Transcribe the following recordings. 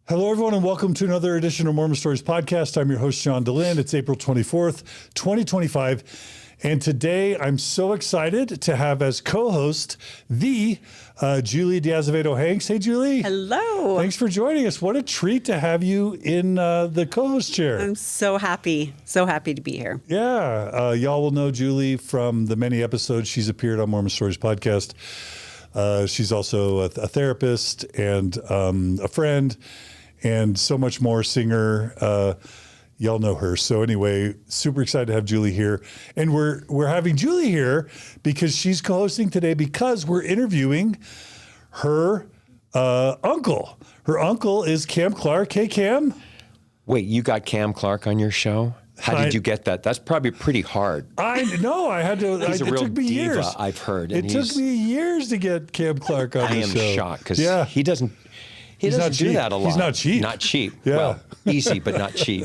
Hello, everyone, and welcome to another edition of Mormon Stories Podcast. I'm your host, John DeLynn. It's April 24th, 2025. And today I'm so excited to have as co-host the Julie D'Azevedo-Hanks. Hey, Julie. Hello. Thanks for joining us. What a treat to have you in the co-host chair. I'm so happy to be here. Yeah. Y'all will know Julie from the many episodes she's appeared on Mormon Stories Podcast. She's also a therapist and a friend and so much more, singer. Y'all know her. So anyway, super excited to have Julie here. And we're having Julie here because she's co-hosting today because we're interviewing her uncle. Her uncle is Cam Clarke. Hey, Cam. Wait, you got Cam Clarke on your show? How did you get that? That's probably pretty hard. I had to. He's a it real took me diva, years. I've heard. It took me years to get Cam Clarke on the show. I am shocked because he doesn't do that a lot. He's not cheap. Not cheap. Yeah. Well, easy, but not cheap.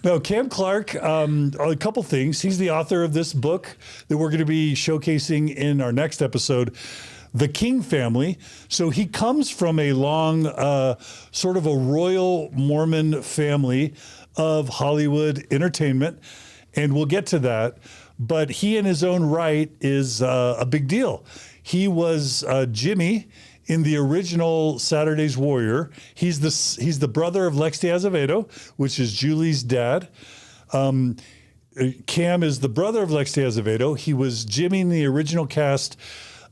No, Cam Clarke, a couple things. He's the author of this book that we're going to be showcasing in our next episode, The King Family. So he comes from a long, sort of a royal Mormon family of Hollywood entertainment, and we'll get to that. But he in his own right is a big deal. He was Jimmy in the original Saturday's Warrior. He's the brother of Lex D'Azevedo, which is Julie's dad. Cam is the brother of Lex D'Azevedo. He was Jimmy in the original cast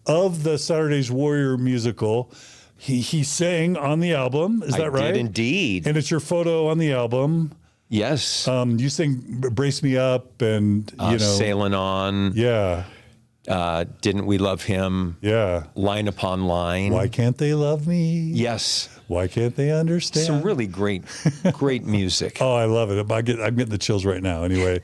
of the Saturday's Warrior musical. He sang on the album. Is that right? I did indeed. And it's your photo on the album. Yes. You sing "Brace Me Up" and Sailing On. Yeah. Didn't We Love Him? Yeah. Line Upon Line. Why can't they love me? Yes. Why can't they understand? Some really great music. Oh, I love it. I'm getting the chills right now anyway.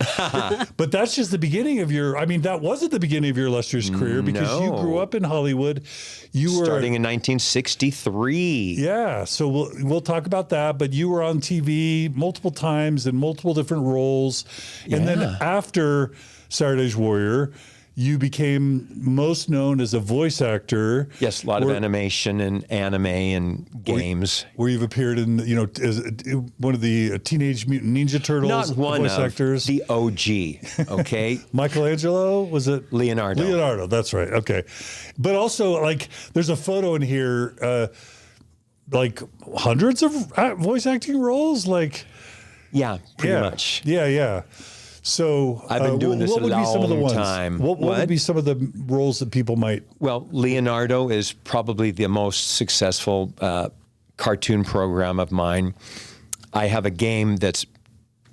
But that's just the beginning of that wasn't the beginning of your illustrious career because you grew up in Hollywood. You were starting in 1963. Yeah. So we'll talk about that. But you were on TV multiple times in multiple different roles. And then after Saturday's Warrior, you became most known as a voice actor. Yes, a lot of animation and anime and games. Where you've appeared in, as one of the Teenage Mutant Ninja Turtles Not one voice of actors. The OG, okay? Michelangelo, was it? Leonardo, that's right, okay. But also, there's a photo in here, hundreds of voice acting roles? Yeah, pretty much. Yeah. So I've been doing this a long time. What would be some of the roles that people might? Well, Leonardo is probably the most successful cartoon program of mine. I have a game that's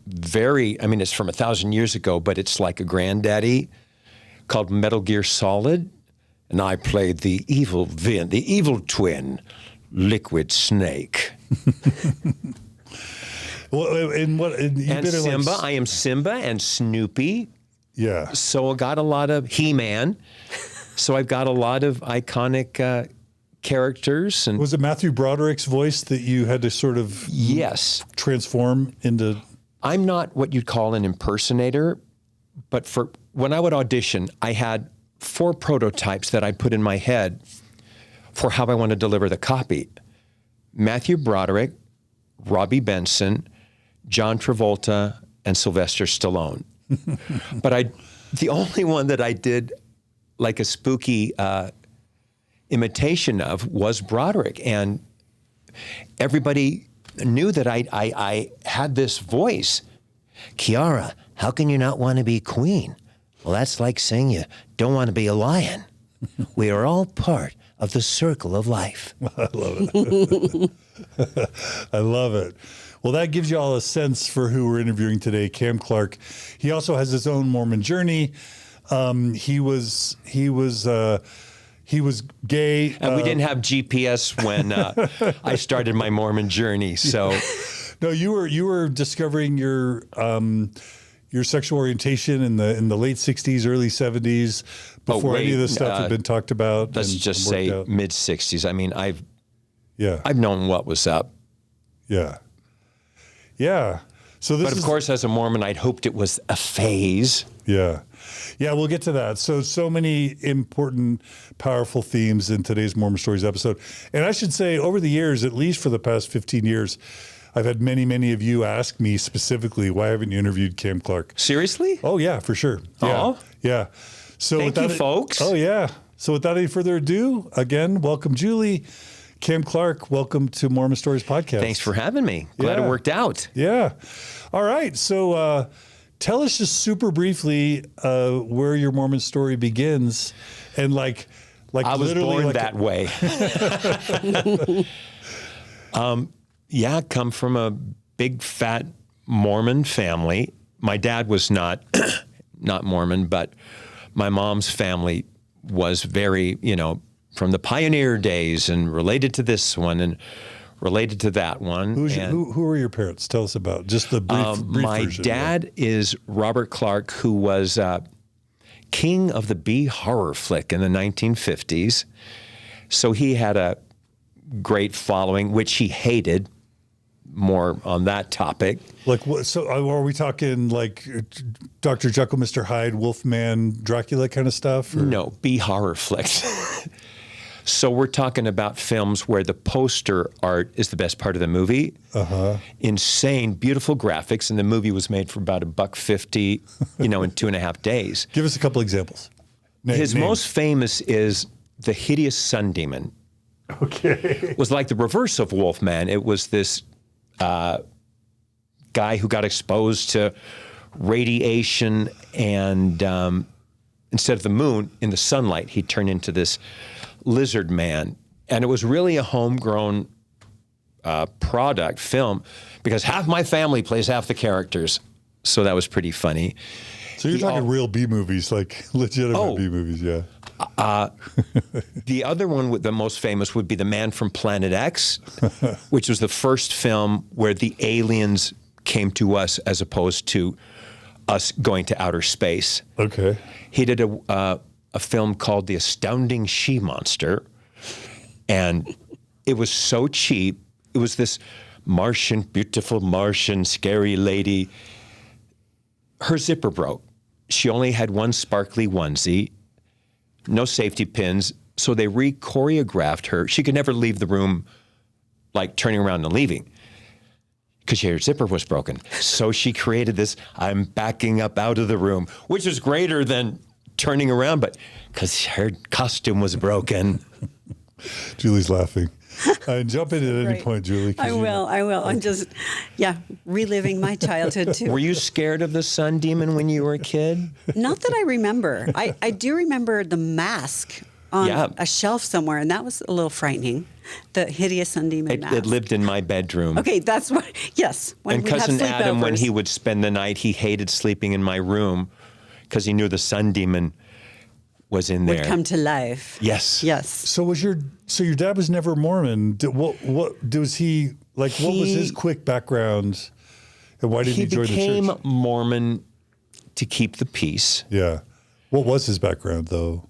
it's from 1,000 years ago, but it's like a granddaddy called Metal Gear Solid. And I played the evil twin, Liquid Snake. Well, and Simba, I am Simba and Snoopy. Yeah. So I got a lot of He-Man. So I've got a lot of iconic characters. And was it Matthew Broderick's voice that you had to sort of transform into? I'm not what you'd call an impersonator, but when I would audition, I had 4 prototypes that I put in my head for how I want to deliver the copy. Matthew Broderick, Robbie Benson, John Travolta, and Sylvester Stallone. But the only one that I did like a spooky imitation of was Broderick. And everybody knew that I had this voice. Kiara, how can you not want to be queen? Well, that's like saying you don't want to be a lion. We are all part of the circle of life. I love it. I love it. Well, that gives you all a sense for who we're interviewing today, Cam Clarke. He also has his own Mormon journey. He was gay. And we didn't have GPS when I started my Mormon journey. So, no, you were discovering your sexual orientation in the late '60s, early '70s, before any of this stuff had been talked about. Let's just say mid '60s. I mean, I've known what was up. Yeah. So this But of course, as a Mormon, I'd hoped it was a phase. Yeah. Yeah, we'll get to that. So many important, powerful themes in today's Mormon Stories episode. And I should say, over the years, at least for the past 15 years, I've had many of you ask me specifically, why haven't you interviewed Cam Clarke? Seriously? Oh, yeah, for sure. Yeah. Oh. Yeah. So Thank you, folks. Oh, yeah. So without any further ado, again, welcome, Julie. Cam Clarke, welcome to Mormon Stories Podcast. Thanks for having me. Glad it worked out. Yeah. All right. So tell us just super briefly where your Mormon story begins, and like I was literally born like that way. Yeah, come from a big fat Mormon family. My dad was not Mormon, but my mom's family was very, from the pioneer days, and related to this one and related to that one. Who are your parents? Tell us about just the brief my version. dad is Robert Clarke, who was king of the B horror flick in the 1950s. So he had a great following, which he hated. More on that topic. Like what? So are we talking like Dr. Jekyll, Mr. Hyde, Wolfman, Dracula kind of stuff? Or? No, B horror flicks. So we're talking about films where the poster art is the best part of the movie. Insane, beautiful graphics, and the movie was made for about $1.50, in 2.5 days. Give us a couple examples. His most famous is The Hideous Sun Demon. Okay. It was like the reverse of Wolfman. It was this guy who got exposed to radiation, and instead of the moon, in the sunlight, he turned into this lizard man. And it was really a homegrown product film, because half my family plays half the characters. So that was pretty funny. So you're talking real B movies, like legitimate B movies, yeah. The other one, the most famous, would be The Man from Planet X, which was the first film where the aliens came to us as opposed to us going to outer space. Okay. He did a film called The Astounding She-Monster, and it was so cheap. It was this beautiful Martian, scary lady. Her zipper broke. She only had one sparkly onesie, no safety pins, so they re-choreographed her. She could never leave the room, like turning around and leaving, because her zipper was broken. So she created this, I'm backing up out of the room, which was greater than turning around, but because her costume was broken. Julie's laughing. Jump in at any point, Julie. I will. I'm just, reliving my childhood too. Were you scared of the sun demon when you were a kid? Not that I remember. I do remember the mask on a shelf somewhere, and that was a little frightening. The hideous sun demon mask. It lived in my bedroom. Okay, that's what, yes. When and Cousin Adam, when he would spend the night, he hated sleeping in my room because he knew the sun demon was in there. Would come to life. Yes. Yes. So your dad was never Mormon. What was he like? What was his quick background, and why did he join the church? He became Mormon to keep the peace. Yeah. What was his background though?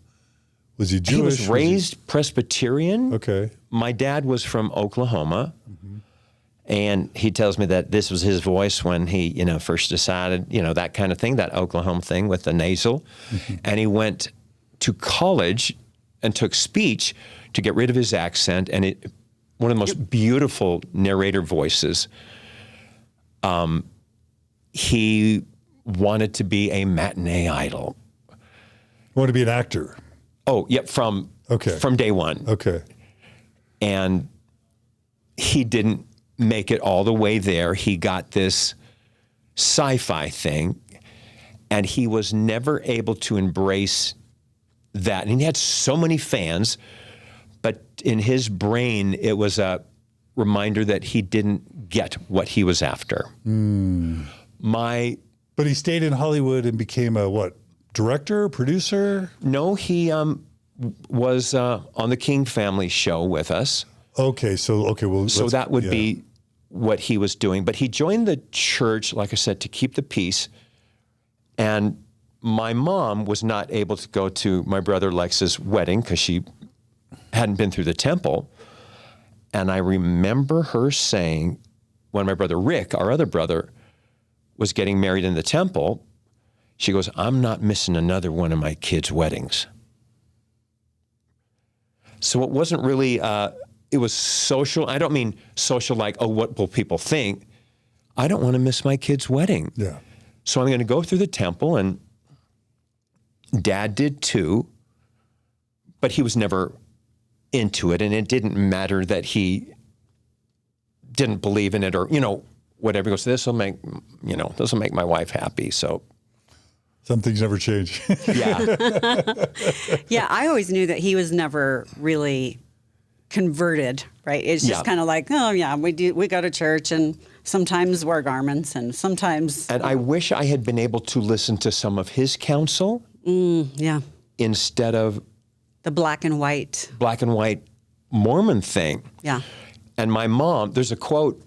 Was he Jewish? He was raised Presbyterian. Okay. My dad was from Oklahoma, and he tells me that this was his voice when he, first decided, that kind of thing, that Oklahoma thing with the nasal, and he went to college and took speech to get rid of his accent, and one of the most beautiful narrator voices. He wanted to be a matinee idol. Want to be an actor? Oh, yeah, from day one. Okay. And he didn't make it all the way there. He got this sci-fi thing, and he was never able to embrace that. And he had so many fans, but in his brain, it was a reminder that he didn't get what he was after. But he stayed in Hollywood and became a director, producer? No, he was on the King family show with us. Okay, so that would be what he was doing. But he joined the church, like I said, to keep the peace. And my mom was not able to go to my brother Lex's wedding because she hadn't been through the temple. And I remember her saying, when my brother Rick, our other brother, was getting married in the temple, She goes, I'm not missing another one of my kids' weddings. So it wasn't really, it was social. I don't mean social like, oh, what will people think? I don't want to miss my kid's wedding. Yeah. So I'm going to go through the temple, and Dad did too, but he was never into it, and it didn't matter that he didn't believe in it or, whatever. He goes, this will make my wife happy. So some things never change. yeah. Yeah, I always knew that he was never really converted, right? It's just kind of like, oh yeah, we go to church and sometimes wear garments and sometimes. And I wish I had been able to listen to some of his counsel. Yeah. Instead of the black and white Mormon thing. Yeah. And my mom, there's a quote,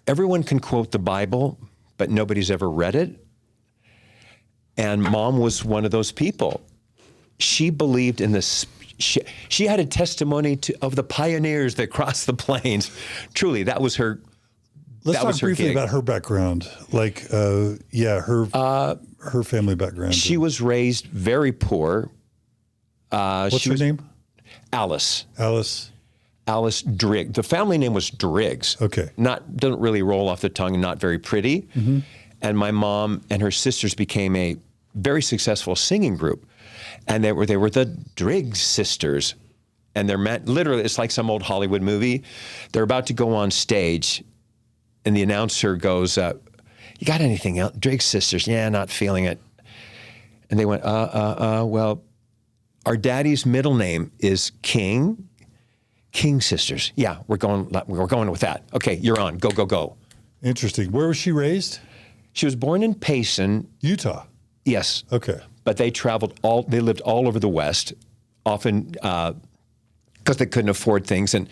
everyone can quote the Bible, but nobody's ever read it. And Mom was one of those people. She believed in this. She had a testimony of the pioneers that crossed the plains. Truly, that was her. Let's talk briefly gig. about her background. Like, her family background. She was raised very poor. What's her name? Alice. Alice Driggs. The family name was Driggs. Okay. Doesn't really roll off the tongue, not very pretty. Mm-hmm. And my mom and her sisters became a very successful singing group. And they were the Driggs sisters. And they're literally, it's like some old Hollywood movie. They're about to go on stage, and the announcer goes, you got anything else? Driggs sisters, yeah, not feeling it. And they went, well, our daddy's middle name is King sisters. Yeah, we're going with that. Okay, you're on. Go. Interesting. Where was she raised? She was born in Payson, Utah. Yes. Okay. But they they lived all over the West, often because they couldn't afford things. And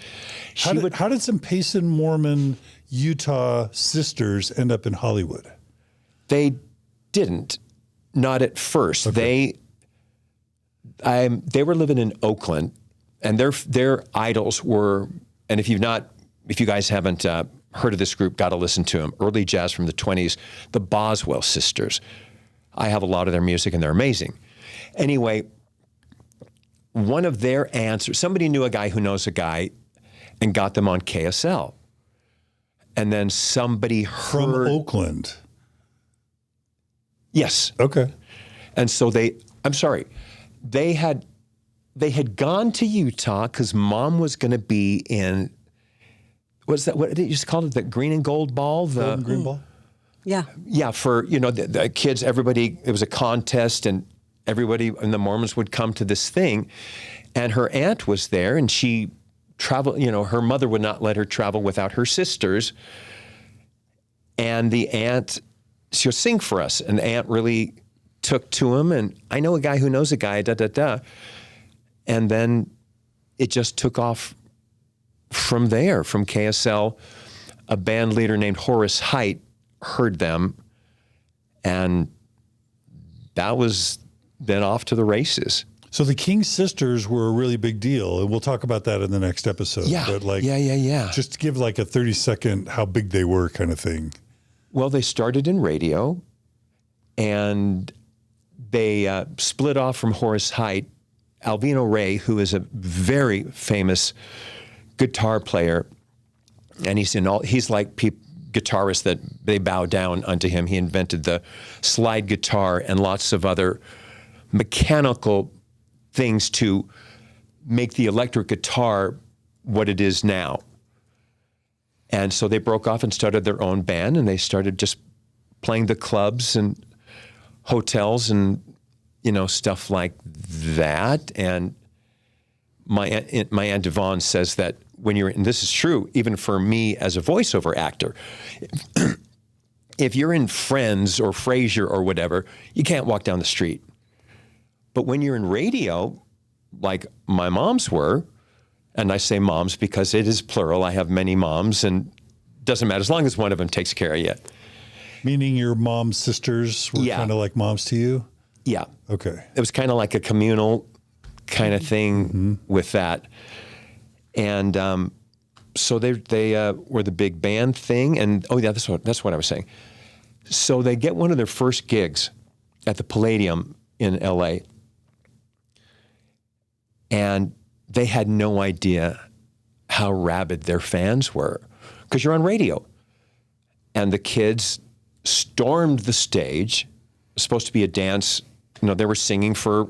how did some Payson Mormon Utah sisters end up in Hollywood? They didn't, not at first. Okay. They were living in Oakland, and their idols were, and if you guys haven't heard of this group, got to listen to them. Early jazz from the 20s, the Boswell sisters. I have a lot of their music, and they're amazing. Anyway, one of their aunts, or somebody knew a guy who knows a guy, and got them on KSL. And then somebody heard... From Oakland? Yes. Okay. And so they had gone to Utah because Mom was going to be in, what did you just call it? The green and gold ball? Gold and green ball? Yeah. Yeah, for, the kids, everybody, it was a contest, and everybody and the Mormons would come to this thing. And her aunt was there, and she traveled, her mother would not let her travel without her sisters. And the aunt, she'll sing for us. And the aunt really took to him, and I know a guy who knows a guy, And then it just took off from there, from KSL. A band leader named Horace Height heard them, and that was then off to the races. So the King sisters were a really big deal, and we'll talk about that in the next episode. Yeah, but yeah. Just to give like a 30-second how big they were kind of thing. Well, they started in radio, and they split off from Horace Height. Alvino Ray, who is a very famous guitar player, and he's like guitarists that they bow down unto him. He invented the slide guitar and lots of other mechanical things to make the electric guitar what it is now. And so they broke off and started their own band, and they started just playing the clubs and hotels and stuff like that. And my Aunt Devon says that when and this is true, even for me as a voiceover actor, if you're in Friends or Frasier or whatever, you can't walk down the street. But when you're in radio, like my moms were, and I say moms because it is plural, I have many moms, and doesn't matter as long as one of them takes care of you. Meaning your mom's sisters were kind of like moms to you? Yeah. Okay. It was kind of like a communal kind of thing with that. And so they were the big band thing. And, that's what I was saying. So they get one of their first gigs at the Palladium in LA. And they had no idea how rabid their fans were, because you're on radio. And the kids stormed the stage. It was supposed to be a dance. You know, they were singing for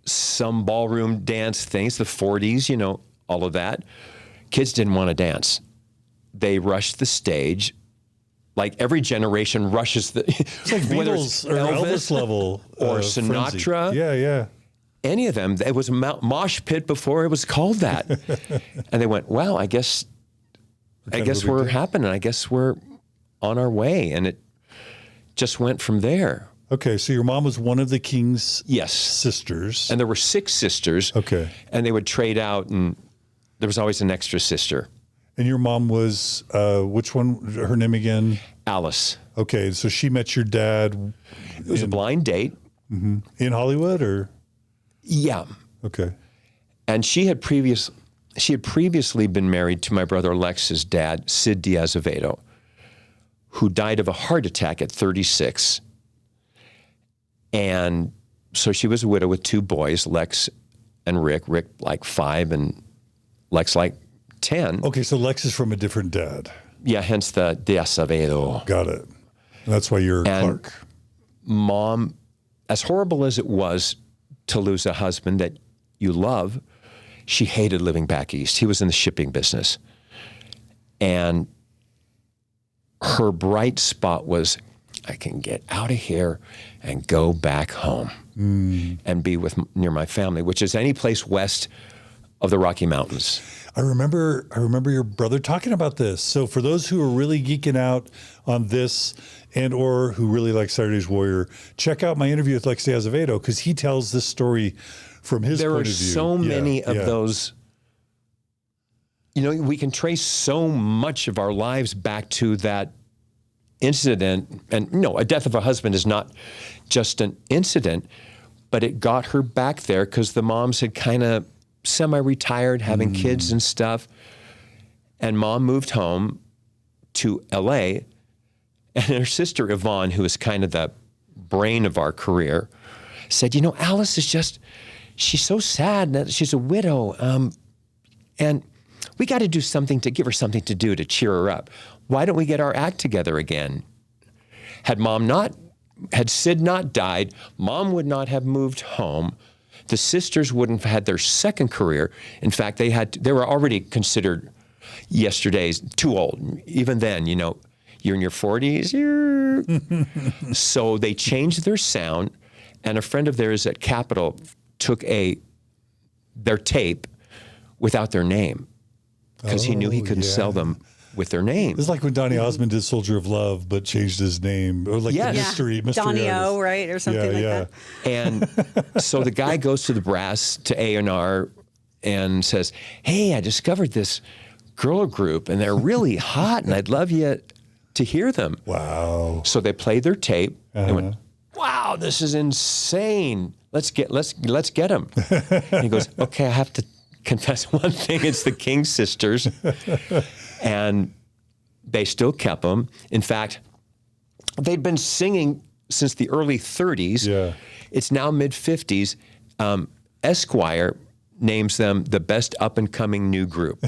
some ballroom dance things, the 40s, you know, all of that. Kids didn't want to dance. They rushed the stage. Like every generation rushes the... It's like Beatles or Elvis level. Or Sinatra. Frenzy. Yeah. Any of them. It was a mosh pit before it was called that. And they went, well, I guess we're happening. I guess we're on our way. And it just went from there. Okay, so your mom was one of the king's sisters. And there were 6 sisters. Okay. And they would trade out, and there was always an extra sister. And your mom was, which one, her name again? Alice. Okay, so she met your dad. It was a blind date. Mm-hmm. In Hollywood, or? Yeah. Okay. And she had previously been married to my brother Lex's dad, Sid Diaz-Avedo, who died of a heart attack at 36. And so she was a widow with 2 boys, Lex and Rick. Rick like 5 and Lex like 10. Okay, so Lex is from a different dad. Yeah, hence the Diaz-Avedo. Got it. And that's why you're Clarke. Mom, as horrible as it was to lose a husband that you love, she hated living back east. He was in the shipping business. And her bright spot was, I can get out of here and go back home and be near my family, which is any place west of the Rocky Mountains. I remember your brother talking about this. So for those who are really geeking out on this and or who really like Saturday's Warrior, check out my interview with Lex Diaz-Avedo, because he tells this story from his point of view. There are so many of those. You know, we can trace so much of our lives back to that incident. And no, a death of a husband is not just an incident, but it got her back there because the moms had kind of semi-retired, having kids and stuff. And Mom moved home to LA, and her sister Yvonne, who is kind of the brain of our career, said, you know, Alice is just, she's so sad that she's a widow. And we got to do something to give her something to do to cheer her up. Why don't we get our act together again? Had Sid not died, Mom would not have moved home. The sisters wouldn't have had their second career. In fact, they were already considered yesterday's too old. Even then, you know, you're in your 40s. So they changed their sound, and a friend of theirs at Capitol took their tape without their name because he knew he couldn't sell them with their name. It's like when Donny Osmond did Soldier of Love, but changed his name. Or like the mystery Donny O, right? Or something like that. And so the guy goes to the brass, to A&R, and says, hey, I discovered this girl group, and they're really hot, and I'd love you to hear them. Wow. So they played their tape, and went, wow, this is insane. Let's get them. And he goes, okay, I have to confess one thing. It's the King sisters. And they still kept them. In fact, they'd been singing since the early 30s. Yeah. It's now mid-50s. Esquire names them the best up-and-coming new group.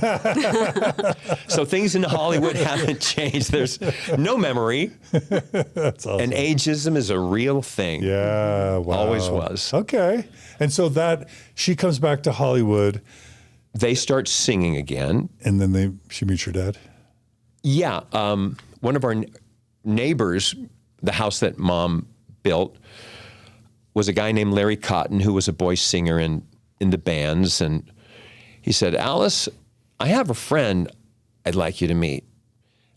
So things in Hollywood haven't changed. There's no memory. That's awesome. And ageism is a real thing. Yeah, wow. Always was. Okay. And so she comes back to Hollywood. They start singing again. And then she meets your dad? Yeah. One of our neighbors, the house that Mom built, was a guy named Larry Cotton, who was a boy singer in the bands. And he said, Alice, I have a friend I'd like you to meet.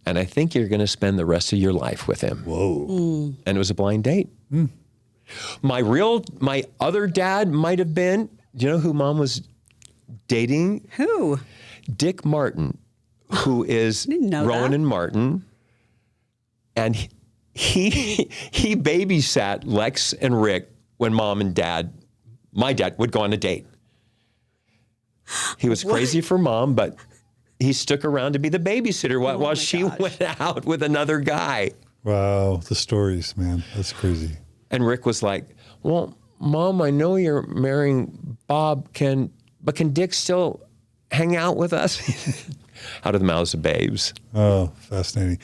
And I think you're going to spend the rest of your life with him. Whoa. And it was a blind date. My other dad might have been, do you know who Mom was dating? Who? Dick Martin, who is Rowan and Martin. And he babysat Lex and Rick when my dad would go on a date. He was crazy for Mom, but he stuck around to be the babysitter while she went out with another guy. Wow, the stories, man. That's crazy. And Rick was like, well, Mom, I know you're marrying Bob, but can Dick still hang out with us? Out of the mouths of babes. Oh, fascinating.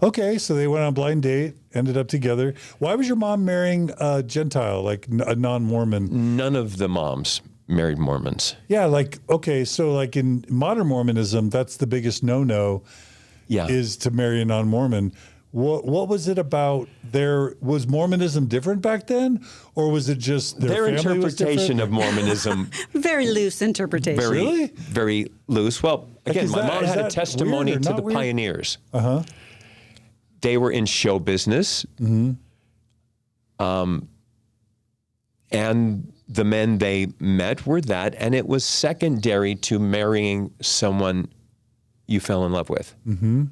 Okay, so they went on a blind date, ended up together. Why was your mom marrying a Gentile, like a non-Mormon? None of the moms married Mormons. Yeah, like, okay, so like in modern Mormonism, that's the biggest no-no, is to marry a non-Mormon. What was it about was Mormonism different back then? Or was it just their interpretation of Mormonism? Very loose interpretation. Really? Very loose. Well, again, my mom had a testimony to the pioneers. Uh-huh. They were in show business. Mm-hmm. And the men they met were that, and it was secondary to marrying someone you fell in love with. Mm-hmm.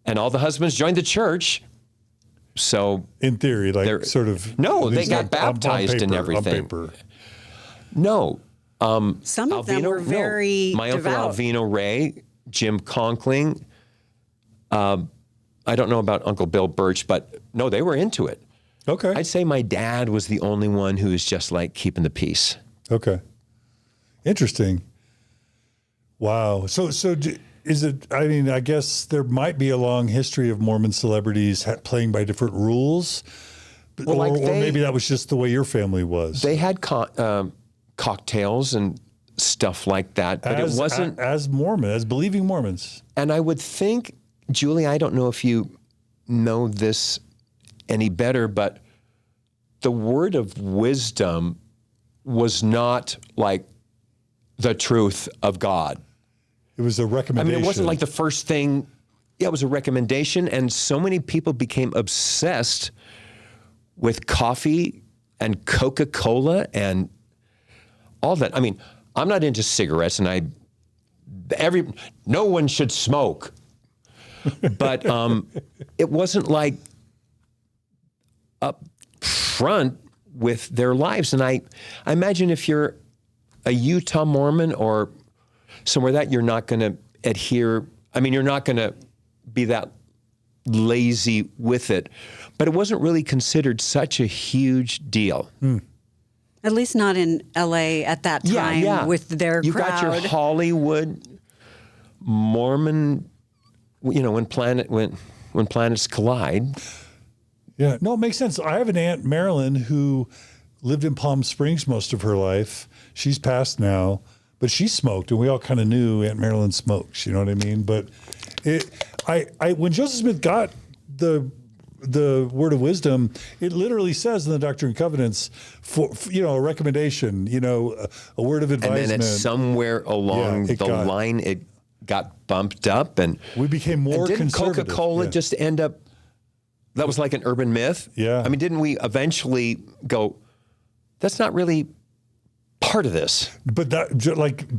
And all the husbands joined the church. So in theory, like sort of. No, they got baptized and everything. On paper. No. Some of them were very My devout. Uncle Alvino Ray, Jim Conkling. I don't know about Uncle Bill Birch, but no, they were into it. Okay. I'd say my dad was the only one who was just like keeping the peace. Okay. Interesting. Wow. So is it, I mean, I guess there might be a long history of Mormon celebrities playing by different rules, Well, or maybe that was just the way your family was. They had cocktails and stuff like that, but it wasn't as believing Mormons. And I would think, Julie, I don't know if you know this any better, but the word of wisdom was not like the truth of God. It was a recommendation. I mean, it wasn't like the first thing. Yeah, it was a recommendation. And so many people became obsessed with coffee and Coca-Cola and all that. I mean, I'm not into cigarettes, and no one should smoke. But it wasn't like up front with their lives. And I imagine if you're a Utah Mormon or somewhere that you're not going to adhere, I mean, you're not going to be that lazy with it. But it wasn't really considered such a huge deal. At least not in LA at that time with their you crowd. Got your Hollywood Mormon, you know, when planets collide. Yeah, no, it makes sense. I have an Aunt Marilyn who lived in Palm Springs most of her life. She's passed now, but she smoked, and we all kind of knew Aunt Marilyn smokes. You know what I mean? But when Joseph Smith got the word of wisdom, it literally says in the Doctrine and Covenants for a recommendation, a word of advisement. And then somewhere along the line, it got bumped up, and we became more didn't conservative. Coca-Cola just end up? That was like an urban myth. Yeah. I mean, didn't we eventually go, that's not really part of this? But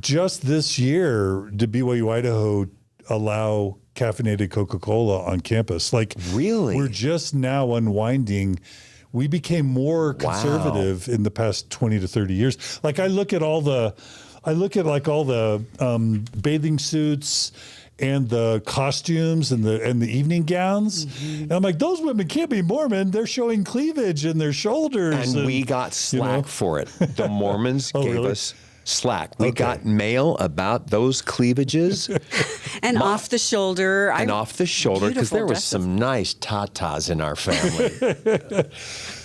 just this year, did BYU Idaho allow caffeinated Coca-Cola on campus? Like, really? We're just now unwinding. We became more conservative in the past 20 to 30 years. Like, I look at all the bathing suits and the costumes and the evening gowns. Mm-hmm. And I'm like, those women can't be Mormon. They're showing cleavage in their shoulders. And we got slack for it. The Mormons gave us slack. We got mail about those cleavages. And off the shoulder. Off the shoulder, because there was some nice tatas in our family.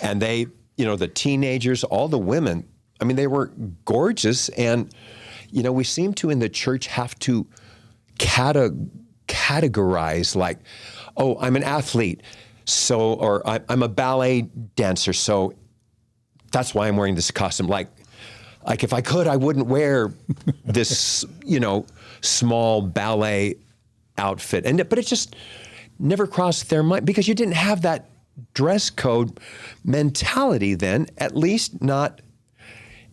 And they, the teenagers, all the women, I mean, they were gorgeous. And, we seem to in the church have to categorize, like, oh, I'm an athlete, so, or I'm a ballet dancer, so that's why I'm wearing this costume. Like if I could, I wouldn't wear this, small ballet outfit. But it just never crossed their mind, because you didn't have that dress code mentality then, at least not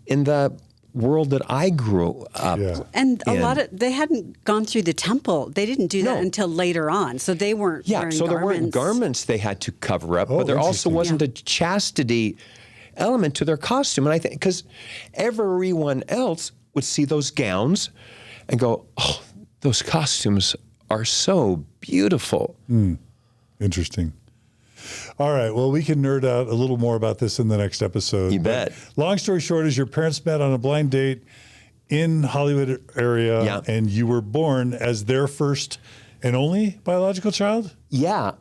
in the world that I grew up And they hadn't gone through the temple. They didn't do that until later on. So they weren't wearing so there weren't garments they had to cover up, but there also wasn't a chastity element to their costume. And I think because everyone else would see those gowns and go, oh, those costumes are so beautiful. Interesting. All right. Well, we can nerd out a little more about this in the next episode. You bet. Long story short is your parents met on a blind date in Hollywood area, and you were born as their first and only biological child? Yeah.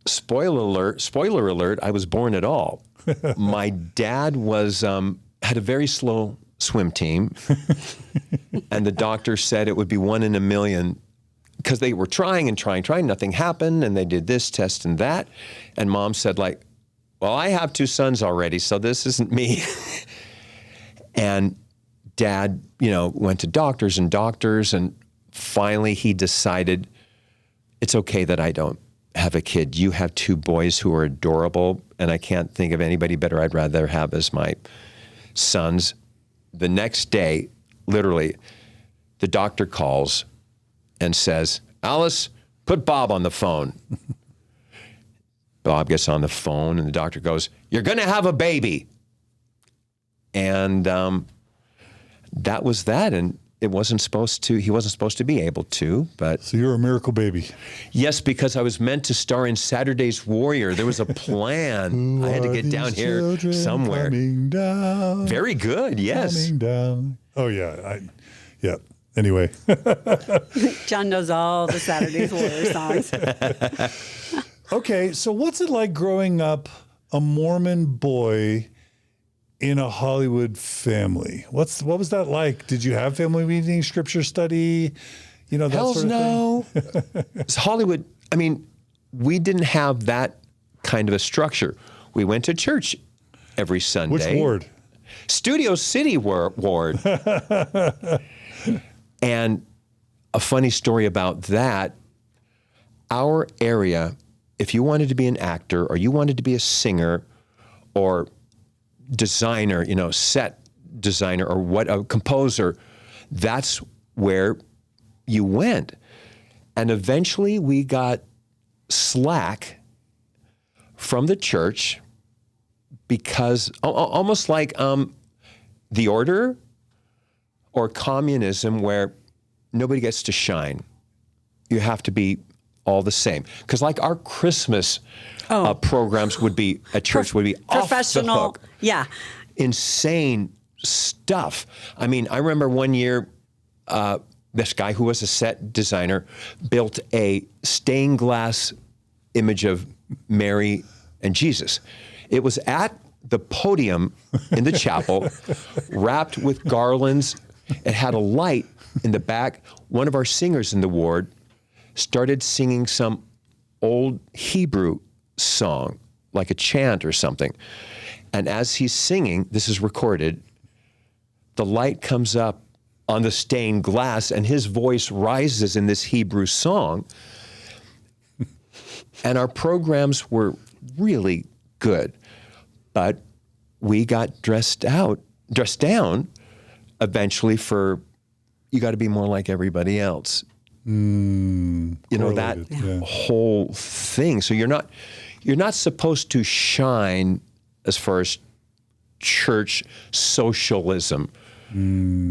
Spoiler alert, I was born at all. My dad had a very slow swim team, and the doctor said it would be 1 in a million because they were trying, nothing happened, and they did this test and that, and Mom said like, well, I have 2 sons already, so this isn't me. And Dad, went to doctors, and finally he decided it's okay that I don't have a kid. You have 2 boys who are adorable, and I can't think of anybody better I'd rather have as my sons. The next day, literally, the doctor calls and says, Alice, put Bob on the phone. Bob gets on the phone, and the doctor goes, you're going to have a baby. And that was that. And he wasn't supposed to be able to, but. So you're a miracle baby. Yes, because I was meant to star in Saturday's Warrior. There was a plan. I had to get down here somewhere. Coming down. Very good, yes. Coming down. Oh, yeah. Yeah. Anyway. John knows all the Saturday's Warrior songs. Okay, so what's it like growing up a Mormon boy in a Hollywood family? What was that like? Did you have family meetings, scripture study, that Hells sort of no. thing? It's Hollywood. I mean, we didn't have that kind of a structure. We went to church every Sunday. Which ward? Studio City ward. And a funny story about that, our area, if you wanted to be an actor or you wanted to be a singer or designer, set designer or a composer, that's where you went. And eventually we got slack from the church because almost like the order or communism where nobody gets to shine. You have to be all the same. Because like our Christmas programs would be at church would be professional, off the hook. Yeah. Insane stuff. I mean, I remember one year, this guy who was a set designer built a stained glass image of Mary and Jesus. It was at the podium in the chapel, wrapped with garlands. It had a light in the back. One of our singers in the ward started singing some old Hebrew song, like a chant or something. And as he's singing, this is recorded, the light comes up on the stained glass and his voice rises in this Hebrew song. And our programs were really good, but we got dressed down eventually for, you got to be more like everybody else. That whole thing. So you're not supposed to shine as far as church socialism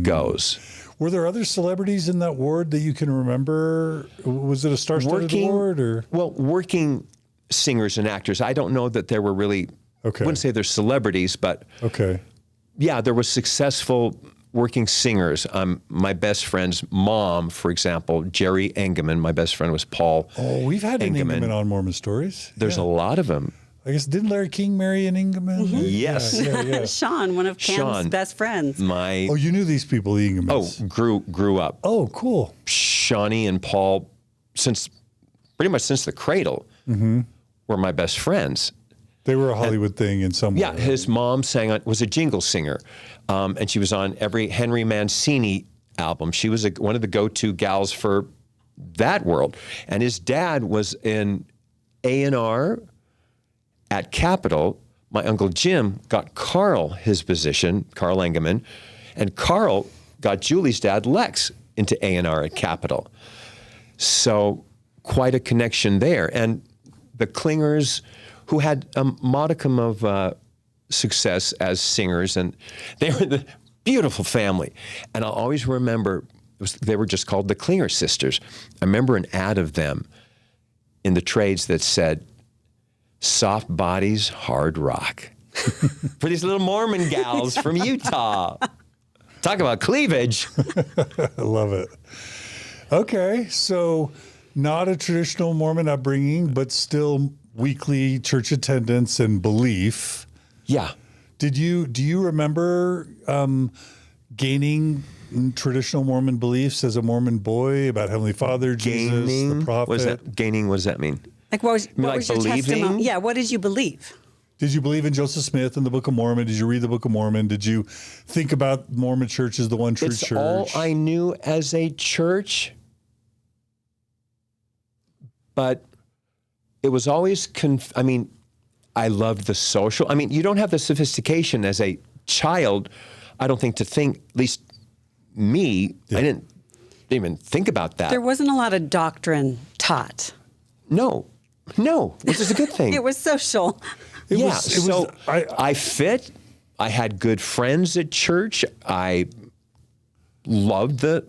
goes. Were there other celebrities in that ward that you can remember? Was it a star-studded ward? Or? Well, working singers and actors. I don't know that there were really, I wouldn't say they're celebrities, but yeah, there was successful working singers. My best friend's mom, for example, Jerry Engeman. My best friend was Paul. Oh, we've had an Engeman on Mormon Stories. There's a lot of them. I guess, didn't Larry King marry an Engeman? Mm-hmm. Yes. Yeah. Sean, one of Cam's best friends. Oh, you knew these people, the Engemans? Oh, grew up. Oh, cool. Shawnee and Paul, pretty much since the cradle, were my best friends. They were a Hollywood thing in some way. Yeah, his mom was a jingle singer, and she was on every Henry Mancini album. She was one of the go-to gals for that world. And his dad was in A&R at Capitol. My Uncle Jim got Carl his position, Carl Engeman, and Carl got Julie's dad, Lex, into A&R at Capitol. So quite a connection there. And the Klingers, who had a modicum of success as singers, and they were the beautiful family. And I'll always remember, they were just called the Klinger sisters. I remember an ad of them in the trades that said, soft bodies, hard rock. For these little Mormon gals from Utah. Talk about cleavage. I love it. Okay, so not a traditional Mormon upbringing, but still weekly church attendance and belief. Yeah. Do you remember gaining traditional Mormon beliefs as a Mormon boy about Heavenly Father, Jesus, the prophet? What does that mean? Like what was your believing? testimony? Yeah, what did you believe? Did you believe in Joseph Smith and the Book of Mormon? Did you read the Book of Mormon? Did you think about Mormon Church as the one true church? All I knew as a church, but it was always, I loved the social. You don't have the sophistication as a child, I don't think, to think, at least me, I didn't even think about that. There wasn't a lot of doctrine taught. No, which is a good thing. It was social. I fit. I had good friends at church. I loved the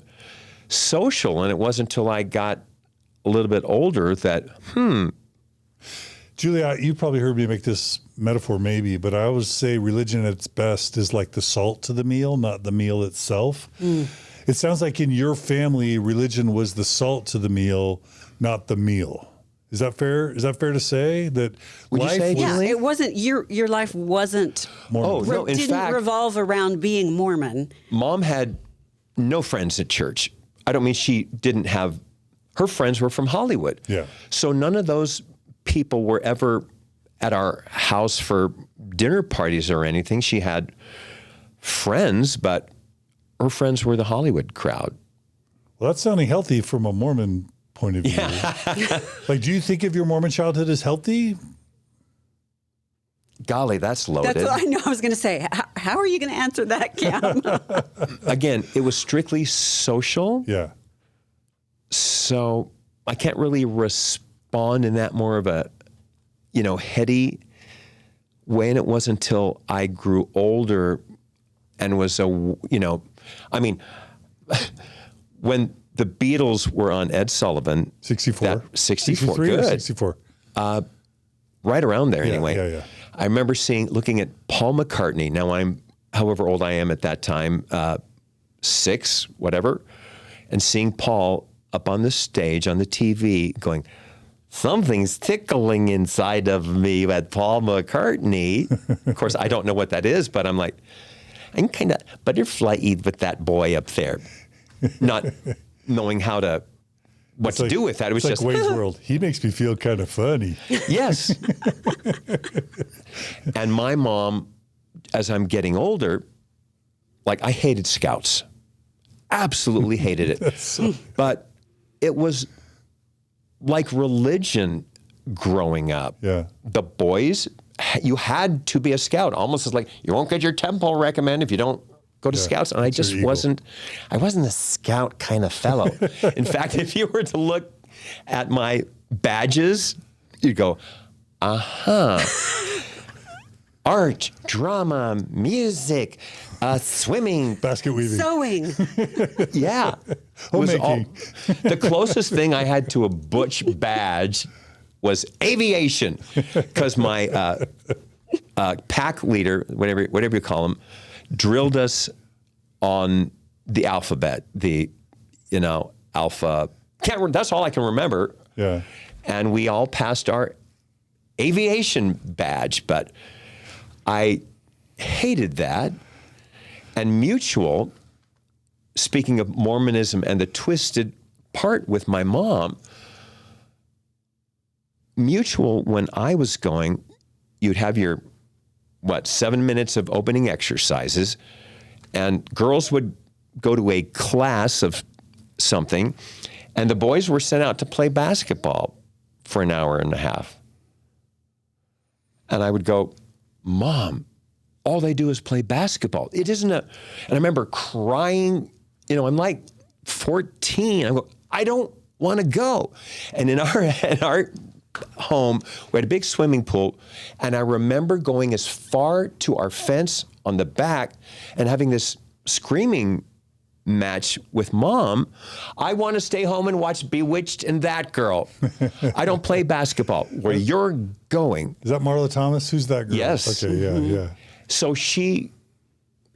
social, and it wasn't until I got a little bit older that, Julia, you probably heard me make this metaphor maybe, but I always say religion at its best is like the salt to the meal, not the meal itself. It sounds like in your family, religion was the salt to the meal, not the meal. Is that fair? Is that fair to say that Would you say, Yeah, it wasn't your life wasn't Mormon? no, in didn't fact, revolve around being Mormon. Mom had no friends at church. I don't mean she didn't have, her friends were from Hollywood. Yeah. So none of those people were ever at our house for dinner parties or anything. She had friends, but her friends were the Hollywood crowd. Well, that's sounding healthy from a Mormon point of view. Like, do you think of your Mormon childhood as healthy? Golly, that's loaded. That's what I know. I was going to say, how are you going to answer that, Cam? Again, it was strictly social. Yeah. So I can't really respond in that more of a, heady way. And it wasn't until I grew older and was when the Beatles were on Ed Sullivan. 64. 64, 63 good. or 64? Right around there anyway. Yeah. I remember looking at Paul McCartney. Now I'm, however old I am at that time, 6, whatever, and seeing Paul up on the stage on the TV going, something's tickling inside of me at Paul McCartney. Of course, I don't know what that is, but I'm like, I'm kind of butterfly-eyed with that boy up there, not knowing what to do with that. It was it's just like Wayne's World. He makes me feel kind of funny. Yes. And my mom, as I'm getting older, I hated Scouts. Absolutely hated it. But it was like religion growing up. Yeah. The boys, you had to be a Scout, almost as like, you won't get your temple recommend if you don't go to Scouts. And I just wasn't a Scout kind of fellow. In fact, if you were to look at my badges, you'd go, art, drama, music, swimming, basket weaving, Sewing. Yeah. homemaking. The closest thing I had to a butch badge was aviation, because my pack leader, whatever you call him, drilled us on the alphabet. Alpha. That's all I can remember. Yeah. And we all passed our aviation badge, but I hated that. And Mutual, speaking of Mormonism and the twisted part with my mom, Mutual, when I was going, you'd have your, 7 minutes of opening exercises, and girls would go to a class of something, and the boys were sent out to play basketball for an hour and a half. And I would go, Mom, all they do is play basketball. It isn't and I remember crying, I'm like 14. I go, I don't want to go. And in our home, we had a big swimming pool, and I remember going as far to our fence on the back and having this screaming match with Mom. I want to stay home and watch Bewitched and That Girl. I don't play basketball. Where you're going. Is that Marla Thomas? Who's that girl? Yes. Okay, yeah. So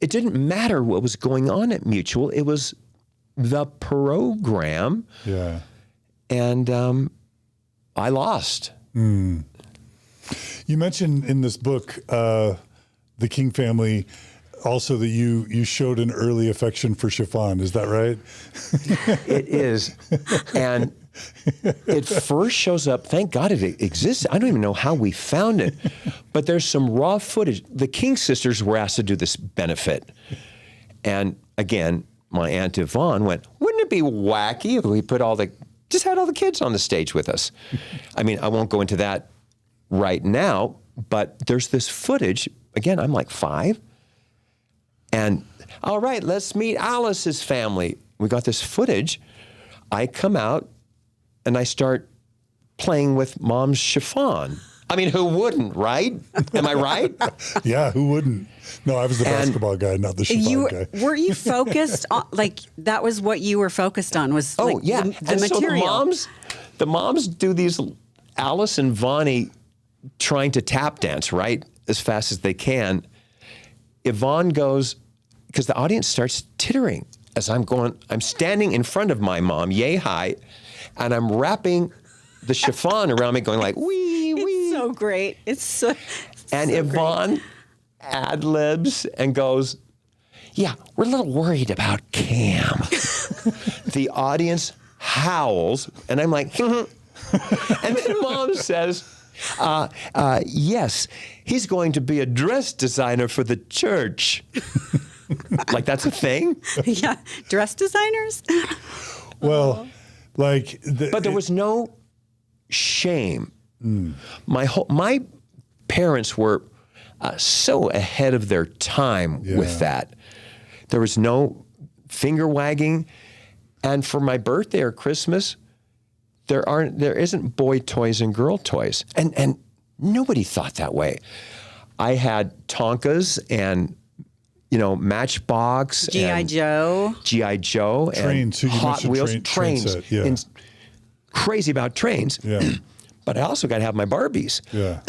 it didn't matter what was going on at Mutual. It was the program. Yeah. And I lost. You mentioned in this book, the King family, also that you showed an early affection for chiffon. Is that right? It is. And it first shows up, thank God it exists. I don't even know how we found it, but there's some raw footage. The King sisters were asked to do this benefit. And again, my Aunt Yvonne went, wouldn't it be wacky if we just had all the kids on the stage with us? I mean, I won't go into that right now, but there's this footage. Again, I'm like 5. And all right, let's meet Alice's family. We got this footage. I come out and I start playing with Mom's chiffon. I mean, who wouldn't, right? Am I right? Yeah, who wouldn't? No, I was the basketball guy, not the chiffon guy. Were you focused on, like, that was what you were focused on, was the material? So the moms do these Alice and Vonnie trying to tap dance, right, as fast as they can. Yvonne goes, because the audience starts tittering as I'm standing in front of my mom, yay high, and I'm wrapping the chiffon around me going like, wee, wee. It's so great. And so Yvonne ad-libs and goes, yeah, we're a little worried about Cam. The audience howls, and I'm like, and then Mom says, yes, he's going to be a dress designer for the church. Like, that's a thing? Yeah, dress designers? Well, like... But there was no shame. My parents were so ahead of their time with that. There was no finger wagging. And for my birthday or Christmas, there isn't boy toys and girl toys. And nobody thought that way. I had Tonkas and Matchbox, G.I. Joe, trains, and Hot Wheels, trains. Train set, and crazy about trains. Yeah. But I also got to have my Barbies. Yeah.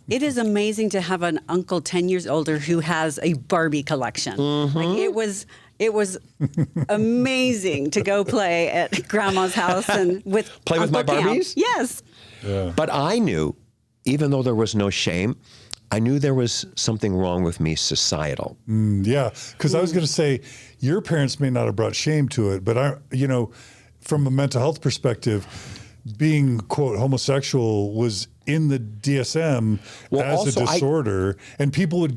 It is amazing to have an uncle 10 years older who has a Barbie collection. Like, it was amazing to go play at Grandma's house and play with my Uncle Cam. Barbies. Yes. Yeah. But I knew, even though there was no shame, I knew there was something wrong with me societal. Yeah, because I was going to say, your parents may not have brought shame to it, but from a mental health perspective, being, quote, homosexual was in the DSM as a disorder, and people would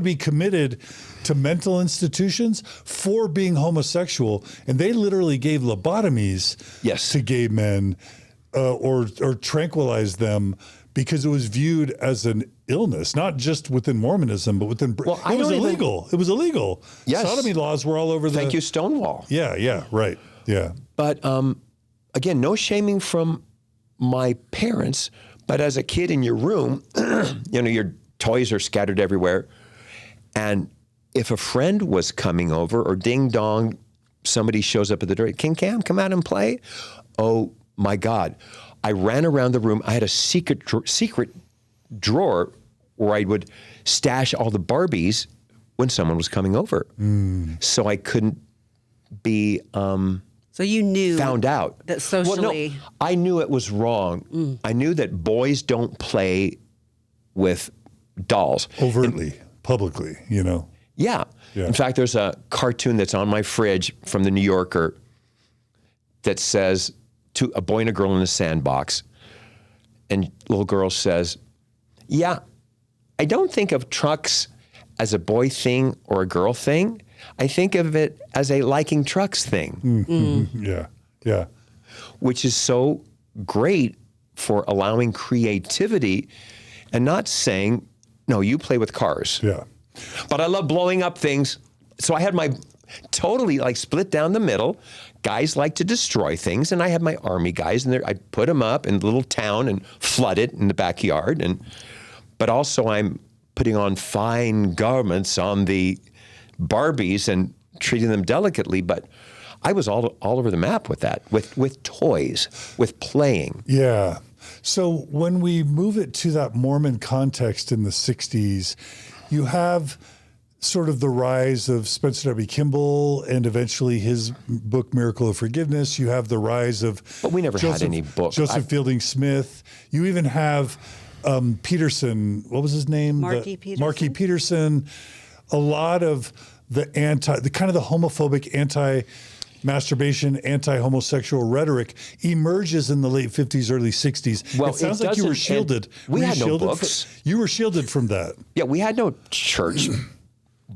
be committed to mental institutions for being homosexual, and they literally gave lobotomies to gay men or tranquilized them because it was viewed as an illness, not just within Mormonism, but within it was illegal. It was illegal. Yes. Sodomy laws were all over Thank you, Stonewall. Yeah, right. Yeah. But again, no shaming from my parents, but as a kid in your room, your toys are scattered everywhere. And if a friend was coming over or ding dong, somebody shows up at the door, can Cam come out and play? Oh my God. I ran around the room. I had a secret drawer where I would stash all the Barbies when someone was coming over. So I couldn't be so you knew found out that socially. Well, no, I knew it was wrong. I knew that boys don't play with dolls Overtly, publicly, Yeah. In fact, there's a cartoon that's on my fridge from the New Yorker that says, to a boy and a girl in a sandbox, and little girl says, yeah, I don't think of trucks as a boy thing or a girl thing. I think of it as a liking trucks thing. Yeah. Which is so great for allowing creativity and not saying, no, you play with cars. Yeah. But I love blowing up things. So I had my totally split down the middle. Guys like to destroy things, and I had my army guys, and I put them up in the little town and flood it in the backyard. But also I'm putting on fine garments on the Barbies and treating them delicately, but I was all over the map with that, with toys, with playing. Yeah. So when we move it to that Mormon context in the 60s, you have sort of the rise of Spencer W. Kimball and eventually his book, Miracle of Forgiveness. You have the rise of But we never had any book. Joseph Fielding Smith. You even have Peterson. What was his name? Marky Peterson. Marky Peterson. A lot of the kind of the homophobic anti-masturbation, anti-homosexual rhetoric emerges in the late 50s, early 60s. Well, it sounds like you were shielded. We had no shielded books. you were shielded from that. Yeah, we had no church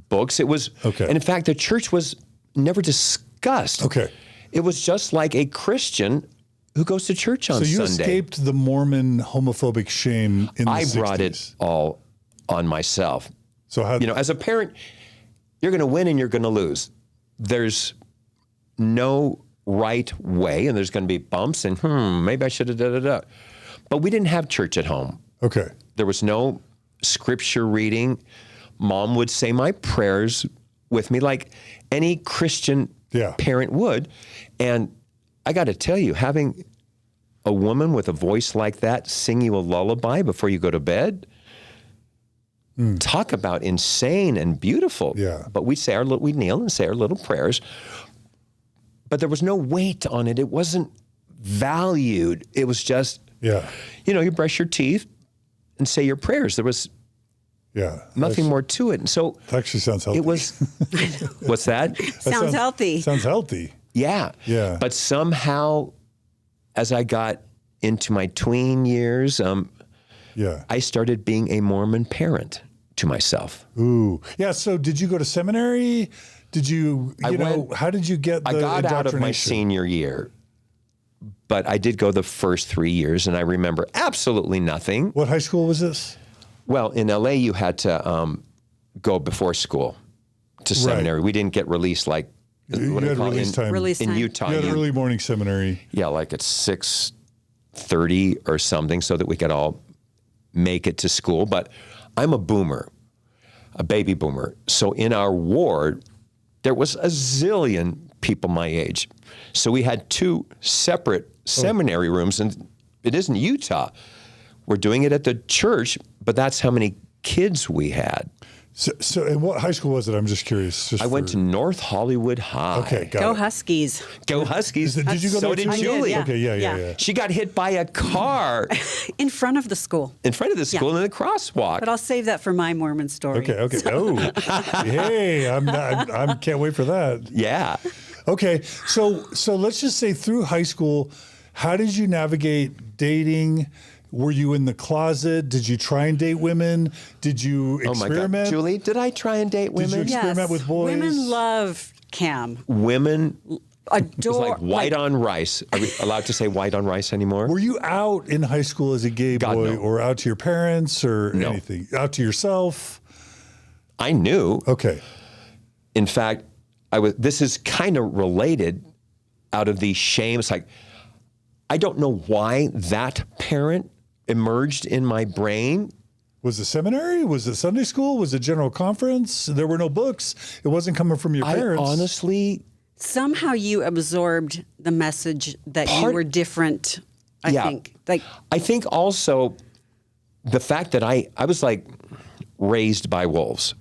books. It was, Okay. and in fact, the church was never discussed. Okay. It was just like a Christian who goes to church on So you Sunday. escaped the Mormon homophobic shame in the 60s. I brought it all on myself. So how, As a parent, you're going to win and you're going to lose. There's no right way, and there's going to be bumps, and maybe I should have da-da-da. But we didn't have church at home. Okay. There was no scripture reading. Mom would say my prayers with me like any Christian parent would. And I got to tell you, having a woman with a voice like that sing you a lullaby before you go to bed, talk about insane and beautiful. Yeah. But we'd kneel and say our little prayers. But there was no weight on it. It wasn't valued. It was just, you brush your teeth and say your prayers. There was nothing more to it. And so that actually sounds healthy. it was, what's that? Sounds healthy. Sounds healthy. Yeah. Yeah. But somehow, as I got into my tween years, I started being a Mormon parent to myself. Ooh. Yeah. So did you go to seminary? Did you, how did you get the I got out of my indoctrination? senior year, but I did go the first 3 years, and I remember absolutely nothing. What high school was this? Well, in LA, you had to go before school to seminary. We didn't get released like You had release time. in Utah. You had early morning seminary. Yeah, like at 6:30 or something, so that we could all make it to school. But I'm a boomer, a baby boomer. So in our ward, there was a zillion people my age. So we had 2 separate seminary rooms, and it isn't Utah. We're doing it at the church, but that's how many kids we had. So and what high school was it? I'm just curious. I went to North Hollywood High. Okay, got Go it. Huskies. Go Huskies. Did you go So there did too? Julie. Yeah. Okay, yeah. Yeah. She got hit by a car In front of the school. in front of the school in the crosswalk. But I'll save that for my Mormon story. Okay. Oh, hey, I can't wait for that. Yeah. Okay, so let's just say through high school, how did you navigate dating? Were you in the closet? Did you try and date women? Did you Oh my experiment? God. Julie, did I try and date women? Did you experiment with boys? Women love Cam. Women, Adore. it's like white on rice. Are we allowed to say white on rice anymore? Were you out in high school as a gay God, boy no. or out to your parents or No. anything? Out to yourself? I knew. Okay. In fact, this is kind of related out of the shame. It's like, I don't know why that parent emerged in my brain. Was it seminary? Was it Sunday school? Was it general conference? There were no books. It wasn't coming from your parents. I honestly, Somehow you absorbed the message that you were different, I think. I think also the fact that I was like raised by wolves.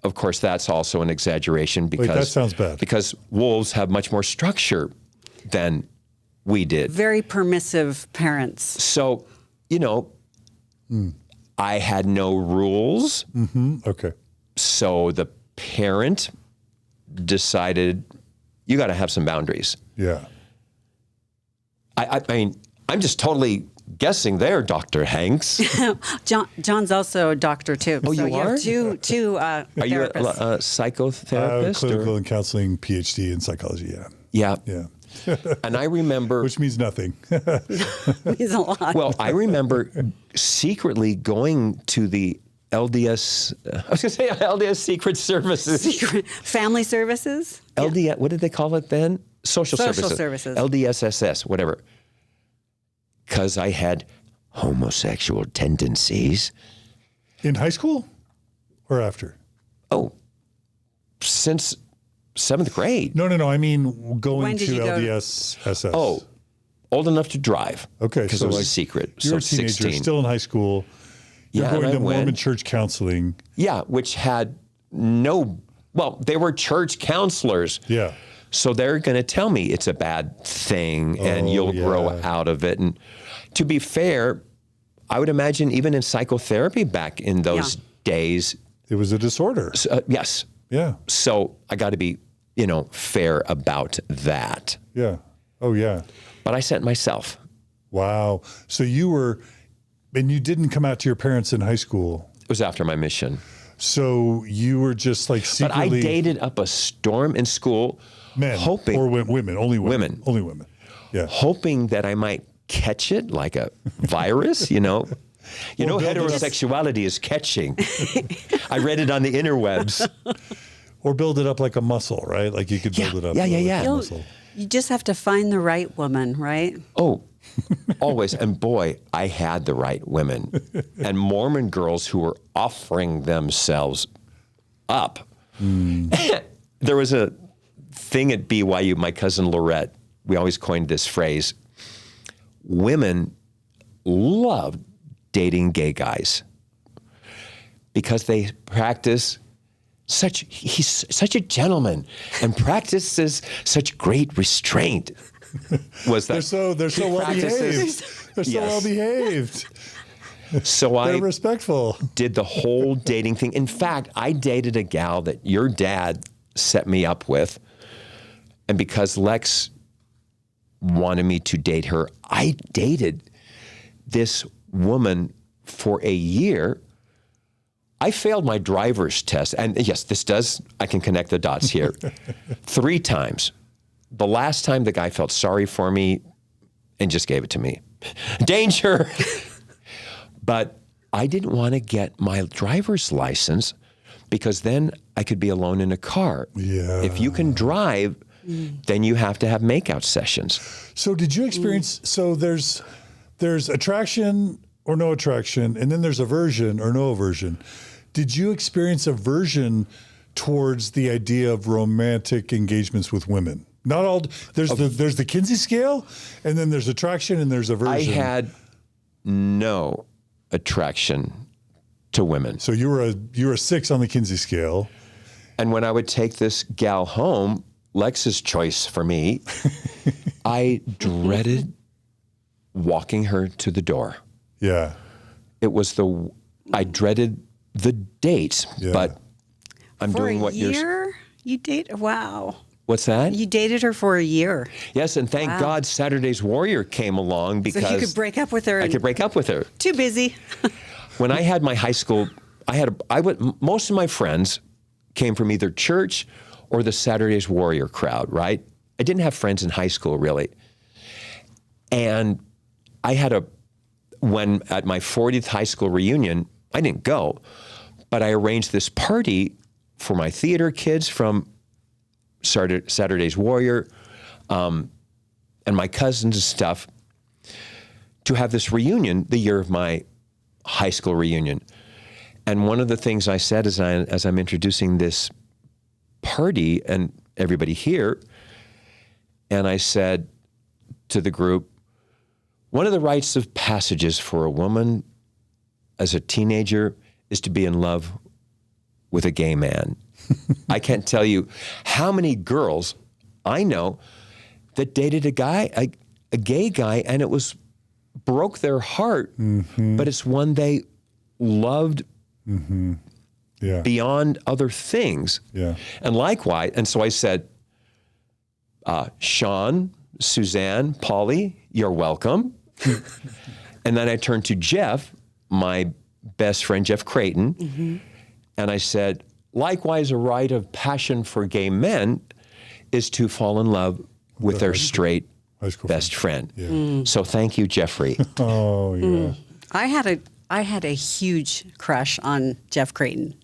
Of course, that's also an exaggeration because that sounds bad. Because wolves have much more structure than we did. Very permissive parents. So, I had no rules. Okay. So the parent decided you got to have some boundaries. Yeah. I mean, I'm just totally guessing there, Dr. Hanks. John's also a doctor too. Oh, so you have are? two Are you a therapists. psychotherapist? Clinical and counseling PhD in psychology. Yeah. Yeah. Yeah. And I remember, Which means nothing. He's a lot. well, I remember secretly going to the LDS, I was going to say LDS Secret Services. Secret family services. LDS, what did they call it then? Social services. LDSSS, whatever. Because I had homosexual tendencies. In high school or after? Oh, since 7th grade. No. I mean, going When to did you go to- LDS SS. Oh, old enough to drive. Okay, Because so it was like a secret. You're So a teenager, 16. still in high school. You're Yeah, and going I to went. Mormon church counseling. Yeah, which had they were church counselors. Yeah. So they're going to tell me it's a bad thing and you'll grow out of it. And to be fair, I would imagine even in psychotherapy back in those days. It was a disorder. Yes. Yeah. So I got to be, fair about that. Yeah. Oh, yeah. But I sent myself. Wow. So you didn't come out to your parents in high school. It was after my mission. So you were just like secretly. But I dated up a storm in school. Men hoping, or women, only women. Women. Only women. Yeah. Hoping that I might catch it like a virus, heterosexuality is catching. I read it on the interwebs. Or build it up like a muscle, right? Like you could build it up. Yeah. like a muscle. You just have to find the right woman, right? Oh, always. And boy, I had the right women. And Mormon girls who were offering themselves up. There was a thing at BYU, my cousin Lorette, we always coined this phrase. Women love dating gay guys because they practice he's such a gentleman and practices such great restraint. Was that? They're so well behaved. They're so well behaved. So I They're respectful. did the whole dating thing. In fact, I dated a gal that your dad set me up with. And because Lex wanted me to date her, I dated this woman for a year. I failed my driver's test. And yes, I can connect the dots here. 3 times. The last time the guy felt sorry for me and just gave it to me. Danger! But I didn't want to get my driver's license because then I could be alone in a car. Yeah. If you can drive, then you have to have makeout sessions. So did you experience, so there's attraction or no attraction, and then there's aversion or no aversion. Did you experience aversion towards the idea of romantic engagements with women? Not all, there's the Kinsey scale, and then there's attraction and there's aversion. I had no attraction to women. So you were a 6 on the Kinsey scale. And when I would take this gal home, Lex's choice for me, I dreaded walking her to the door. Yeah. I dreaded the dates, but I'm doing what you're... For a year? You date? Wow. What's that? You dated her for a year. Yes, and thank God Saturday's Warrior came along because... So you could break up with her. I could break up with her. Too busy. When I had my high school, most of my friends came from either church or the Saturday's Warrior crowd, right? I didn't have friends in high school, really. And I had at my 40th high school reunion, I didn't go, but I arranged this party for my theater kids from Saturday's Warrior and my cousins and stuff to have this reunion the year of my high school reunion. And one of the things I said as I'm introducing this party and everybody here, and I said to the group, one of the rites of passages for a woman as a teenager is to be in love with a gay man. I can't tell you how many girls I know that dated a gay guy, and it broke their heart, but it's one they loved beyond other things. Yeah. And likewise, and so I said, Sean, Suzanne, Polly, you're welcome. And then I turned to Jeff, my best friend, Jeff Creighton, and I said, likewise, a rite of passion for gay men is to fall in love with their straight best friend. Yeah. So thank you, Jeffrey. Oh, yeah. I had a huge crush on Jeff Creighton.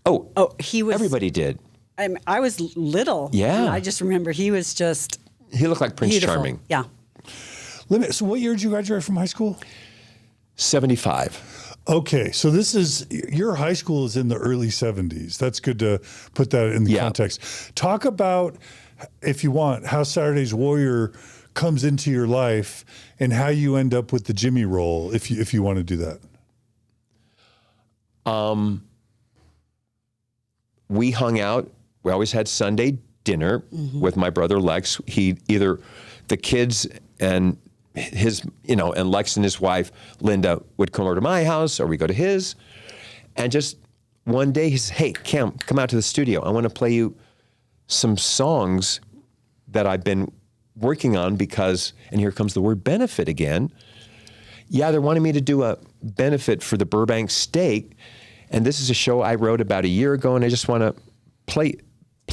Oh, he was. Everybody did. I was little. Yeah. And I just remember he was just. He looked like Prince beautiful. Charming. Yeah. So what year did you graduate from high school? 75. Okay, so this is your high school is in the early 70s. That's good to put that in the context. Talk about, if you want, how Saturday's Warrior comes into your life and how you end up with the Jimmy role, if you want to do that. We hung out. We always had Sunday dinner with my brother Lex. The kids and and Lex and his wife, Linda, would come over to my house or we go to his. And just one day he says, "Hey, Cam, come out to the studio. I want to play you some songs that I've been working on because," and here comes the word benefit again. Yeah, they're wanting me to do a benefit for the Burbank Stake. And this is a show I wrote about a year ago, and I just want to play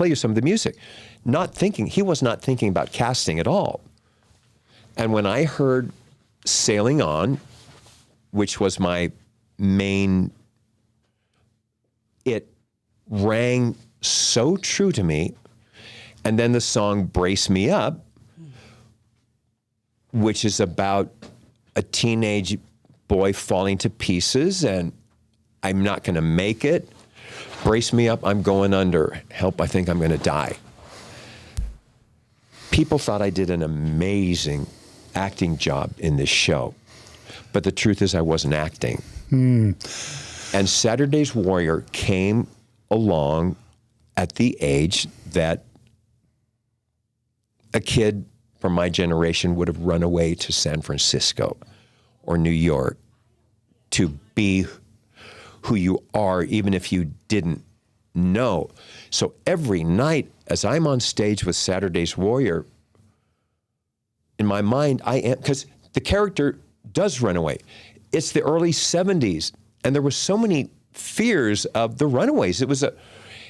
you some of the music. He was not thinking about casting at all. And when I heard Sailing On, which was my main, it rang so true to me. And then the song Brace Me Up, which is about a teenage boy falling to pieces and I'm not going to make it. Brace me up, I'm going under. Help, I think I'm going to die. People thought I did an amazing acting job in this show. But the truth is I wasn't acting. And Saturday's Warrior came along at the age that a kid from my generation would have run away to San Francisco or New York to be who you are, even if you didn't know. So every night as I'm on stage with Saturday's Warrior, in my mind, I am, because the character does run away. It's the early 70s, and there were so many fears of the runaways. It was a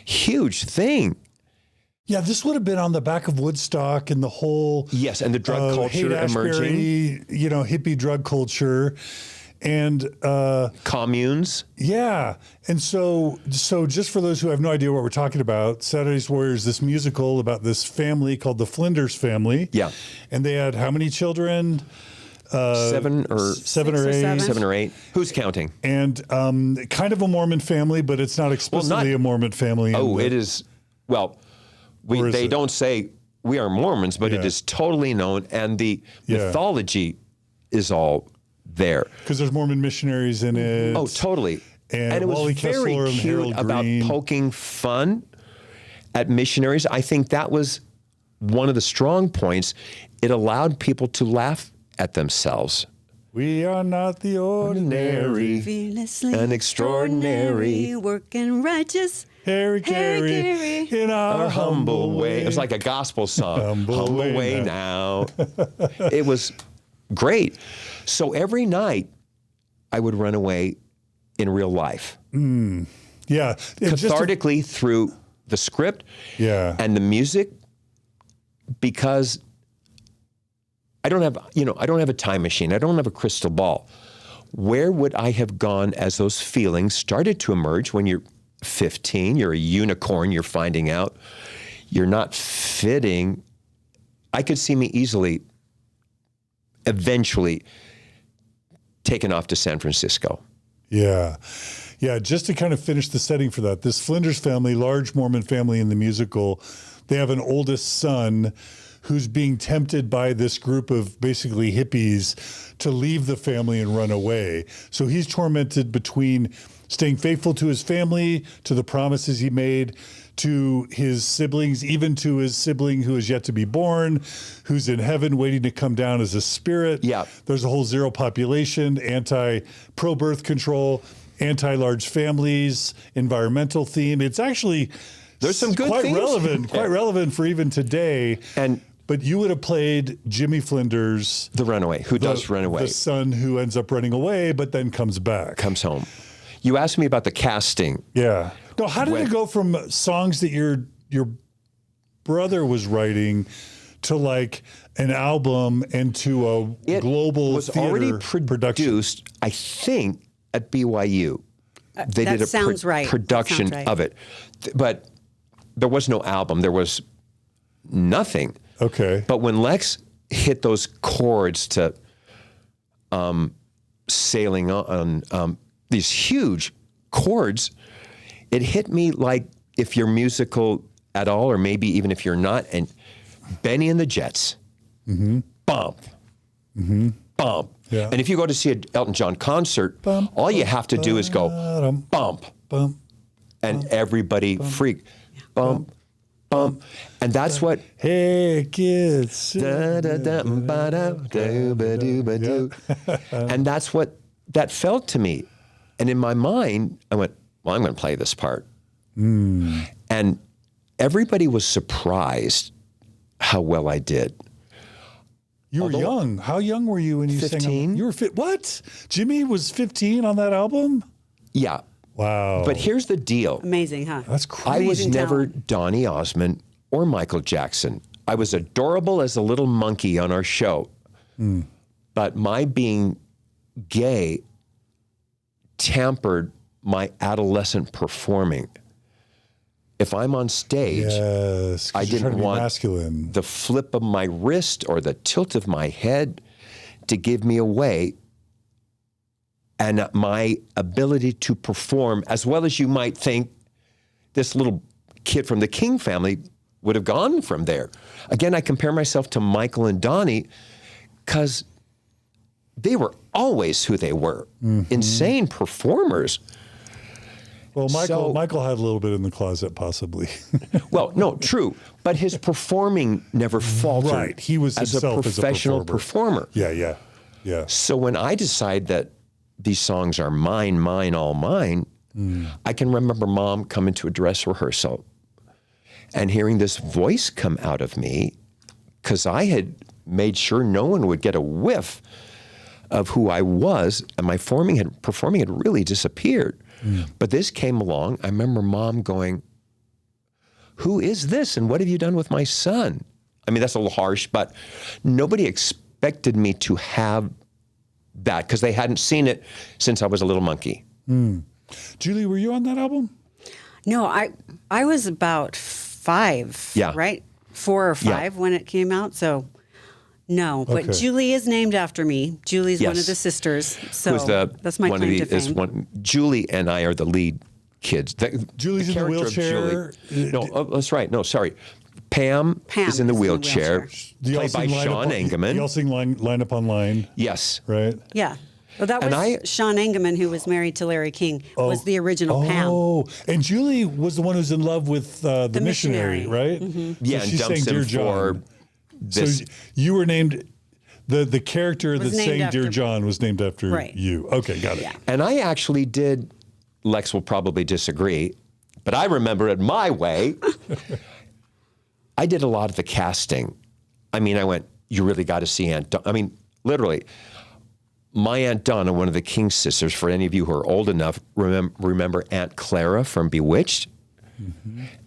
huge thing. Yeah, this would have been on the back of Woodstock and the whole yes, and the drug culture emerging, hippie drug culture, and communes. Yeah, and so just for those who have no idea what we're talking about, Saturday's Warrior is this musical about this family called the Flinders family. Yeah, and they had how many children? Seven or eight. 7 or 8. Who's counting? And kind of a Mormon family, but it's not explicitly a Mormon family. It is. Well, they don't say we are Mormons, but it is totally known, and the mythology is all there. Because there's Mormon missionaries in it. Oh, totally. And it was Wally very Kessler and cute Harold about Green. poking fun at missionaries. I think that was one of the strong points. It allowed people to laugh at themselves. We are not the ordinary, fearlessly and extraordinary, working righteous, Harry Carey, in our humble way. It was like a gospel song. Humble way now. It was great. So every night I would run away in real life. Yeah. Cathartically through the script and the music, because I don't have a time machine. I don't have a crystal ball. Where would I have gone as those feelings started to emerge when you're 15, you're a unicorn, you're finding out you're not fitting? I could see me easily, eventually, taken off to San Francisco. Yeah. Yeah, just to kind of finish the setting for that, this Flinders family, large Mormon family in the musical, they have an oldest son who's being tempted by this group of basically hippies to leave the family and run away. So he's tormented between staying faithful to his family, to the promises he made, to his siblings, even to his sibling who is yet to be born, who's in heaven waiting to come down as a spirit. Yeah. There's a whole zero population, pro-birth control, anti-large families, environmental theme. It's actually there's some good quite themes. quite relevant for even today. But you would have played Jimmy Flinders, the runaway, who does run away. The son who ends up running away, but then comes back. Comes home. You asked me about the casting. Yeah. No, how did it go from songs that your brother was writing to like an album and to a global theater already produced, I think, at BYU. They did a production of it. But there was no album. There was nothing. Okay. But when Lex hit those chords to Sailing On, these huge chords. It hit me like, if you're musical at all, or maybe even if you're not, and Benny and the Jets, bump, bump. Yeah. And if you go to see an Elton John concert, all you have to do is go bump, Bump. and everybody freak, bump, bump. And that's what, Hey, kids. da-da-dum-ba-da-doo-ba-doo-ba-doo. And that's what that felt to me. And in my mind, I went, well, I'm going to play this part. And everybody was surprised how well I did. You were young. How young were you when you sang? 15. You were what? Jimmy was 15 on that album? Yeah. Wow. But here's the deal. Amazing, huh? That's crazy. I was Amazing never talent. Donny Osmond or Michael Jackson. I was adorable as a little monkey on our show. But my being gay tampered my adolescent performing. If I'm on stage, Yes, 'cause I you're trying didn't to be want masculine. the flip of my wrist or the tilt of my head to give me away. And my ability to perform, as well as you might think this little kid from the King family would have gone from there. Again, I compare myself to Michael and Donnie because they were always who they were. Insane performers. Well, So- Michael had a little bit in the closet, possibly. Well, no, true. But his performing never faltered. Right. He was as a himself as a professional performer. performer. Yeah. So when I decide that these songs are mine, mine, all mine, I can remember Mom coming to a dress rehearsal and hearing this voice come out of me because I had made sure no one would get a whiff of who I was, and my performing had really disappeared. But this came along. I remember Mom going, "Who is this, and what have you done with my son?" I mean, that's a little harsh, but nobody expected me to have that because they hadn't seen it since I was a little monkey. Julie, were you on that album? No, I was about 5, Yeah. right? 4 or 5 when it came out. So no, but Okay. Julie is named after me. Julie's one Yes. of the sisters. So Was that's my one claim of to the, is fame. one, Julie and I are the lead kids. Julie's in the character of wheelchair. Julie- No, that's right. No, sorry. Pam is in the wheelchair, Do y'all played by sing line Sean upon- Engeman. Y'all sing line upon line, Yes. right? Yeah. Well, that And was Sean Engeman, who was married to Larry King, was the original Pam. Oh, and Julie was the one who's in love with the missionary, missionary. right? Yeah, So and she dumps sang him Dear for John. this. So you were named, the character that named sang after- Dear John was named after Right. you. Okay, got it. Yeah. And I actually did, Lex will probably disagree, but I remember it my way. I did a lot of the casting. I mean, I went, you really got to see Aunt Donna. I mean, literally, my Aunt Donna, one of the King sisters, for any of you who are old enough, remember Aunt Clara from Bewitched?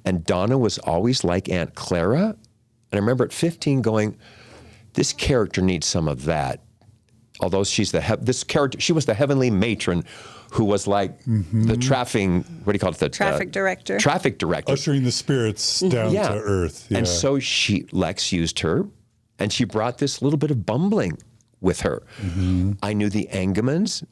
And Donna was always like Aunt Clara. And I remember at 15 going, this character needs some of that. Although she's this character, she was the heavenly matron who was like the trafficking, what do you call it? The Traffic director. Traffic director. Ushering the spirits down Yeah. to earth. Yeah. And so Lex used her, and she brought this little bit of bumbling with her. I knew the Engemans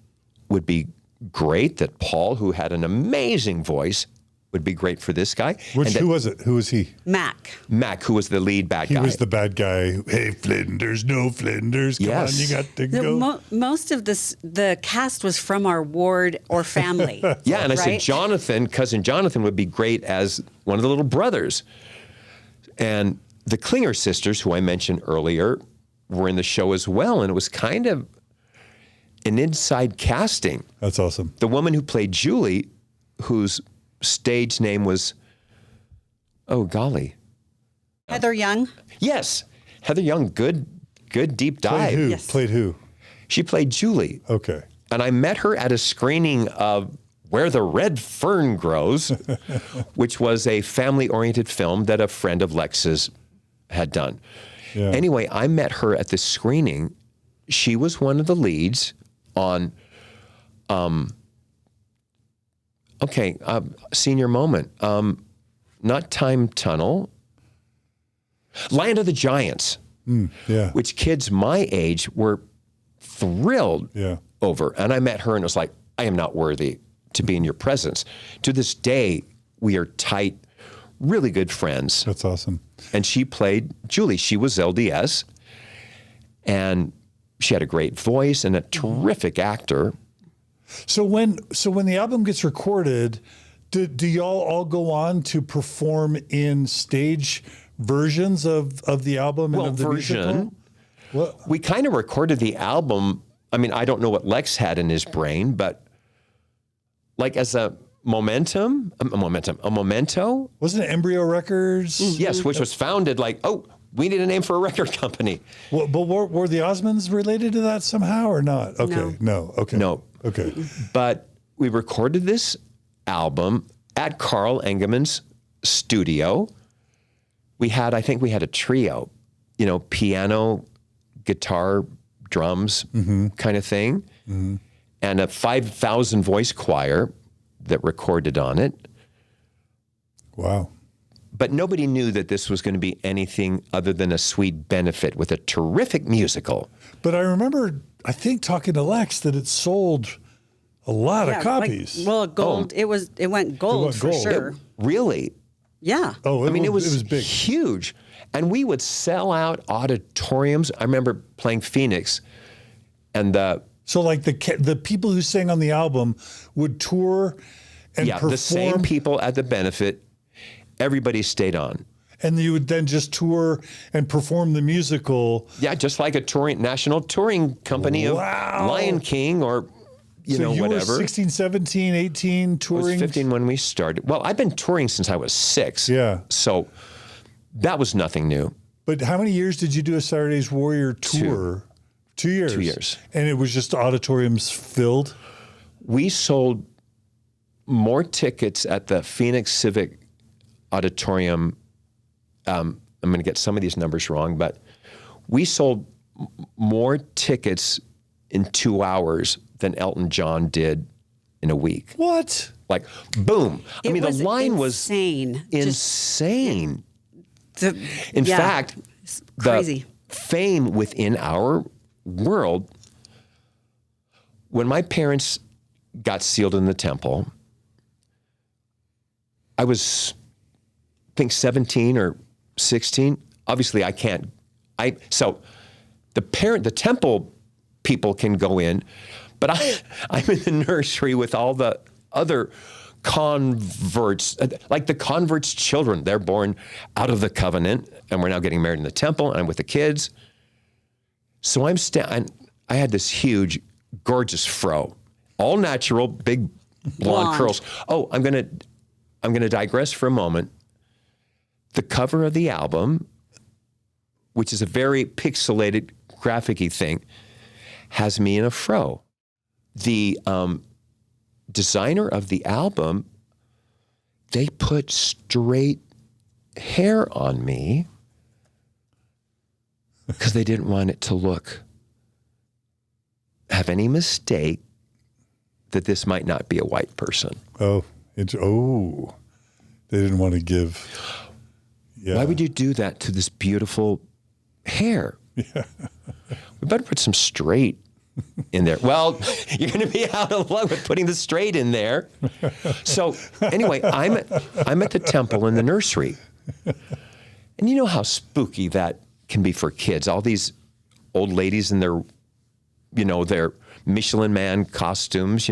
would be great, that Paul, who had an amazing voice, would be great for this guy. Who was it? Who was he? Mac. Mac, who was the lead bad He guy. was the bad guy. Hey, Flinders, no Flinders. Come Yes. on, you got to The go. most of the cast was from our ward or family. Yeah, and I said, right? cousin Jonathan would be great as one of the little brothers. And the Klinger sisters, who I mentioned earlier, were in the show as well. And it was kind of an inside casting. That's awesome. The woman who played Julie, whose stage name was, oh golly. Heather Young. Yes, Heather Young, good deep dive. Played who? Yes. Played who? She played Julie. Okay. And I met her at a screening of Where the Red Fern Grows, which was a family-oriented film that a friend of Lex's had done. Yeah. Anyway, I met her at this screening. She was one of the leads on, senior moment, not Time Tunnel, Land of the Giants, Yeah. which kids my age were thrilled Yeah. over. And I met her and it was like, I am not worthy to be in your presence. To this day, we are tight, really good friends. That's awesome. And she played Julie. She was LDS, and she had a great voice and a terrific actor. So when the album gets recorded, do y'all all go on to perform in stage versions of the album and of the musical? What? We kind of recorded the album. I mean, I don't know what Lex had in his brain, but like as a memento. Wasn't it Embryo Records? Yes, which was founded like, we need a name for a record company. Well, but were the Osmonds related to that somehow or not? Okay, no. Okay. No. Okay. But we recorded this album at Carl Engelman's studio. I think we had a trio, piano, guitar, drums kind of thing, and a 5,000 voice choir that recorded on it. Wow. But nobody knew that this was going to be anything other than a sweet benefit with a terrific musical. But I remember, I think, talking to Lex that it sold a lot of copies. Gold. It went gold for sure. Really? Yeah. Oh, it was big. Huge. And we would sell out auditoriums. I remember playing Phoenix, and so like the people who sang on the album would tour and perform. The same people at the benefit. Everybody stayed on. And you would then just tour and perform the musical. Yeah, just like a national touring company of Lion King or, So you whatever. were 16, 17, 18 touring? I was 15 when we started. Well, I've been touring since I was 6. Yeah. So that was nothing new. But how many years did you do a Saturday's Warrior tour? 2 years. 2 years. And it was just auditoriums filled? We sold more tickets at the Phoenix Civic Auditorium. I'm going to get some of these numbers wrong, but we sold more tickets in 2 hours than Elton John did in a week. What? Like, boom. The line was insane. In fact, crazy. The fame within our world, when my parents got sealed in the temple, I was, I think, 17 or 16. Obviously, so the temple people can go in, but I'm in the nursery with all the other converts, like the converts' children. They're born out of the covenant, and we're now getting married in the temple, and I'm with the kids. So I had this huge, gorgeous fro, all natural, big blonde curls. Oh, I'm gonna digress for a moment. The cover of the album, which is a very pixelated, graphic-y thing, has me in a fro. The designer of the album, they put straight hair on me because they didn't want it to have any mistake that this might not be a white person. Oh, they didn't want to give. Yeah. Why would you do that to this beautiful hair? Yeah. We better put some straight in there. Well, you're going to be out of luck with putting the straight in there. So anyway, I'm at the temple in the nursery. And you know how spooky that can be for kids. All these old ladies in their, their Michelin Man costumes,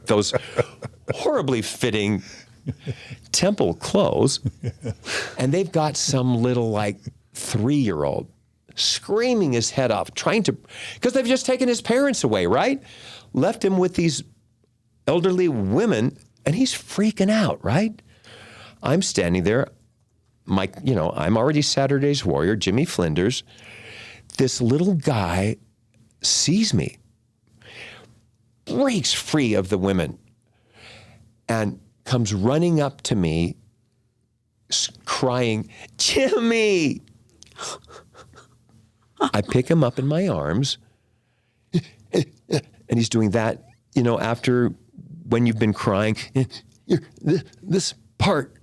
those horribly fitting temple clothes. And they've got some little 3-year-old screaming his head off, because they've just taken his parents away, right? Left him with these elderly women, and he's freaking out, right? I'm standing there, I'm already Saturday's Warrior, Jimmy Flinders. This little guy sees me, breaks free of the women, and comes running up to me, crying, "Jimmy!" I pick him up in my arms, and he's doing that, after when you've been crying, this part.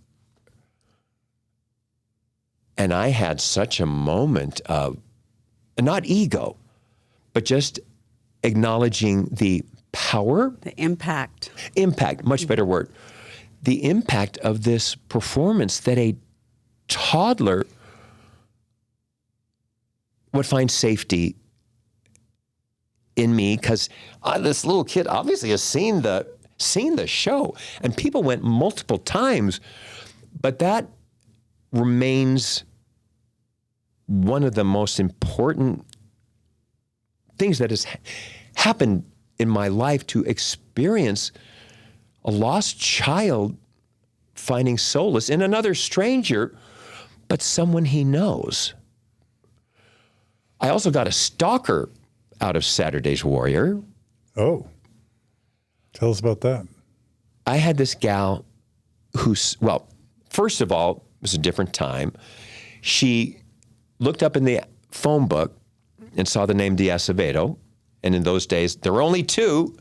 And I had such a moment of, not ego, but just acknowledging the power. The impact. Impact, much better word. The impact of this performance that a toddler would find safety in me, because this little kid obviously has seen the show, and people went multiple times, but that remains one of the most important things that has happened in my life, to experience a lost child finding solace in another stranger, but someone he knows. I also got a stalker out of Saturday's Warrior. Oh, tell us about that. I had this gal well, first of all, it was a different time. She looked up in the phone book and saw the name de Acevedo. And in those days, there were only two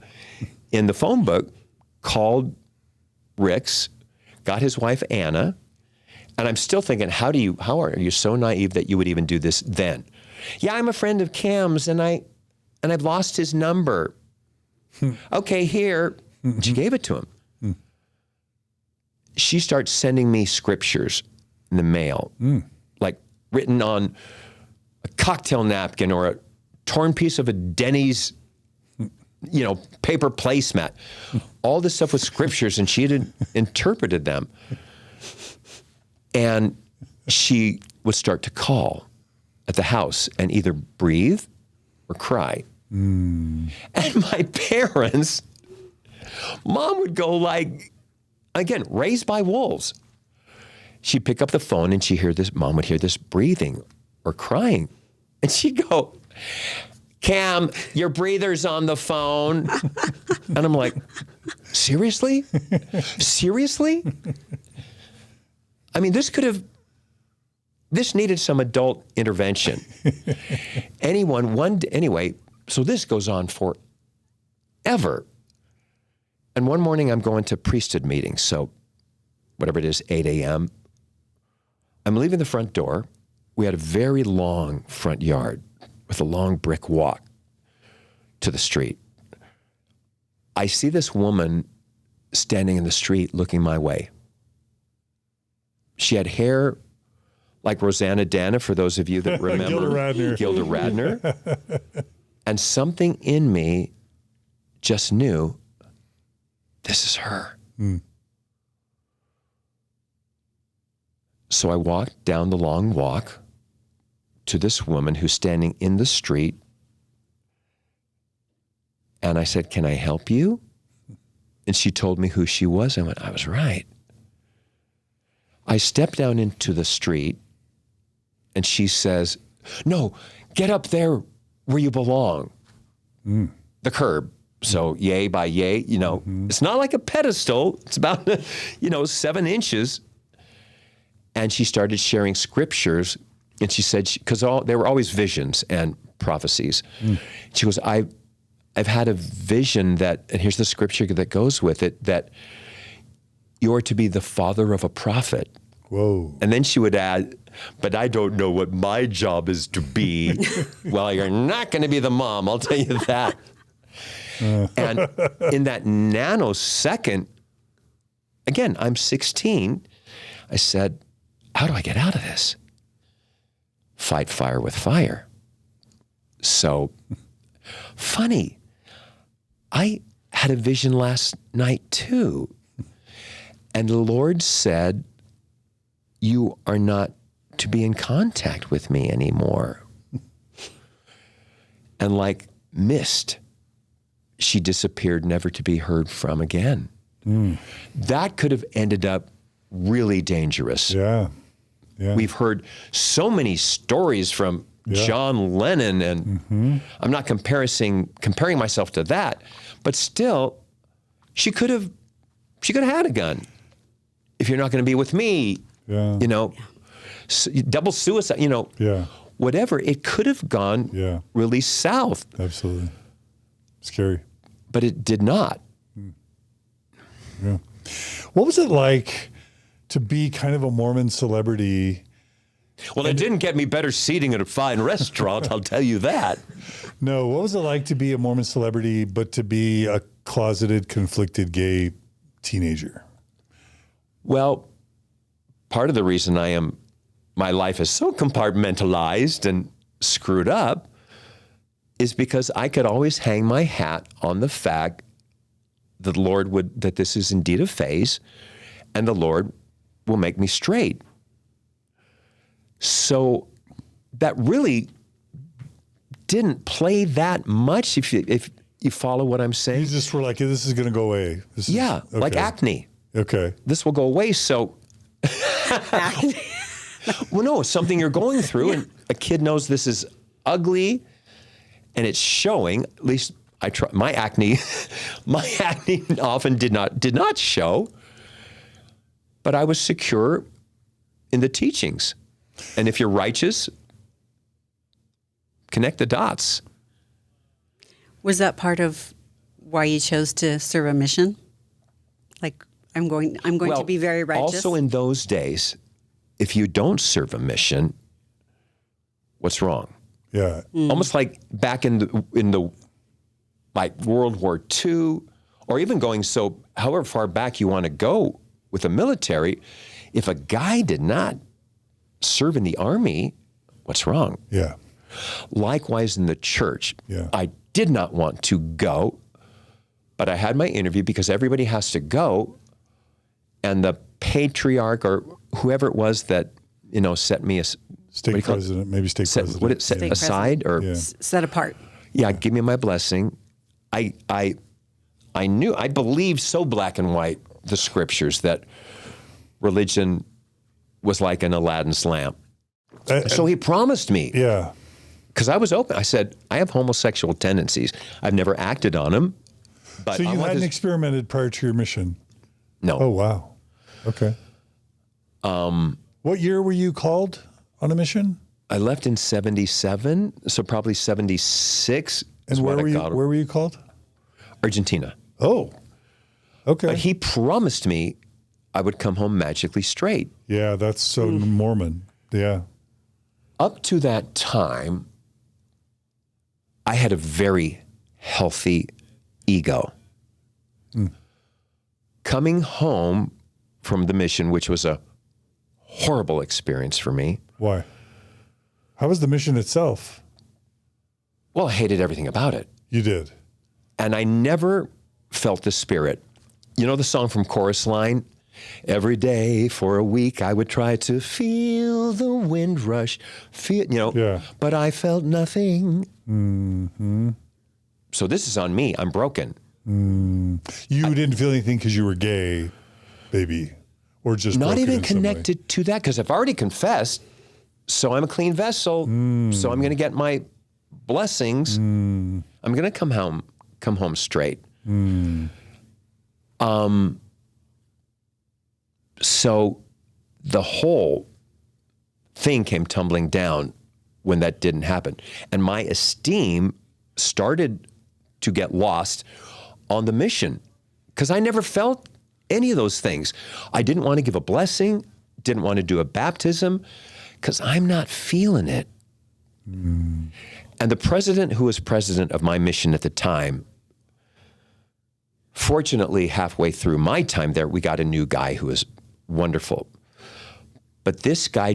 in the phone book, called Rick's, got his wife, Anna. And I'm still thinking, how are you so naive that you would even do this then? Yeah, I'm a friend of Cam's, and I've lost his number. Okay, here. She gave it to him. She starts sending me scriptures in the mail, like written on a cocktail napkin or a torn piece of a Denny's, paper placemat. All this stuff with scriptures, and she had interpreted them. And she would start to call at the house and either breathe or cry. And my parents, Mom would go again, raised by wolves. She'd pick up the phone and Mom would hear this breathing or crying. And she'd go, Cam, your breather's on the phone. And I'm like, seriously? Seriously? I mean, this needed some adult intervention. Anyway, so this goes on forever. And one morning I'm going to priesthood meetings, so whatever it is, 8 a.m. I'm leaving the front door. We had a very long front yard with a long brick walk to the street. I see this woman standing in the street looking my way. She had hair like Rosanna Dana, for those of you that remember. Gilda Radner. And something in me just knew, this is her. So I walked down the long walk to this woman who's standing in the street. And I said, can I help you? And she told me who she was. I went, I was right. I stepped down into the street, and she says, no, get up there where you belong. The curb. So yay by yay, it's not like a pedestal. It's about, 7 inches. And she started sharing scriptures. And she said, because there were always visions and prophecies. She goes, I've had a vision that, and here's the scripture that goes with it, that you're to be the father of a prophet. Whoa. And then she would add, but I don't know what my job is to be. Well, you're not going to be the mom, I'll tell you that. And in that nanosecond, again, I'm 16, I said, how do I get out of this? Fight fire with fire. So, funny, I had a vision last night too. And the Lord said, you are not to be in contact with me anymore. And like mist, she disappeared, never to be heard from again. That could have ended up really dangerous. Yeah. We've heard so many stories from John Lennon, and I'm not comparing myself to that, but still, she could have had a gun. If you're not going to be with me, double suicide, whatever, it could have gone really south. Absolutely. Scary. But it did not. Yeah. What was it like to be kind of a Mormon celebrity Well, it didn't get me better seating at a fine restaurant, I'll tell you that. No, what was it like to be a Mormon celebrity, but to be a closeted, conflicted gay teenager? Well, part of the reason my life is so compartmentalized and screwed up is because I could always hang my hat on the fact that the Lord that this is indeed a phase, and the Lord will make me straight. So that really didn't play that much, if you follow what I'm saying. You just were like, this is going to go away. Like acne. Okay. This will go away. So, well, no, it's something you're going through, and a kid knows this is ugly, and it's showing. At least I try. My acne often did not show, but I was secure in the teachings. And if you're righteous, connect the dots. Was that part of why you chose to serve a mission? Like, I'm going to be very righteous. Also in those days, if you don't serve a mission, what's wrong? Yeah. Almost like back in the like World War II, or even going however far back you want to go with the military, if a guy did not serve in the army, what's wrong? Yeah. Likewise in the church. Yeah. I did not want to go, but I had my interview because everybody has to go. And the patriarch or whoever it was that, set me as Stake president, maybe stake president. Would it set aside or set apart? Yeah, give me my blessing. I believed so black and white the scriptures that religion was like an Aladdin's lamp. So he promised me. Yeah. Because I was open. I said, I have homosexual tendencies. I've never acted on them. But so you hadn't experimented prior to your mission? No. Oh, wow. Okay. What year were you called on a mission? I left in 77, so probably 76 is and what I got. Where were you called? Argentina. Oh, okay. But he promised me I would come home magically straight. Yeah, that's so Mormon. Yeah. Up to that time, I had a very healthy ego. Coming home from the mission, which was a horrible experience for me. Why? How was the mission itself? Well, I hated everything about it. You did? And I never felt the spirit. You know the song from Chorus Line? Every day for a week I would try to feel the wind rush, but I felt nothing. Mm-hmm. So this is on me. I'm broken. You didn't feel anything because you were gay, baby, or just not even in connected to that, because I've already confessed, so I'm a clean vessel. So I'm going to get my blessings. I'm going to come home straight. So the whole thing came tumbling down when that didn't happen. And my esteem started to get lost on the mission because I never felt any of those things. I didn't want to give a blessing, didn't want to do a baptism because I'm not feeling it. And the president who was president of my mission at the time, fortunately, halfway through my time there, we got a new guy who was wonderful. But this guy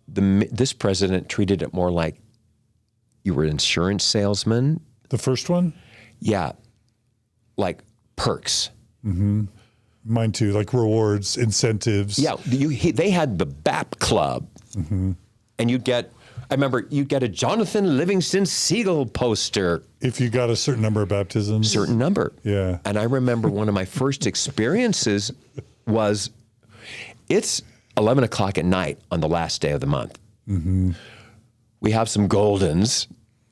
this president treated it more like you were an insurance salesman. The first one? Yeah. Like perks. Mm-hmm. Mine too, like rewards, incentives. Yeah. They had the BAP Club. And you'd get a Jonathan Livingston Seagull poster. If you got a certain number of baptisms. Certain number. Yeah. And I remember one of my first experiences was, it's 11 o'clock at night on the last day of the month. We have some Goldens.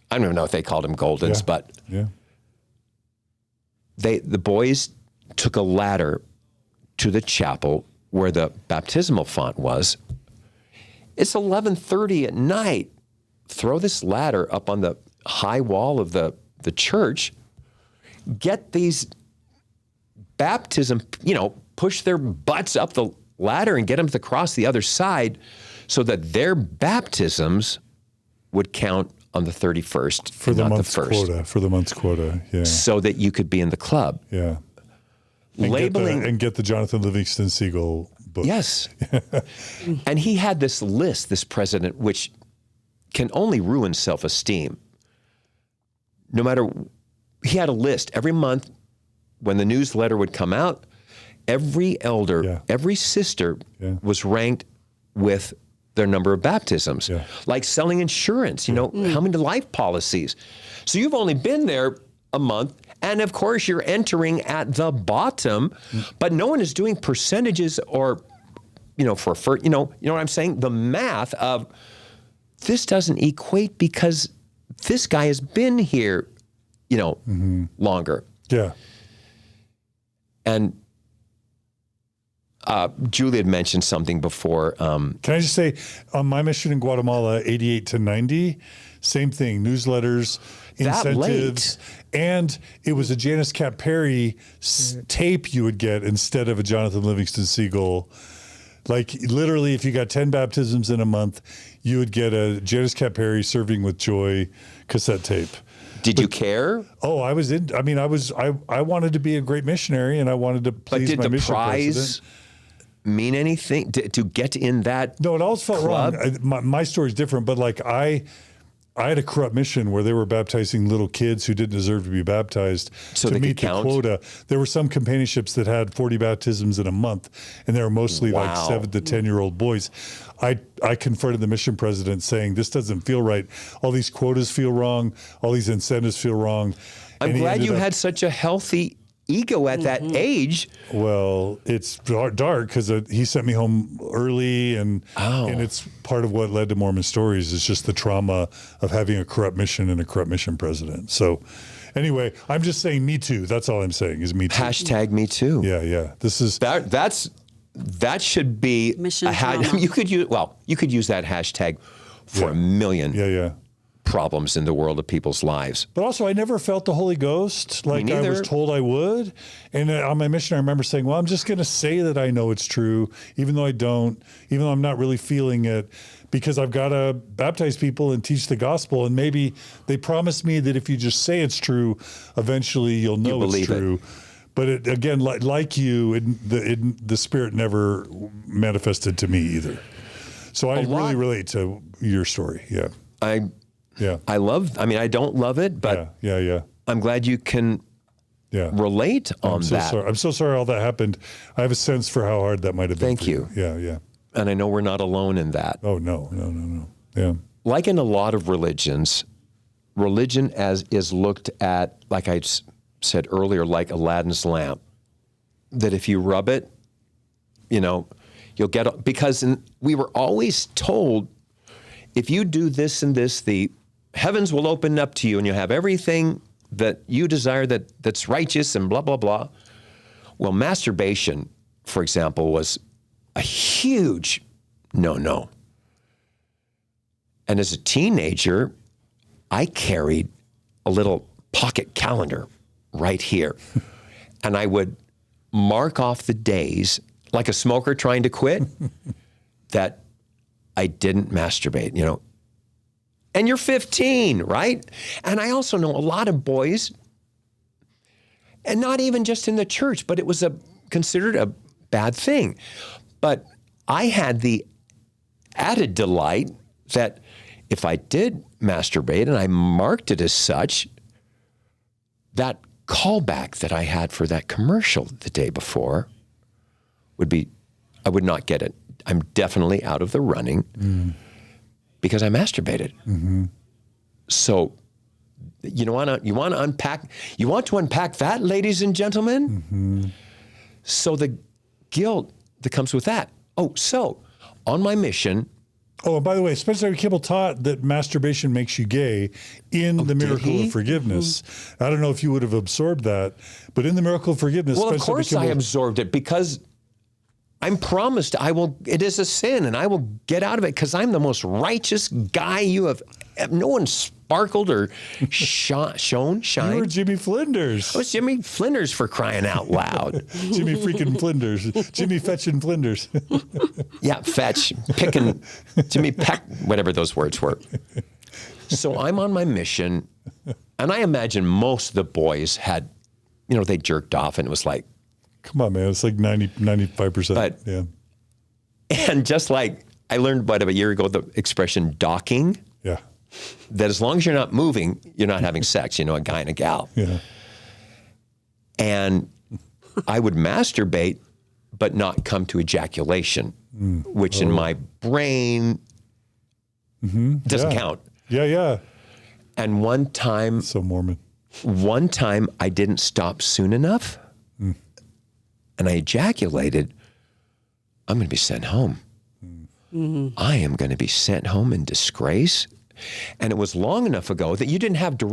I don't even know if they called them Goldens, but the boys took a ladder to the chapel where the baptismal font was. It's 11:30 at night. Throw this ladder up on the high wall of the church. Get these baptism, push their butts up the ladder and get them to cross the other side so that their baptisms would count on the 31st, For the not month's the 1st. quota. For the month's quota. Yeah. So that you could be in the club. Yeah. And Labeling. get the Jonathan Livingston Seagull book. Yes. And he had this list, this president, which can only ruin self-esteem. No matter, he had a list every month when the newsletter would come out. Every elder, every sister was ranked with their number of baptisms. Yeah. Like selling insurance, how many life policies. So you've only been there a month, and of course you're entering at the bottom, but no one is doing percentages or, you know what I'm saying? The math of this doesn't equate because this guy has been here, longer. Yeah. And Julie had mentioned something before. Can I just say, on my mission in Guatemala, 88 to 90, same thing, newsletters, incentives, and it was a Janice Cat Perry tape you would get instead of a Jonathan Livingston Seagull. Like literally, if you got 10 baptisms in a month, you would get a Janice Cat Perry Serving with Joy cassette tape. Did you care? Oh, I wanted to be a great missionary, and I wanted to please my mission prize president. Mean anything to get in that? No, it always felt club? wrong. My story's different, but like I had a corrupt mission where they were baptizing little kids who didn't deserve to be baptized to meet the quota. There were some companionships that had 40 baptisms in a month, and they were mostly like 7 to 10-year-old boys. I confronted the mission president saying, this doesn't feel right. All these quotas feel wrong. All these incentives feel wrong. I'm glad you had such a healthy ego at that age. Well, it's dark because he sent me home early, and it's part of what led to Mormon Stories is just the trauma of having a corrupt mission and a corrupt mission president. So anyway, I'm just saying me too. That's all I'm saying is me too. Hashtag me too. Yeah. This is that should be mission you could use that hashtag for a million problems in the world of people's lives. But also, I never felt the Holy Ghost like I was told I would. And on my mission, I remember saying, well, I'm just going to say that I know it's true, even though I don't, even though I'm not really feeling it, because I've got to baptize people and teach the gospel. And maybe they promised me that if you just say it's true, eventually you'll know it's true. But again, like you, the Spirit never manifested to me either. So I really relate to your story. Yeah. I don't love it, but I'm glad you can relate on that. Sorry. I'm so sorry all that happened. I have a sense for how hard that might have been. Thank you. Yeah. And I know we're not alone in that. Oh, no. Yeah. Like in a lot of religions, religion is looked at, like I said earlier, like Aladdin's lamp, that if you rub it, you'll get, because we were always told, if you do this and this, the heavens will open up to you and you'll have everything that you desire that's righteous and blah, blah, blah. Well, masturbation, for example, was a huge no. And as a teenager, I carried a little pocket calendar right here. And I would mark off the days, like a smoker trying to quit, that I didn't masturbate, And you're 15, right? And I also know a lot of boys, and not even just in the church, but it was considered a bad thing. But I had the added delight that if I did masturbate and I marked it as such, that callback that I had for that commercial the day before I would not get it. I'm definitely out of the running because I masturbated. Mm-hmm. So you want to unpack that, ladies and gentlemen? Mm-hmm. So the guilt that comes with that. Oh, so on my mission. Oh, and by the way, Spencer Kibble taught that masturbation makes you gay in the Miracle of Forgiveness. Mm-hmm. I don't know if you would have absorbed that, but in the Miracle of Forgiveness, well, Spencer of course I absorbed it because I'm promised it is a sin and I will get out of it because I'm the most righteous guy you have. No one's sparkled or shone. You were Jimmy Flinders. I was Jimmy Flinders, for crying out loud. Jimmy freaking Flinders. Jimmy fetching Flinders. Yeah, fetch, picking, Jimmy Peck, whatever those words were. So I'm on my mission, and I imagine most of the boys had, they jerked off, and it was like, come on, man. It's like 95%. But, yeah. And just like I learned about a year ago, the expression docking. Yeah. That as long as you're not moving, you're not having sex, a guy and a gal. Yeah. And I would masturbate, but not come to ejaculation, which in my brain doesn't count. Yeah, yeah. And one time I didn't stop soon enough, and I ejaculated. I'm going to be sent home. I am going to be sent home in disgrace. And it was long enough ago that you didn't have you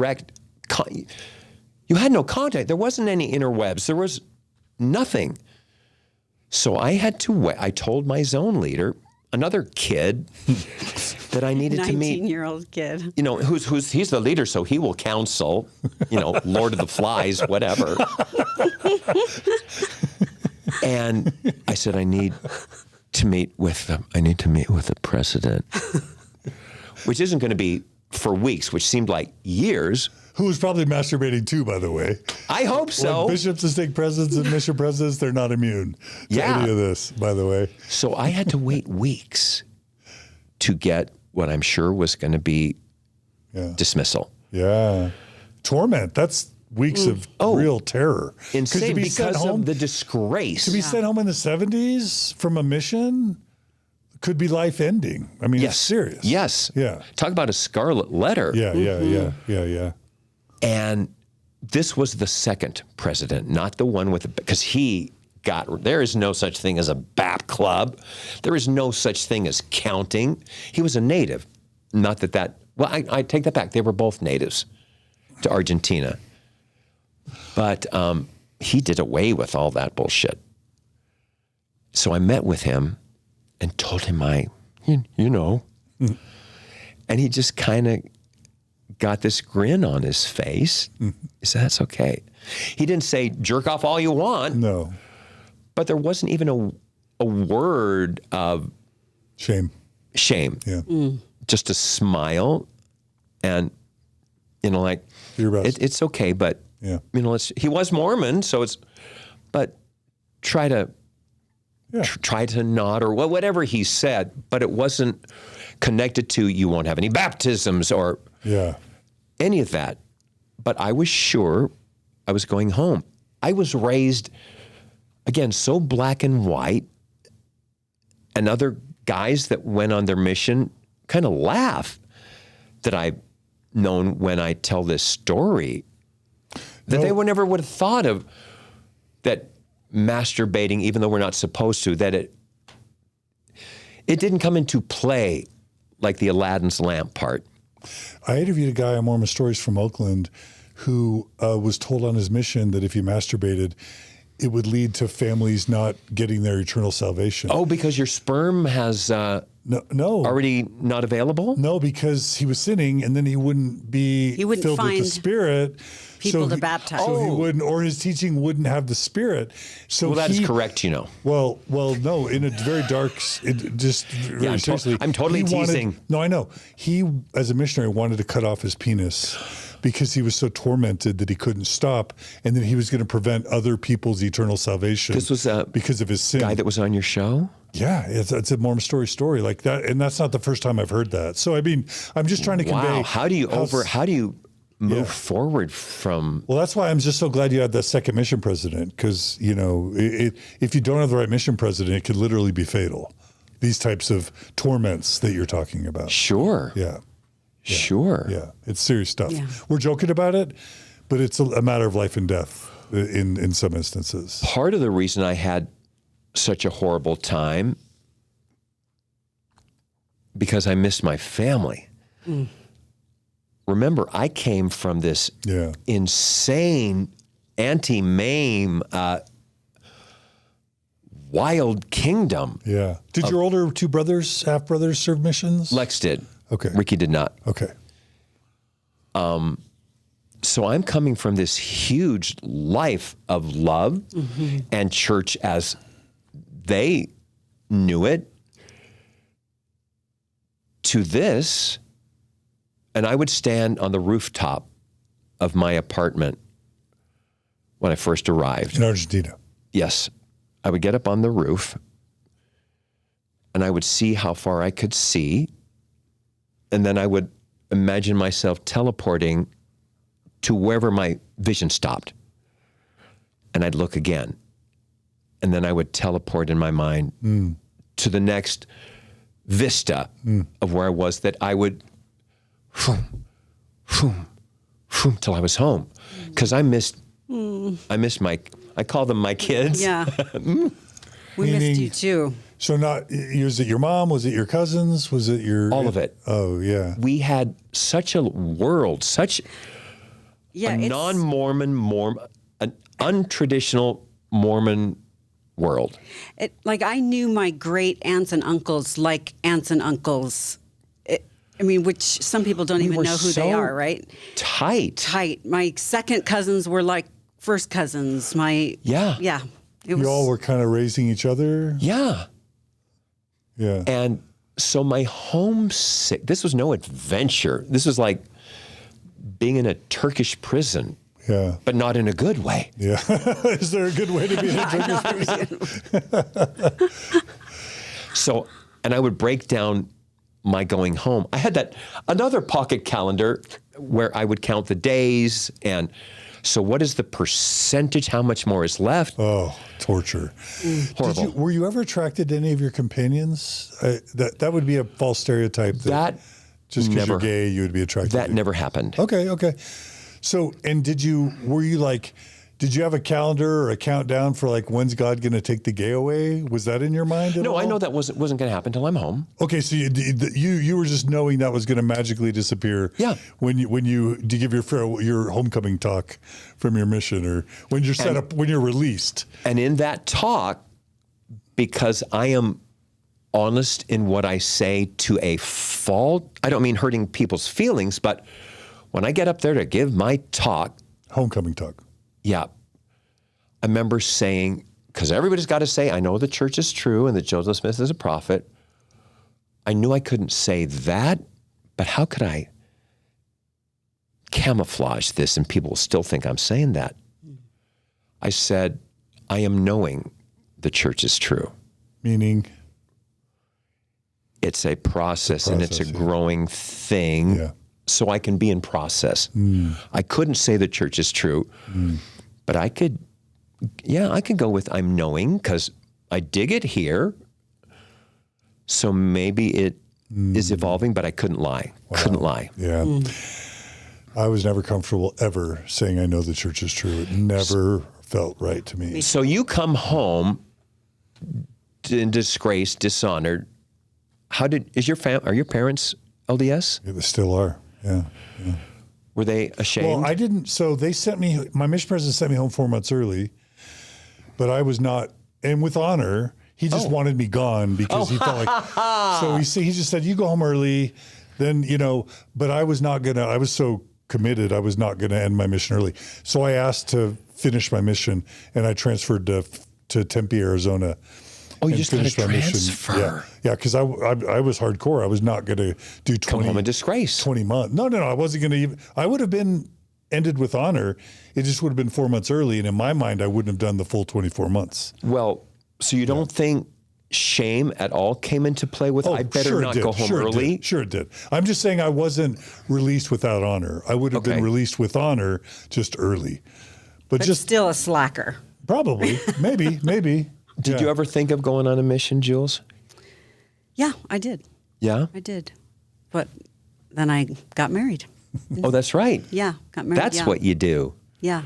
had no contact. There wasn't any interwebs. There was nothing. So I had to wait. I told my zone leader, another kid, that I needed to meet. 19-year-old kid. He's the leader, so he will counsel, Lord of the Flies, whatever. And I said, I need to meet with the president, which isn't going to be for weeks, which seemed like years. Who was probably masturbating too, by the way. I hope so. Like bishops and stake presidents and mission presidents, they're not immune to any of this, by the way. So I had to wait weeks to get what I'm sure was going to be dismissal. Yeah. Torment. That's weeks of real terror. Insane because of the disgrace. To be sent home in the 70s from a mission could be life-ending. I mean, it's serious. Yes. Yeah. Talk about a scarlet letter. Yeah. And this was the second president, not the one because there is no such thing as a BAP club. There is no such thing as counting. He was a native. Not well, I take that back. They were both natives to Argentina. But he did away with all that bullshit. So I met with him and told him and he just kind of got this grin on his face. He said, that's okay. He didn't say, jerk off all you want. No. But there wasn't even a word of shame. Yeah. Just a smile and, it's okay, but, he was Mormon, so but try to nod or whatever he said, but it wasn't connected to you won't have any baptisms or any of that. But I was sure I was going home. I was raised, again, so black and white, and other guys that went on their mission kind of laugh that I've known when I tell this story, that they would never would have thought of that masturbating, even though we're not supposed to, that it didn't come into play like the Aladdin's lamp part. I interviewed a guy on Mormon Stories from Oakland who was told on his mission that if he masturbated, it would lead to families not getting their eternal salvation. Oh, because your sperm has no already not available? No, because he was sinning, and then he wouldn't be filled with the Spirit. People to baptize. So he wouldn't, or his teaching wouldn't have the Spirit. So that is correct, Well, no, in a very dark, seriously. I'm totally teasing. No, I know. He, as a missionary, wanted to cut off his penis because he was so tormented that he couldn't stop, and then he was going to prevent other people's eternal salvation. This was because of his sin. Guy that was on your show? Yeah, it's a Mormon story like that, and that's not the first time I've heard that. So I mean, I'm just trying to convey. Wow, how do you move forward from? Well, that's why I'm just so glad you had that second mission president, because if you don't have the right mission president, it could literally be fatal. These types of torments that you're talking about. Sure. Yeah. Sure. Yeah, it's serious stuff. Yeah. We're joking about it, but it's a matter of life and death in some instances. Part of the reason I had such a horrible time because I missed my family. Remember, I came from this insane anti-MAME wild kingdom. Yeah. Did your older two brothers, half-brothers, serve missions? Lex did. Okay. Ricky did not. Okay. So I'm coming from this huge life of love and church as they knew it to this. And I would stand on the rooftop of my apartment when I first arrived. In Argentina. Yes. I would get up on the roof and I would see how far I could see. And then I would imagine myself teleporting to wherever my vision stopped. And I'd look again. And then I would teleport in my mind to the next vista of where I was, that I would till I was home. Because I missed my, I call them my kids. Yeah. We missed you too. So was it your mom? Was it your cousins? Was it your... All of it. Oh, yeah. We had such a world, such a non-Mormon, an untraditional Mormon world. I knew my great aunts and uncles like aunts and uncles. Which some people don't even know who they are, right? Tight. My second cousins were like first cousins. Yeah. You all were kind of raising each other? Yeah. Yeah. And so my homesick, this was no adventure. This was like being in a Turkish prison. Yeah. But not in a good way. Yeah. Is there a good way to be in a Turkish prison? So, and I would break down my going home. I had another pocket calendar where I would count the days, and so what is the percentage? How much more is left? Oh, torture. Horrible. Were you ever attracted to any of your companions? That would be a false stereotype. That just because you're gay, you would be attracted to. That never happened. Okay. So, and did you have a calendar or a countdown for like, when's God going to take the gay away? Was that in your mind at all? No, I know that wasn't going to happen until I'm home. Okay, so you were just knowing that was going to magically disappear. Yeah. When you give your homecoming talk from your mission, or when you're when you're released. And in that talk, because I am honest in what I say to a fault, I don't mean hurting people's feelings, but when I get up there to give my talk, homecoming talk. Yeah. I remember saying, because everybody's got to say, I know the church is true and that Joseph Smith is a prophet. I knew I couldn't say that, but how could I camouflage this and people will still think I'm saying that? I said, I am knowing the church is true. Meaning? It's a process and it's a growing thing. Yeah. So I can be in process. I couldn't say the church is true, but I could go with I'm knowing because I dig it here. So maybe it is evolving, but I couldn't lie. Wow. Couldn't lie. Yeah. I was never comfortable ever saying I know the church is true. It never felt right to me. So you come home in disgrace, dishonored. Are your parents LDS? Yeah, they still are. Yeah. Were they ashamed? Well, I didn't. So they my mission president sent me home 4 months early, but I was not. And with honor, he just wanted me gone because he felt like. So he just said, "You go home early." Then but I was not gonna. I was so committed. I was not gonna end my mission early. So I asked to finish my mission, and I transferred to Tempe, Arizona. Oh, you just got to transfer. Yeah, because I was hardcore. I was not going to do 20. Come home in disgrace. 20 months. No, I wasn't going to even. I would have been ended with honor. It just would have been 4 months early. And in my mind, I wouldn't have done the full 24 months. Well, so you don't think shame at all came into play with, I better not go home early? Sure it did. I'm just saying I wasn't released without honor. I would have been released with honor just early. But just still a slacker. Probably. Maybe. Did you ever think of going on a mission, Jules? Yeah, I did. Yeah? I did. But then I got married. Oh, that's right. Yeah, got married. That's what you do. Yeah.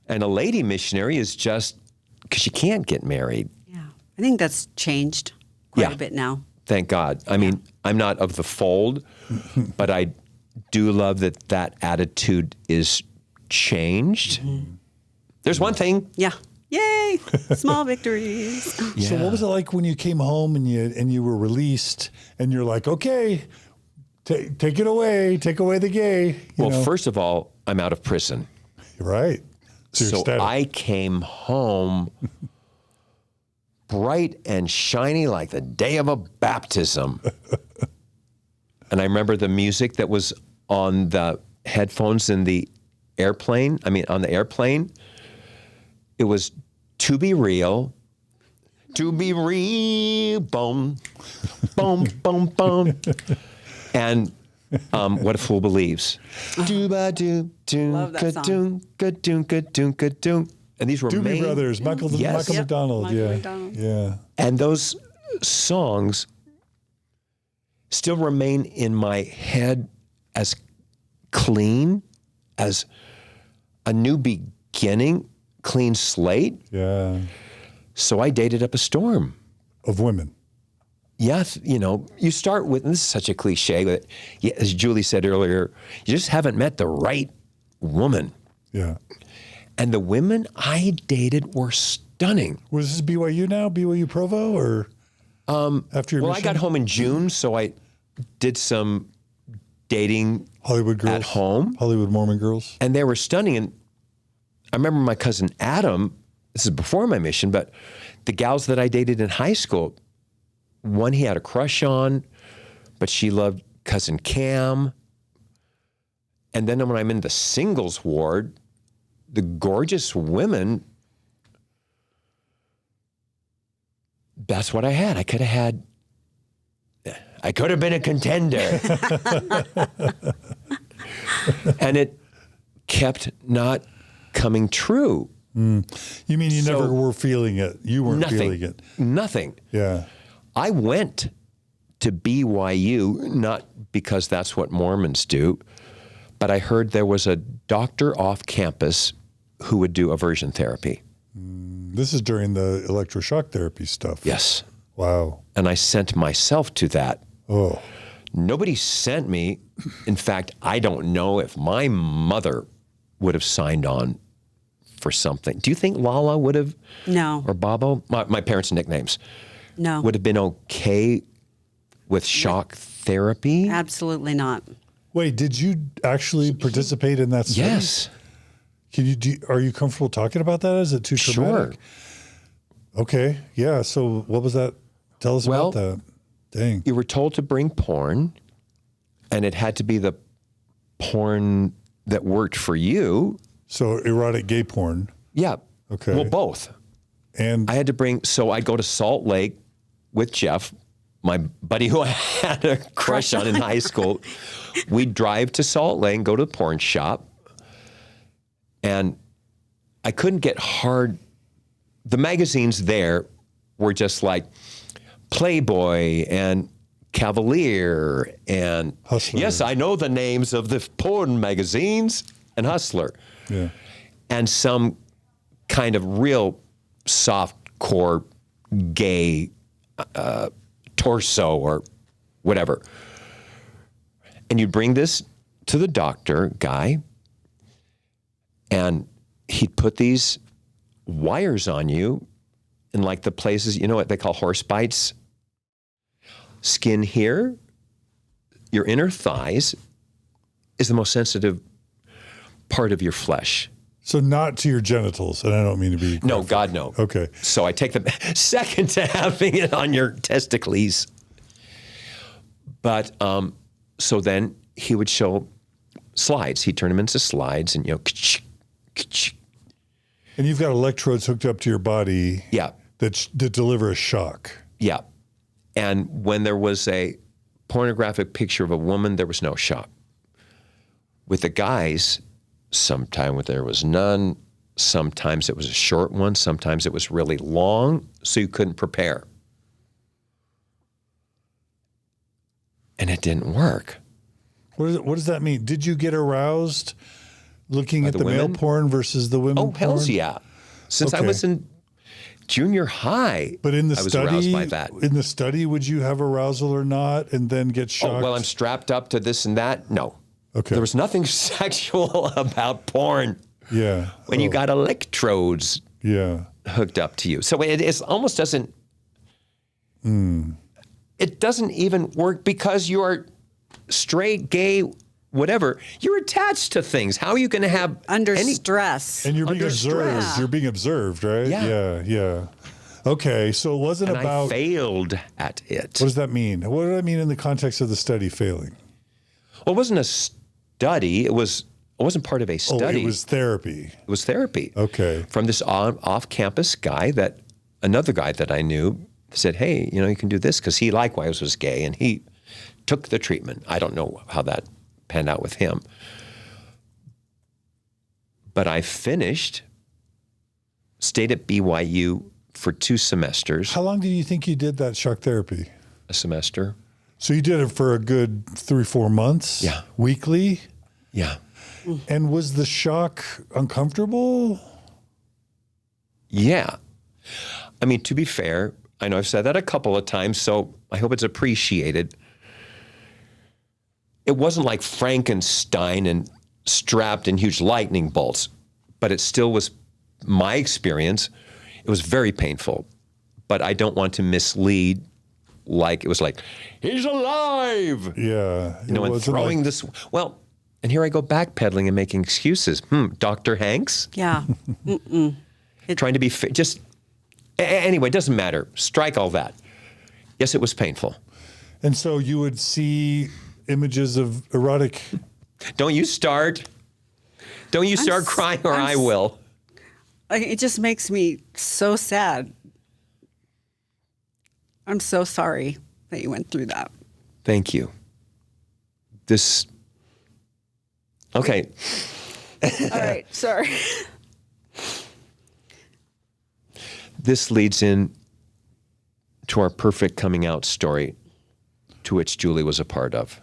And a lady missionary is just, because you can't get married. Yeah. I think that's changed quite a bit now. Thank God. I mean, I'm not of the fold, but I do love that attitude is changed. There's one thing. Yeah. Yay! Small victories. Yeah. So what was it like when you came home and you were released and you're like, okay, Take it away. Take away the gay. Well, first of all, I'm out of prison. Right. So I came home bright and shiny like the day of a baptism. And I remember the music that was on the headphones in the airplane. On the airplane. It was To Be Real. To be real. Boom. Boom, boom, boom. And What a Fool Believes. Love that song. And these were Doobie Brothers, Michael McDonald. Michael McDonald. Yeah. And those songs still remain in my head as clean as a new beginning, clean slate. Yeah. So I dated up a storm. Of women. Yes, you start with, and this is such a cliche, but as Julie said earlier, you just haven't met the right woman. Yeah. And the women I dated were stunning. Was this BYU now? BYU Provo or after your Well, mission? I got home in June, so I did some dating Hollywood girls at home. Hollywood Mormon girls. And they were stunning. And I remember my cousin Adam, this is before my mission, but the gals that I dated in high school, one he had a crush on, but she loved cousin Cam. And then when I'm in the singles ward, the gorgeous women, that's what I had. I could have been a contender. And it kept not coming true. You mean you never were feeling it? You weren't feeling it? Nothing. Yeah. I went to BYU, not because that's what Mormons do, but I heard there was a doctor off campus who would do aversion therapy. This is during the electroshock therapy stuff. Yes. Wow. And I sent myself to that. Oh. Nobody sent me. In fact, I don't know if my mother would have signed on for something. Do you think Lala would have? No. Or Bobo? My parents' nicknames. No. Would have been okay with shock therapy? Absolutely not. Wait, did you actually participate in that study? Yes. Are you comfortable talking about that? Is it too traumatic? Sure. Okay. Yeah. So what was that? Tell us about that. Dang. You were told to bring porn, and it had to be the porn that worked for you. So erotic gay porn. Yeah. Okay. Well, both. And I had to bring, so I'd go to Salt Lake with Jeff, my buddy who I had a crush on in high school. We'd drive to Salt Lake and go to the porn shop. And I couldn't get hard. The magazines there were just like Playboy and Cavalier and Hustler. Yes, I know the names of the porn magazines and Hustler. yeah. And some kind of real soft-core gay torso or whatever. And you'd bring this to the doctor guy, and he'd put these wires on you in like the places, you know what they call horse bites? Skin here, your inner thighs is the most sensitive part of your flesh. So not to your genitals, and I don't mean to be No, graphic. God, no. Okay. So I take the second to having it on your testicles. But so then he would show slides. He'd turn them into slides and, And you've got electrodes hooked up to your body yeah, that deliver a shock. yeah. And when there was a pornographic picture of a woman, there was no shock. With the guys, sometimes there was none. Sometimes it was a short one. Sometimes it was really long, so you couldn't prepare. And it didn't work. What does that mean? Did you get aroused looking By at the the male women? porn versus the women Oh, porn? hells yeah. Since I Okay. was in junior high, But in the I was study, aroused by that. in the study, would you have arousal or not, and then get shocked? Oh, well, I'm strapped up to this and that. No. Okay. There was nothing sexual about porn Yeah. when you got electrodes Yeah. hooked up to you. So it almost doesn't, it doesn't even work because you're straight, gay, whatever, you're attached to things. How are you going to have Under stress. And you're being Under observed. stress. You're being observed, right? Yeah. Yeah. Okay, so it wasn't And about. I failed at it. What does that mean? What did I mean in the context of the study failing? Well, it wasn't a study. It wasn't part of a study. Oh, it was therapy. It was therapy. Okay. From this off-campus guy another guy that I knew said, hey, you can do this, because he likewise was gay and he took the treatment. I don't know how that panned out with him. But I finished, stayed at BYU for 2 semesters. How long do you think you did that shock therapy? A semester. So you did it for a good 3-4 months? Yeah. Weekly? Yeah. And was the shock uncomfortable? Yeah. I mean, to be fair, I know I've said that a couple of times, so I hope it's appreciated. It wasn't like Frankenstein and strapped in huge lightning bolts, but it still was my experience. It was very painful, but I don't want to mislead. Like it was like, he's alive. Yeah. And throwing this. Well, and here I go backpedaling and making excuses. Dr. Hanks? Yeah. Trying to be just. Anyway, it doesn't matter. Strike all that. Yes, it was painful. And so you would see images of erotic. Don't you start. Don't you start crying or I will. It just makes me so sad. I'm so sorry that you went through that. Thank you. Okay. All right, sorry. This leads in to our perfect coming out story, to which Julie was a part of.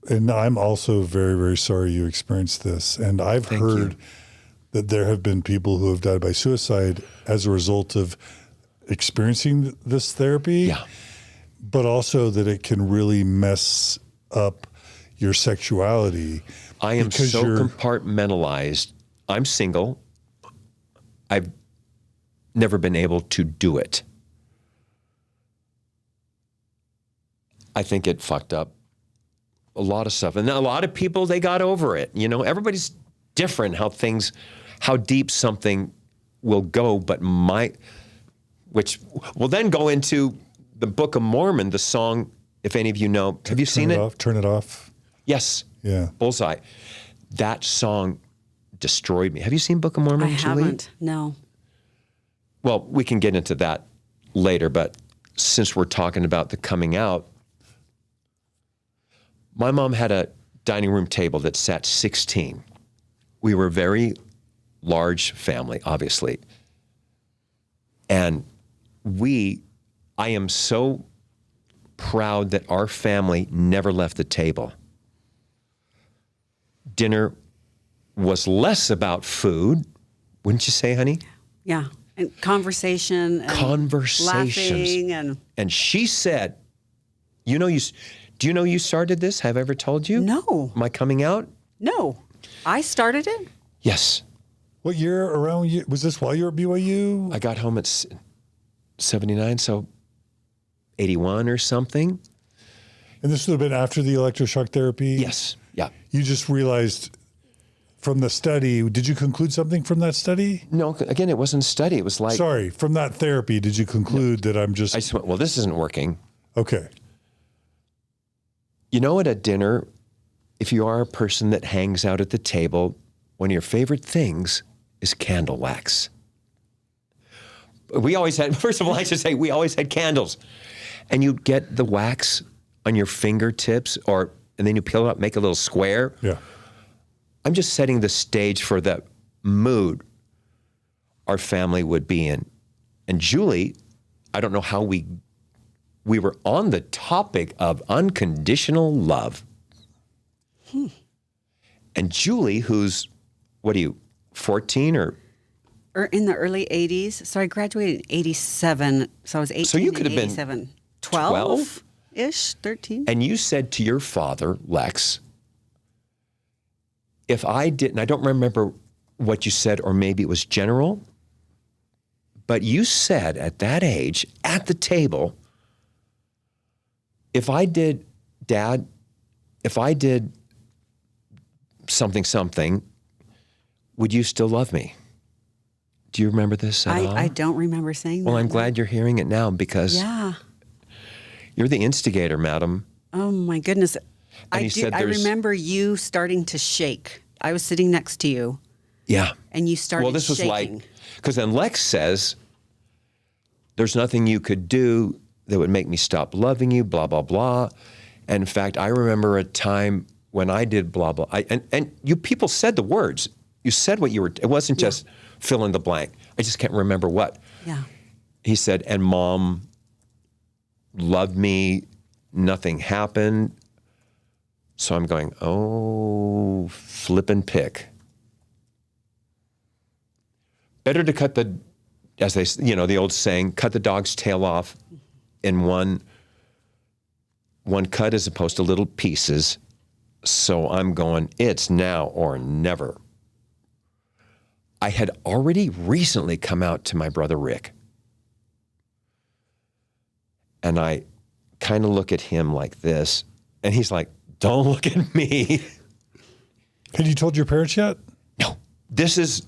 And I'm also very, very sorry you experienced this. And I've heard that there have been people who have died by suicide as a result of experiencing this therapy. Yeah. But also that it can really mess up your sexuality. I am because so you're- compartmentalized. I'm single. I've never been able to do it. I think it fucked up a lot of stuff. And a lot of people, they got over it. Everybody's different how deep something will go. But which will then go into the Book of Mormon, the song, if any of you know. Have you seen it? Turn it off. Yes. Yeah. Bullseye. That song destroyed me. Have you seen Book of Mormon, I Julie? haven't, no. Well, we can get into that later, but since we're talking about the coming out, my mom had a dining room table that sat 16. We were a very large family, obviously. And I am so proud that our family never left the table. Dinner was less about food, wouldn't you say, honey? Yeah. And conversation. And Conversations. Laughing And she said, do you know you started this? Have I ever told you? No. My coming out? No. I started it? Yes. What year around you? Was this while you were at BYU? I got home at 79, so 81 or something. And this would have been after the electroshock therapy? Yes. Yeah. You just realized from the study, did you conclude something from that study? No, again, it wasn't a study. It was like, Sorry, from that therapy, did you conclude that I'm just... I just went, well, this isn't working. Okay. At a dinner, if you are a person that hangs out at the table, one of your favorite things is candle wax. We always had, first of all, I should say, we always had candles. And you'd get the wax on your fingertips, and then you peel it up, make a little square. Yeah. I'm just setting the stage for the mood our family would be in. And Julie, I don't know how we were on the topic of unconditional love. And Julie, who's, 14 or? Or in the early 80s. So I graduated in 87. So I was 18 So you could have been 87. 12-ish, 13. And you said to your father, Lex, if I didn't, I don't remember what you said, or maybe it was general, but you said at that age, at the table, if I did, Dad, if I did something, would you still love me? Do you remember this at all? I don't remember saying that. Well, I'm glad you're hearing it now because you're the instigator, madam. Oh my goodness. And I remember you starting to shake. I was sitting next to you. Yeah. And you started shaking. Well, this was like, because then Lex says, there's nothing you could do that would make me stop loving you, blah, blah, blah. And in fact, I remember a time when I did blah, blah. And you people said the words. You said what you were, it wasn't just fill in the blank. I just can't remember what. Yeah. He said, and mom loved me, nothing happened. So I'm going, oh, flippin' pick. Better to cut the, as they, the old saying, cut the dog's tail off in one cut as opposed to little pieces. So I'm going, it's now or never. I had already recently come out to my brother Rick. And I kind of look at him like this, and he's like, don't look at me. Had you told your parents yet? No. This is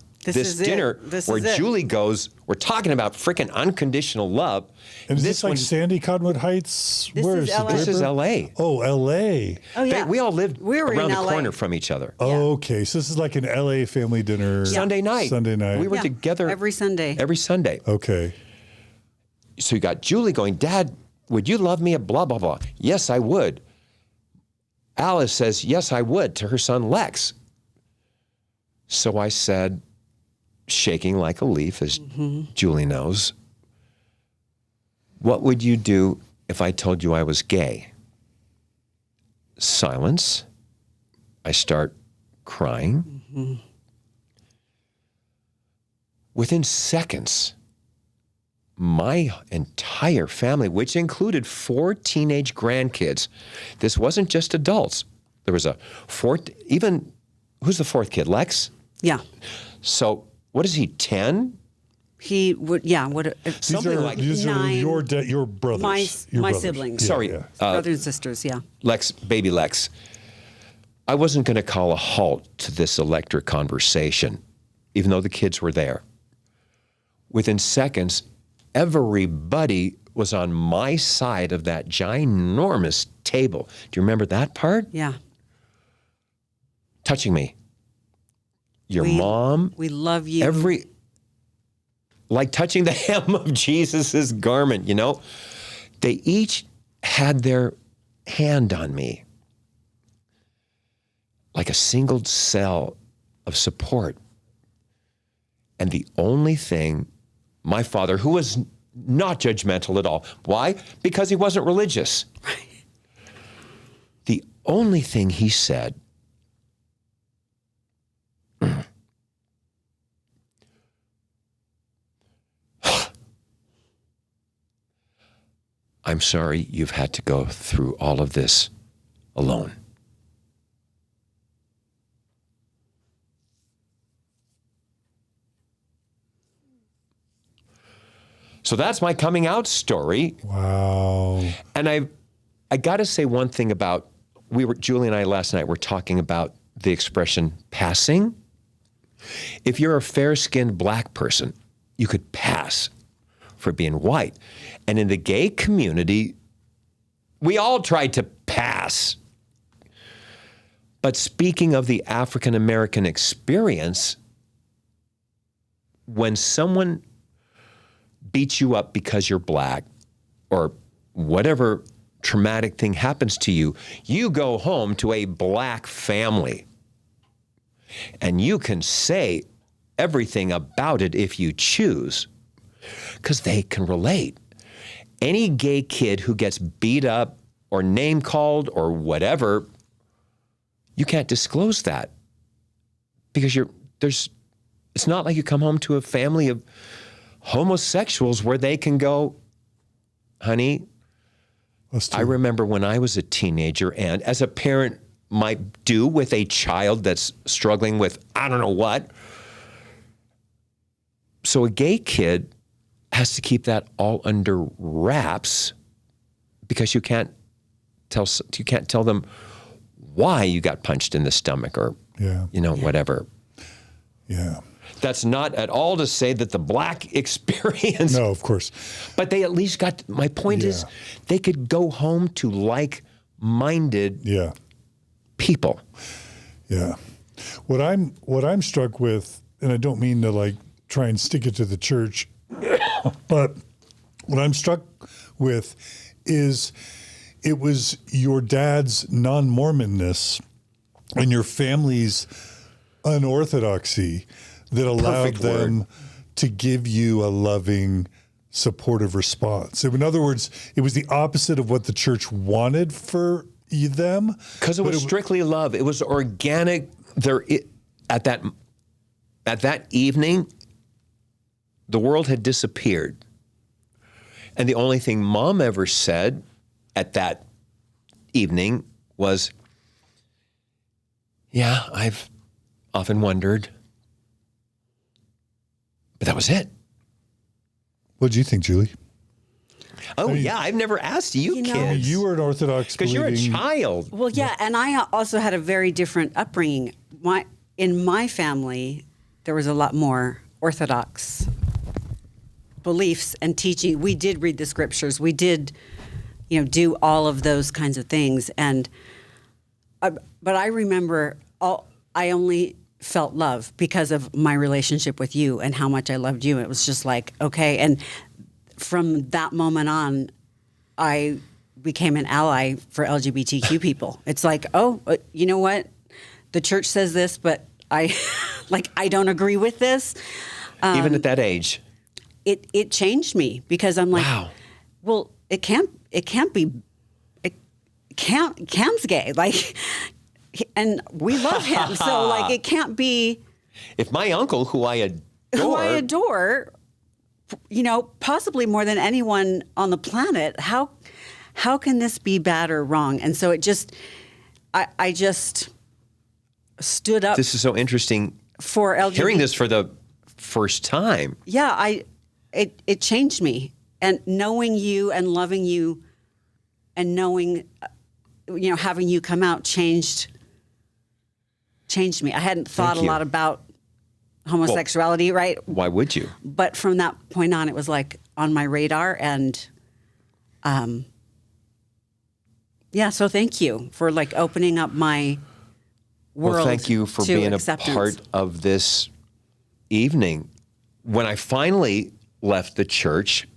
dinner where Julie goes, we're talking about freaking unconditional love. And is this like Sandy Cottonwood Heights? Where is it? This is L.A. Oh, L.A. Oh, yeah. We all lived around the corner from each other. Oh, okay. So this is like an L.A. family dinner. Sunday night. We were together. Every Sunday. Okay. So you got Julie going, Dad, would you love me at blah, blah, blah? Yes, I would. Alice says, yes, I would, to her son Lex. So I said, shaking like a leaf, as Julie knows, what would you do if I told you I was gay? Silence. I start crying. Within seconds, my entire family, which included 4 teenage grandkids, this wasn't just adults. There was a who's the 4th kid? Lex? Yeah. So what is he, 10? He would, Something like these 9. are your brothers. My siblings. Yeah, Sorry. yeah. Brothers and sisters, yeah. Baby Lex. I wasn't going to call a halt to this electric conversation, even though the kids were there. Within seconds, everybody was on my side of that ginormous table. Do you remember that part? Yeah. Touching me. Your mom. We love you. Like touching the hem of Jesus's garment, They each had their hand on me. Like a single cell of support. And the only thing, my father, who was not judgmental at all. Why? Because he wasn't religious. Right. The only thing he said, I'm sorry you've had to go through all of this alone. So that's my coming out story. Wow. And I got to say one thing about, Julie and I last night were talking about the expression passing. If you're a fair-skinned black person, you could pass for being white. And in the gay community, we all tried to pass. But speaking of the African-American experience, when someone beats you up because you're black or whatever traumatic thing happens to you, you go home to a black family. And you can say everything about it if you choose, because they can relate. Any gay kid who gets beat up or name called or whatever, you can't disclose that because it's not like you come home to a family of homosexuals where they can go, honey, I remember when I was a teenager, and as a parent might do with a child that's struggling with I don't know what. So a gay kid has to keep that all under wraps because you can't tell them why you got punched in the stomach or, whatever. Yeah. That's not at all to say that the black experience. No, of course. But they at least got, my point is, they could go home to like-minded people. Yeah. What I'm struck with, and I don't mean to like try and stick it to the church, but what I'm struck with is it was your dad's non-Mormonness and your family's unorthodoxy that allowed them to give you a loving, supportive response. In other words, it was the opposite of what the church wanted for them. Because it was strictly love. It was organic. At that evening, the world had disappeared. And the only thing Mom ever said at that evening was, yeah, I've often wondered. But that was it. What do you think, Julie? Oh, I've never asked you kids. I mean, you were an Orthodox because you're a child. Well, yeah, and I also had a very different upbringing. In my family, there was a lot more Orthodox beliefs and teaching. We did read the scriptures. We did, do all of those kinds of things. And but I remember I only felt love because of my relationship with you and how much I loved you. It was just like, okay. And from that moment on, I became an ally for LGBTQ people. It's like, oh, you know what? The church says this, but I don't agree with this. Even at that age. It changed me because I'm like, wow. Well, Cam's gay. Like, and we love him. So like, it can't be. If my uncle, who I adore, possibly more than anyone on the planet, how can this be bad or wrong? And so I just stood up. This is so interesting. For LGBT. Hearing this for the first time. Yeah, it changed me. And knowing you and loving you and knowing, having you come out changed me. I hadn't thought a lot about homosexuality, right? Why would you? But from that point on, it was like on my radar. And so thank you for like opening up my world. Well, thank you for being acceptance. A part of this evening. When I finally left the church,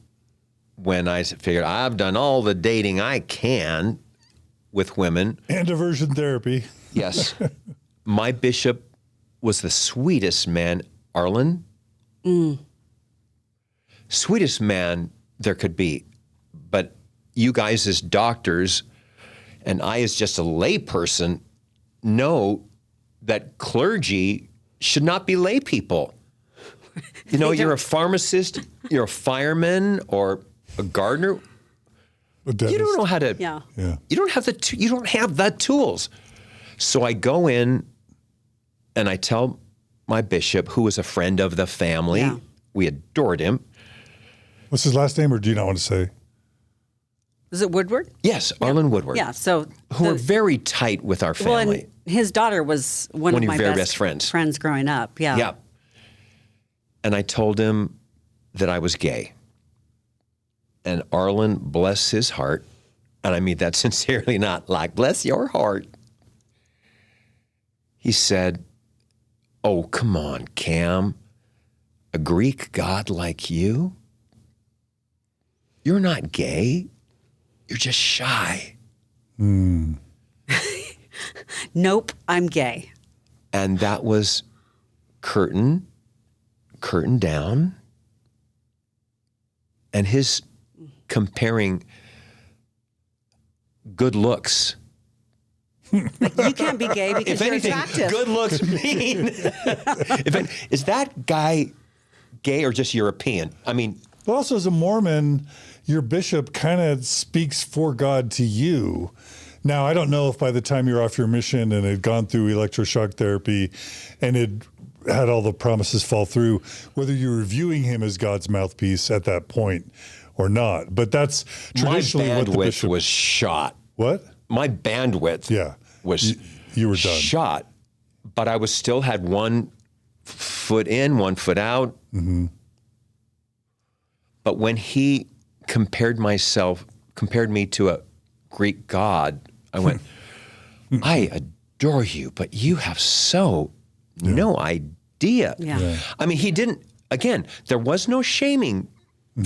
when I figured I've done all the dating I can with women. And diversion therapy. Yes. My bishop was the sweetest man, Arlen. Sweetest man there could be. But you guys as doctors, and I as just a layperson, know that clergy should not be lay people. You're a pharmacist, you're a fireman, or a gardener. You don't know how to. Yeah. You don't have the tools. So I go in, and I tell my bishop, who was a friend of the family. Yeah. We adored him. What's his last name, or do you not want to say? Is it Woodward? Yes, Arlen Woodward. Yeah, so who were very tight with our family. Well, and his daughter was one of my very best friends growing up. Yeah. Yeah. And I told him that I was gay. And Arlen, bless his heart, and I mean that sincerely, not like, bless your heart. He said, oh, come on, Cam. A Greek god like you? You're not gay. You're just shy. Nope, I'm gay. And that was curtain down. And his comparing good looks. Like, you can't be gay because you're attractive. Good looks mean. Is that guy gay or just European? I mean. But also as a Mormon, your bishop kind of speaks for God to you. Now, I don't know if by the time you're off your mission and had gone through electroshock therapy and had all the promises fall through, whether you were viewing him as God's mouthpiece at that point or not. But that's traditionally what the bishop was shot. What? My bandwidth. Yeah. was You were done. shot, but I was still had one foot in, one foot out. Mm-hmm. But when he compared me to a Greek god, I went, I adore you, but you have no idea. Yeah. I mean, he didn't, again, there was no shaming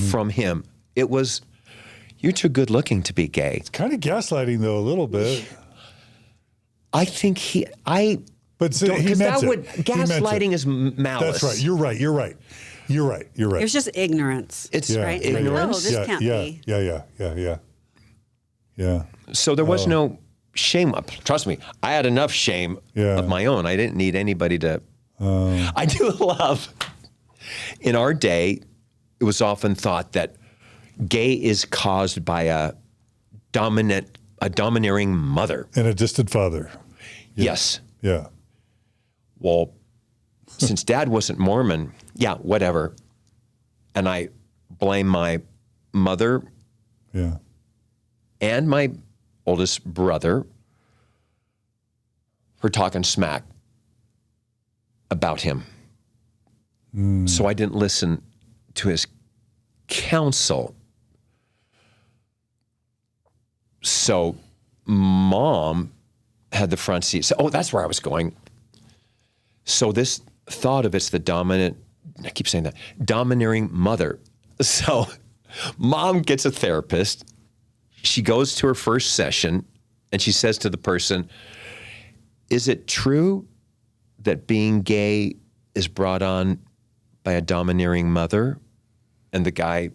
from him. It was, you're too good looking to be gay. Kind of gaslighting, though, a little bit. I think But so he because meant that it. would, He meant gaslighting it. is malice. That's right. You're right. It was just ignorance. It's right? It's ignorance. Like, oh, this can't be. Yeah. So there was no shame. Trust me, I had enough shame of my own. I didn't need anybody to. I do love, in our day, it was often thought that gay is caused by a domineering mother. And a distant father. Yes. Yeah. Well, since Dad wasn't Mormon, whatever. And I blame my mother Yeah. and my oldest brother for talking smack about him. So I didn't listen to his counsel. So Mom had the front seat. So, that's where I was going. So this thought of it's the dominant, I keep saying that, domineering mother. So Mom gets a therapist. She goes to her first session and she says to the person, is it true that being gay is brought on by a domineering mother? And the guy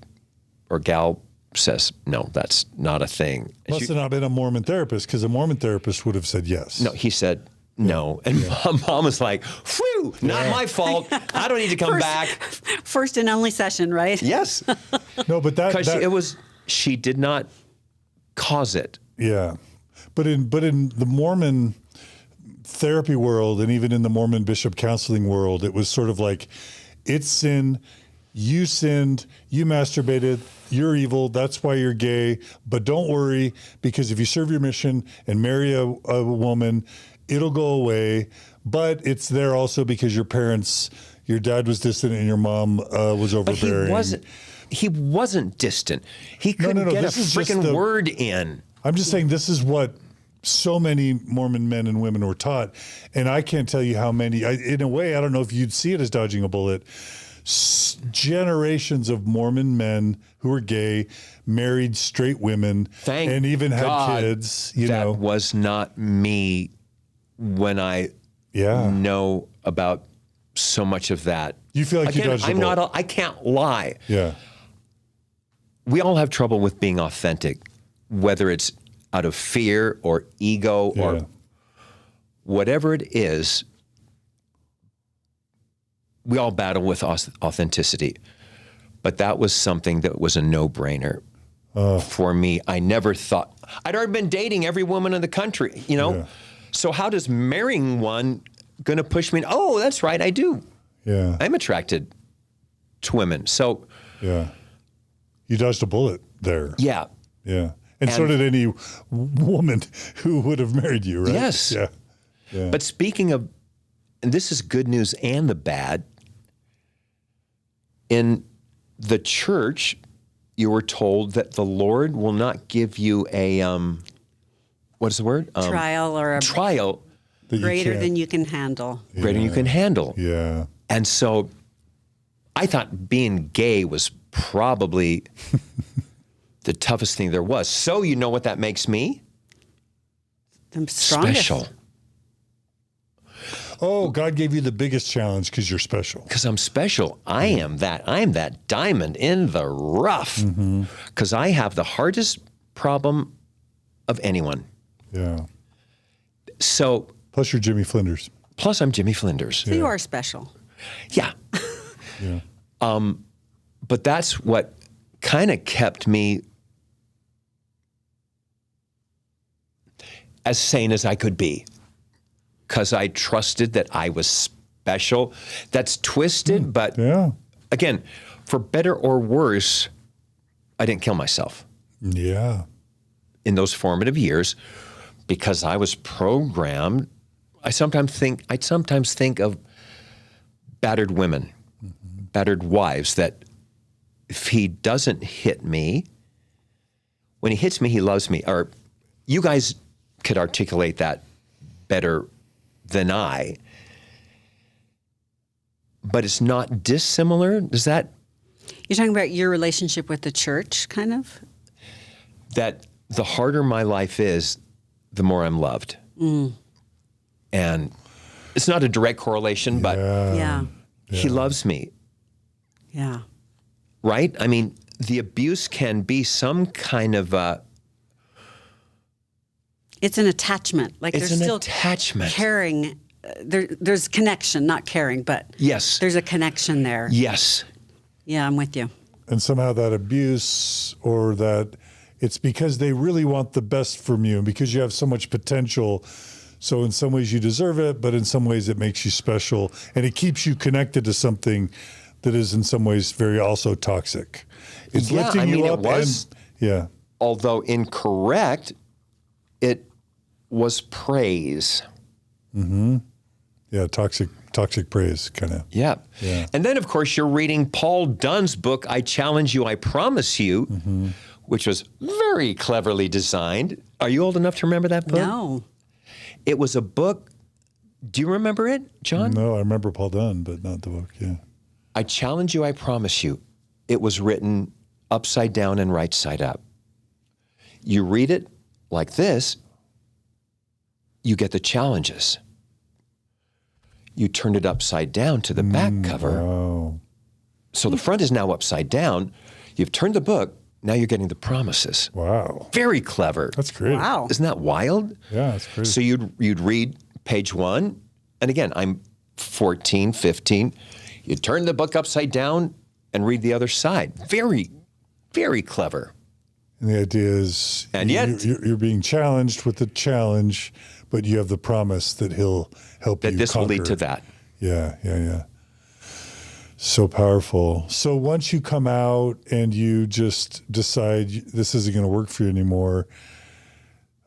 or gal says, no, that's not a thing. And Must have not been a Mormon therapist, because a Mormon therapist would have said yes. no, he said no. And Mom was like, phew, not my fault. I don't need to come back. First and only session, right? Yes. No, but Because she did not cause it. Yeah, but in the Mormon therapy world, and even in the Mormon bishop counseling world, it was sort of like, it's sin, you sinned, you masturbated, you're evil, that's why you're gay. But don't worry, because if you serve your mission and marry a woman, it'll go away. But it's there also because your dad was distant and your mom was overbearing. But he wasn't distant. He couldn't get a freaking word in. I'm just saying this is what so many Mormon men and women were taught. And I can't tell you how many, in a way, I don't know if you'd see it as dodging a bullet. Generations of Mormon men who were gay, married straight women, and even had kids. That was not me when I know about so much of that. You feel like you dodged a bullet. I can't lie. Yeah. We all have trouble with being authentic, whether it's out of fear or ego or whatever it is. We all battle with authenticity, but that was something that was a no-brainer for me. I never thought, I'd already been dating every woman in the country, So how does marrying one going to push me? Oh, that's right, I do. Yeah. I'm attracted to women. So yeah, you dodged a bullet there. Yeah. Yeah. And so did any woman who would have married you, right? Yes. Yeah. But speaking of, and this is good news and the bad, in the church, you were told that the Lord will not give you a, what is the word? Trial or a trial. Greater than you can handle. Greater than you can handle. Yeah. And so I thought being gay was probably the toughest thing there was. So you know what that makes me? The strongest. Special. Oh, God gave you the biggest challenge because you're special. Because I'm special. I am that diamond in the rough. Because I have the hardest problem of anyone. Yeah. So. Plus you're Jimmy Flinders. Plus I'm Jimmy Flinders. So you are special. Yeah. Yeah. But that's what kind of kept me as sane as I could be. Because I trusted that I was special. That's twisted, but again, for better or worse, I didn't kill myself. Yeah. In those formative years. because I was programmed. I sometimes think of battered women, battered wives, that if he doesn't hit me, when he hits me, he loves me. Or you guys could articulate that better than I. But it's not dissimilar. Does that? You're talking about your relationship with the church, kind of? That the harder my life is, the more I'm loved. And it's not a direct correlation, but Yeah. he loves me, Yeah. right? I mean, the abuse can be some kind of It's an attachment. Like it's there's an still attachment. caring. There's connection, not caring, but Yes. there's a connection there. Yes. Yeah, I'm with you. And somehow that abuse, or that it's because they really want the best from you and because you have so much potential. So in some ways you deserve it, but in some ways it makes you special, and it keeps you connected to something that is in some ways very also toxic. It's Yeah, lifting I mean, you it up. was- And, Although incorrect, it was praise. toxic praise kind of. Yeah. And then, of course, you're reading Paul Dunn's book, I Challenge You, I Promise You, which was very cleverly designed. Are you old enough to remember that book? No. It was a book. Do you remember it, John? No, I remember Paul Dunn, but not the book. Yeah. I Challenge You, I Promise You. It was written upside down and right side up. You read it like this, you get the challenges. You turn it upside down to the back cover. Oh, So the front is now upside down. You've turned the book, now you're getting the promises. wow. Very clever. That's great. Wow. Isn't that wild? Yeah, that's crazy. So you'd read page 1, and again, I'm 14, 15. You turn the book upside down and read the other side. Very, very clever. And the idea is, And yet- you're being challenged with the challenge, but you have the promise that he'll help you That this will lead conquer. to that. Yeah. So powerful. So once you come out and you just decide this isn't going to work for you anymore,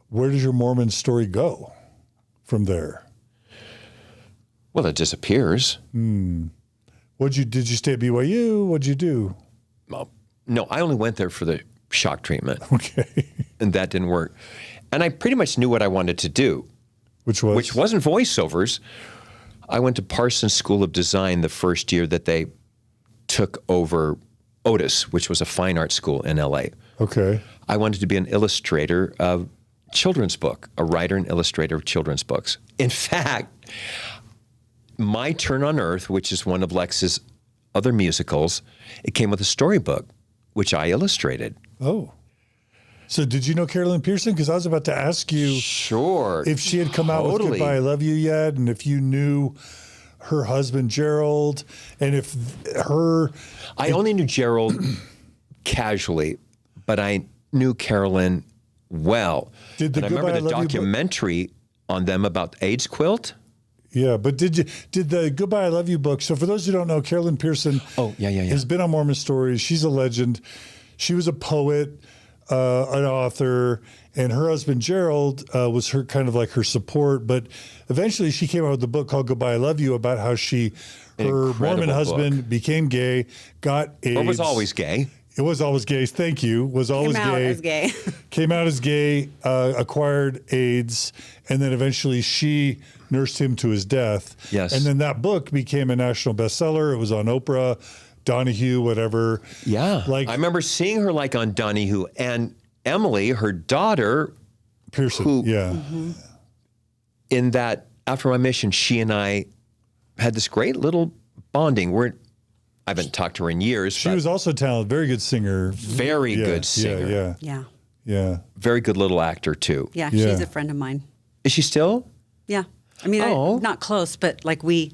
where does your Mormon story go from there? Well, it disappears. Did you stay at BYU? What'd you do? Well, no, I only went there for the shock treatment, Okay. and that didn't work. And I pretty much knew what I wanted to do, Which was? which wasn't voiceovers. I went to Parsons School of Design the first year that they took over Otis, which was a fine art school in LA. Okay. I wanted to be an illustrator of children's book, a writer and illustrator of children's books. In fact, My Turn on Earth, which is one of Lex's other musicals, it came with a storybook, which I illustrated. Oh. So did you know Carolyn Pearson? Because I was about to ask you Sure. if she had come out with Totally. Goodbye, I Love You yet, and if you knew her husband, Gerald, and if her... I only knew Gerald casually, but I knew Carolyn well. Did the and I remember Goodbye, the I Love You book- documentary on them about the AIDS quilt. Yeah, but did the Goodbye, I Love You book, so for those who don't know, Carolyn Pearson has been on Mormon Stories. She's a legend. She was a poet, an author, and her husband, Gerald, was her kind of like her support. But eventually she came out with a book called Goodbye, I Love You, about how her incredible Mormon husband book. became gay, got AIDS. Or was always gay. It was always gay. Thank you. Was always Came out gay. as gay. Came out as gay, acquired AIDS, and then eventually she nursed him to his death. Yes. And then that book became a national bestseller. It was on Oprah, Donahue, whatever. Yeah. Like I remember seeing her like on Donahue, and Emily, her daughter, Pearson. who- yeah. in that After My Mission, she and I had this great little bonding. I haven't talked to her in years. She but was also talented, very good singer. very good singer. Yeah. Very good little actor too. Yeah. Yeah. She's a friend of mine. Is she still? Yeah. I mean, Oh. not close, but like we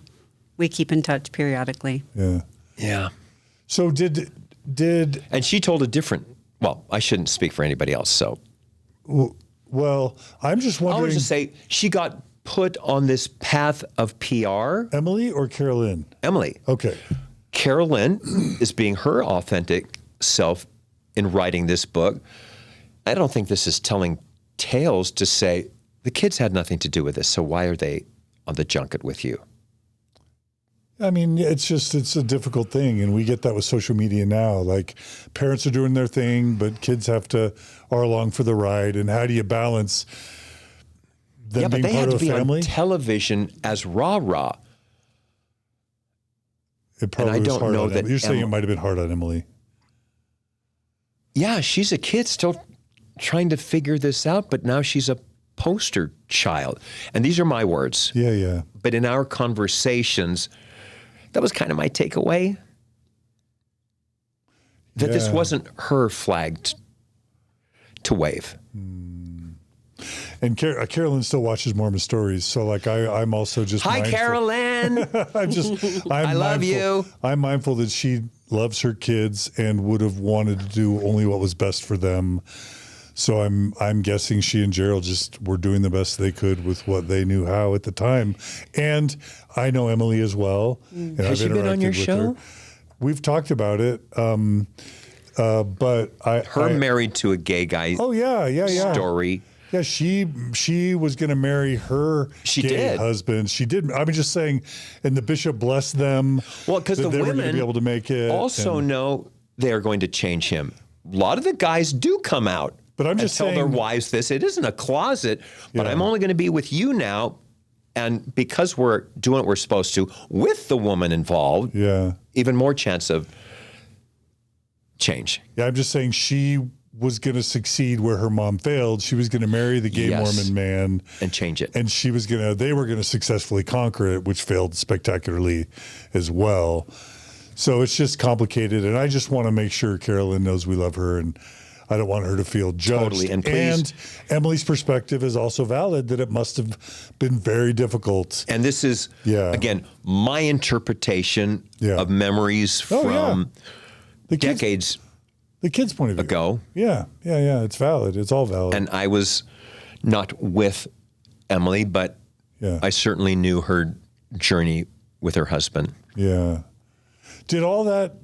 keep in touch periodically. Yeah. Yeah. So did And she told a different. Well, I shouldn't speak for anybody else. So well, I'm just I wondering, was just say she got put on this path of PR. Emily or Carolyn? Emily. Okay. Carolyn is being her authentic self in writing this book. I don't think this is telling tales to say The kids had nothing to do with this, so why are they on the junket with you? I mean, it's a difficult thing. And we get that with social media now. Like parents are doing their thing, but kids are along for the ride. And how do you balance them being but they part had to of a be family? on television as rah-rah. It probably And I was don't hard know on that Emily. You're saying it might have been hard on Emily. Yeah, she's a kid still trying to figure this out, but now she's a poster child. And these are my words. Yeah, yeah. But in our conversations, that was kind of my takeaway. That this Yeah. wasn't her flag to wave. And Carolyn still watches Mormon stories. So like I'm also just Hi, mindful. Carolyn. I love you. I'm mindful that she loves her kids and would have wanted to do only what was best for them. So I'm guessing she and Gerald just were doing the best they could with what they knew how at the time. And I know Emily as well. And Has she been on your show? Her. We've talked about it. But Her married to a gay guy Oh yeah. story. Yeah, she was going to marry her She gay did. husband. She did. I'm just saying, and the bishop blessed them. Well, because the they were going to women be able to make it. also and- know they're going to change him. A lot of the guys do come out But I'm and just tell their saying- wives this. It isn't a closet, but Yeah. I'm only going to be with you now. And because we're doing what we're supposed to with the woman involved, Yeah, even more chance of change. yeah. I'm just saying she was going to succeed where her mom failed. She was going to marry the gay Yes. Mormon man, And change it. and they were going to successfully conquer it, which failed spectacularly as well. So it's just complicated, and I just want to make sure Carolyn knows we love her, and I don't want her to feel judged. Totally, and please- Emily's perspective is also valid, that it must have been very difficult. And this is, Yeah. again, my interpretation Yeah. of memories Oh, yeah. from The kids, decades the kids' point of view. ago. Yeah. It's valid. It's all valid. And I was not with Emily, but Yeah. I certainly knew her journey with her husband. Yeah. Did all that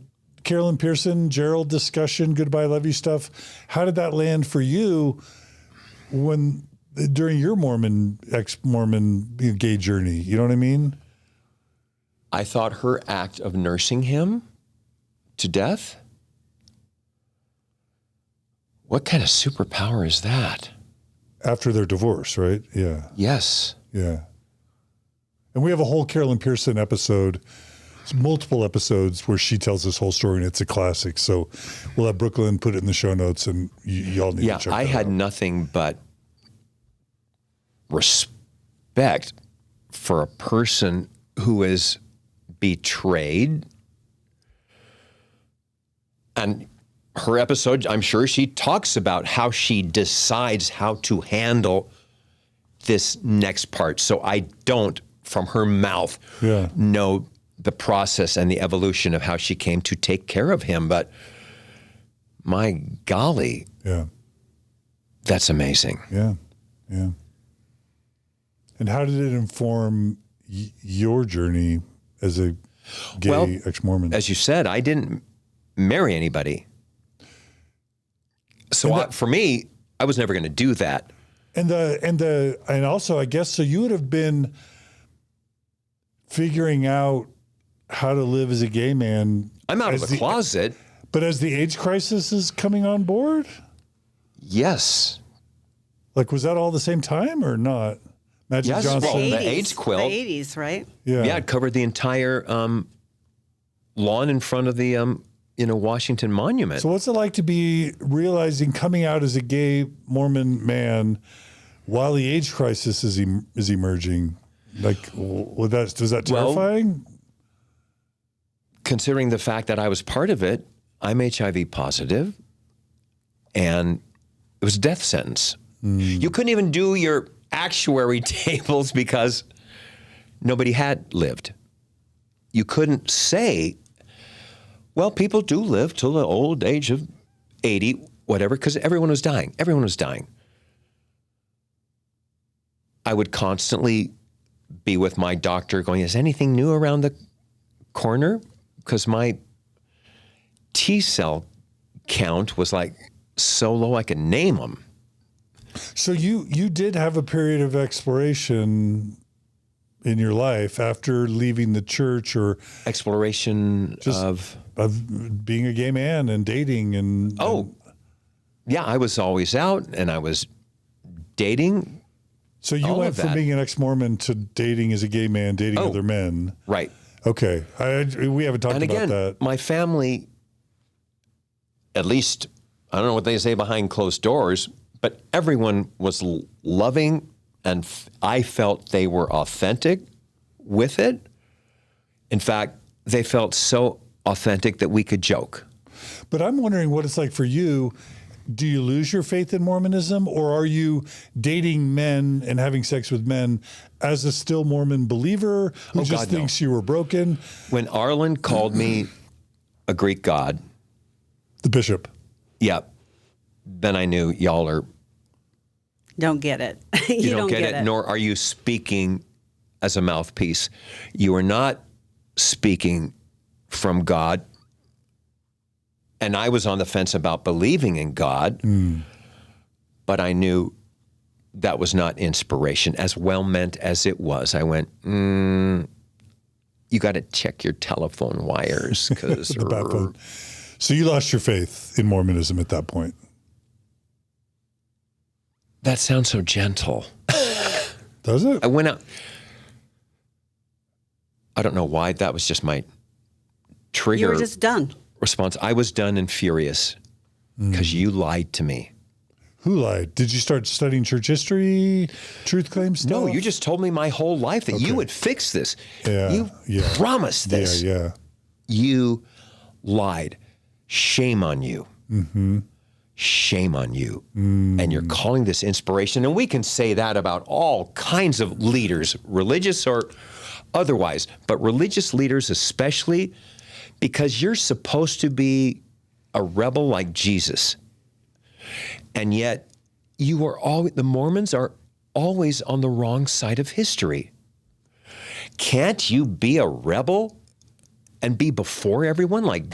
Carolyn Pearson, Gerald discussion, goodbye, love you stuff, how did that land for you during your ex-Mormon gay journey? You know what I mean? I thought her act of nursing him to death, what kind of superpower is that? After their divorce, right? Yeah. Yes. Yeah. And we have a whole Carolyn Pearson episode, multiple episodes where she tells this whole story, and it's a classic. So we'll have Brooklyn put it in the show notes, and y'all need Yeah, to check I that had out. nothing but respect for a person who is betrayed. And her episode, I'm sure she talks about how she decides how to handle this next part. So I don't, from her mouth, Yeah. know the process and the evolution of how she came to take care of him. But my golly, Yeah. that's amazing. Yeah. Yeah. And how did it inform your journey as a gay Well, ex-Mormon? As you said, I didn't marry anybody. So for me, I was never going to do that. And also, I guess, so you would have been figuring out how to live as a gay man. I'm out of as the closet. But as the AIDS crisis is coming on board, Yes. like, was that all the same time or not? Magic Yes, Johnson. well, the AIDS quilt. The 80s, right? Yeah, it covered the entire lawn in front of the Washington Monument. So what's it like to be realizing coming out as a gay Mormon man while the AIDS crisis is emerging? Like, was that terrifying? Considering the fact that I was part of it, I'm HIV positive, and it was a death sentence. You couldn't even do your actuary tables because nobody had lived. You couldn't say, well, people do live till the old age of 80, whatever, because everyone was dying. Everyone was dying. I would constantly be with my doctor going, is anything new around the corner? Because my T cell count was like so low I could name them. So you did have a period of exploration in your life after leaving the church, or Exploration of being a gay man and dating and yeah, I was always out and I was dating. So you all went of from that. being an ex-Mormon to dating as a gay man, dating other men. Right. Okay. We haven't talked And about again, that. my family, at least, I don't know what they say behind closed doors, but everyone was loving, and I felt they were authentic with it. In fact, they felt so authentic that we could joke. But I'm wondering what it's like for you. Do you lose your faith in Mormonism, or are you dating men and having sex with men as a still Mormon believer who just God, no. thinks you were broken? When Arlen called me a Greek god, The bishop. yeah, then I knew y'all are, Don't get it. you don't get it, nor are you speaking as a mouthpiece. You are not speaking from God. And I was on the fence about believing in God, but I knew that was not inspiration, as well meant as it was. I went, you got to check your telephone wires, because The backbone. So you lost your faith in Mormonism at that point. that sounds so gentle. Does it? I went out. I don't know why. That was just my trigger. You were just done. Response. I was done and furious because you lied to me. Who lied? Did you start studying church history, truth claim stuff? No, you just told me my whole life that you would fix this. Yeah, You promised this. Yeah. You lied. Shame on you. Mm-hmm. Shame on you. And you're calling this inspiration. And we can say that about all kinds of leaders, religious or otherwise, but religious leaders especially, because you're supposed to be a rebel like Jesus. And yet you are always, the Mormons are always on the wrong side of history. Can't you be a rebel and be before everyone like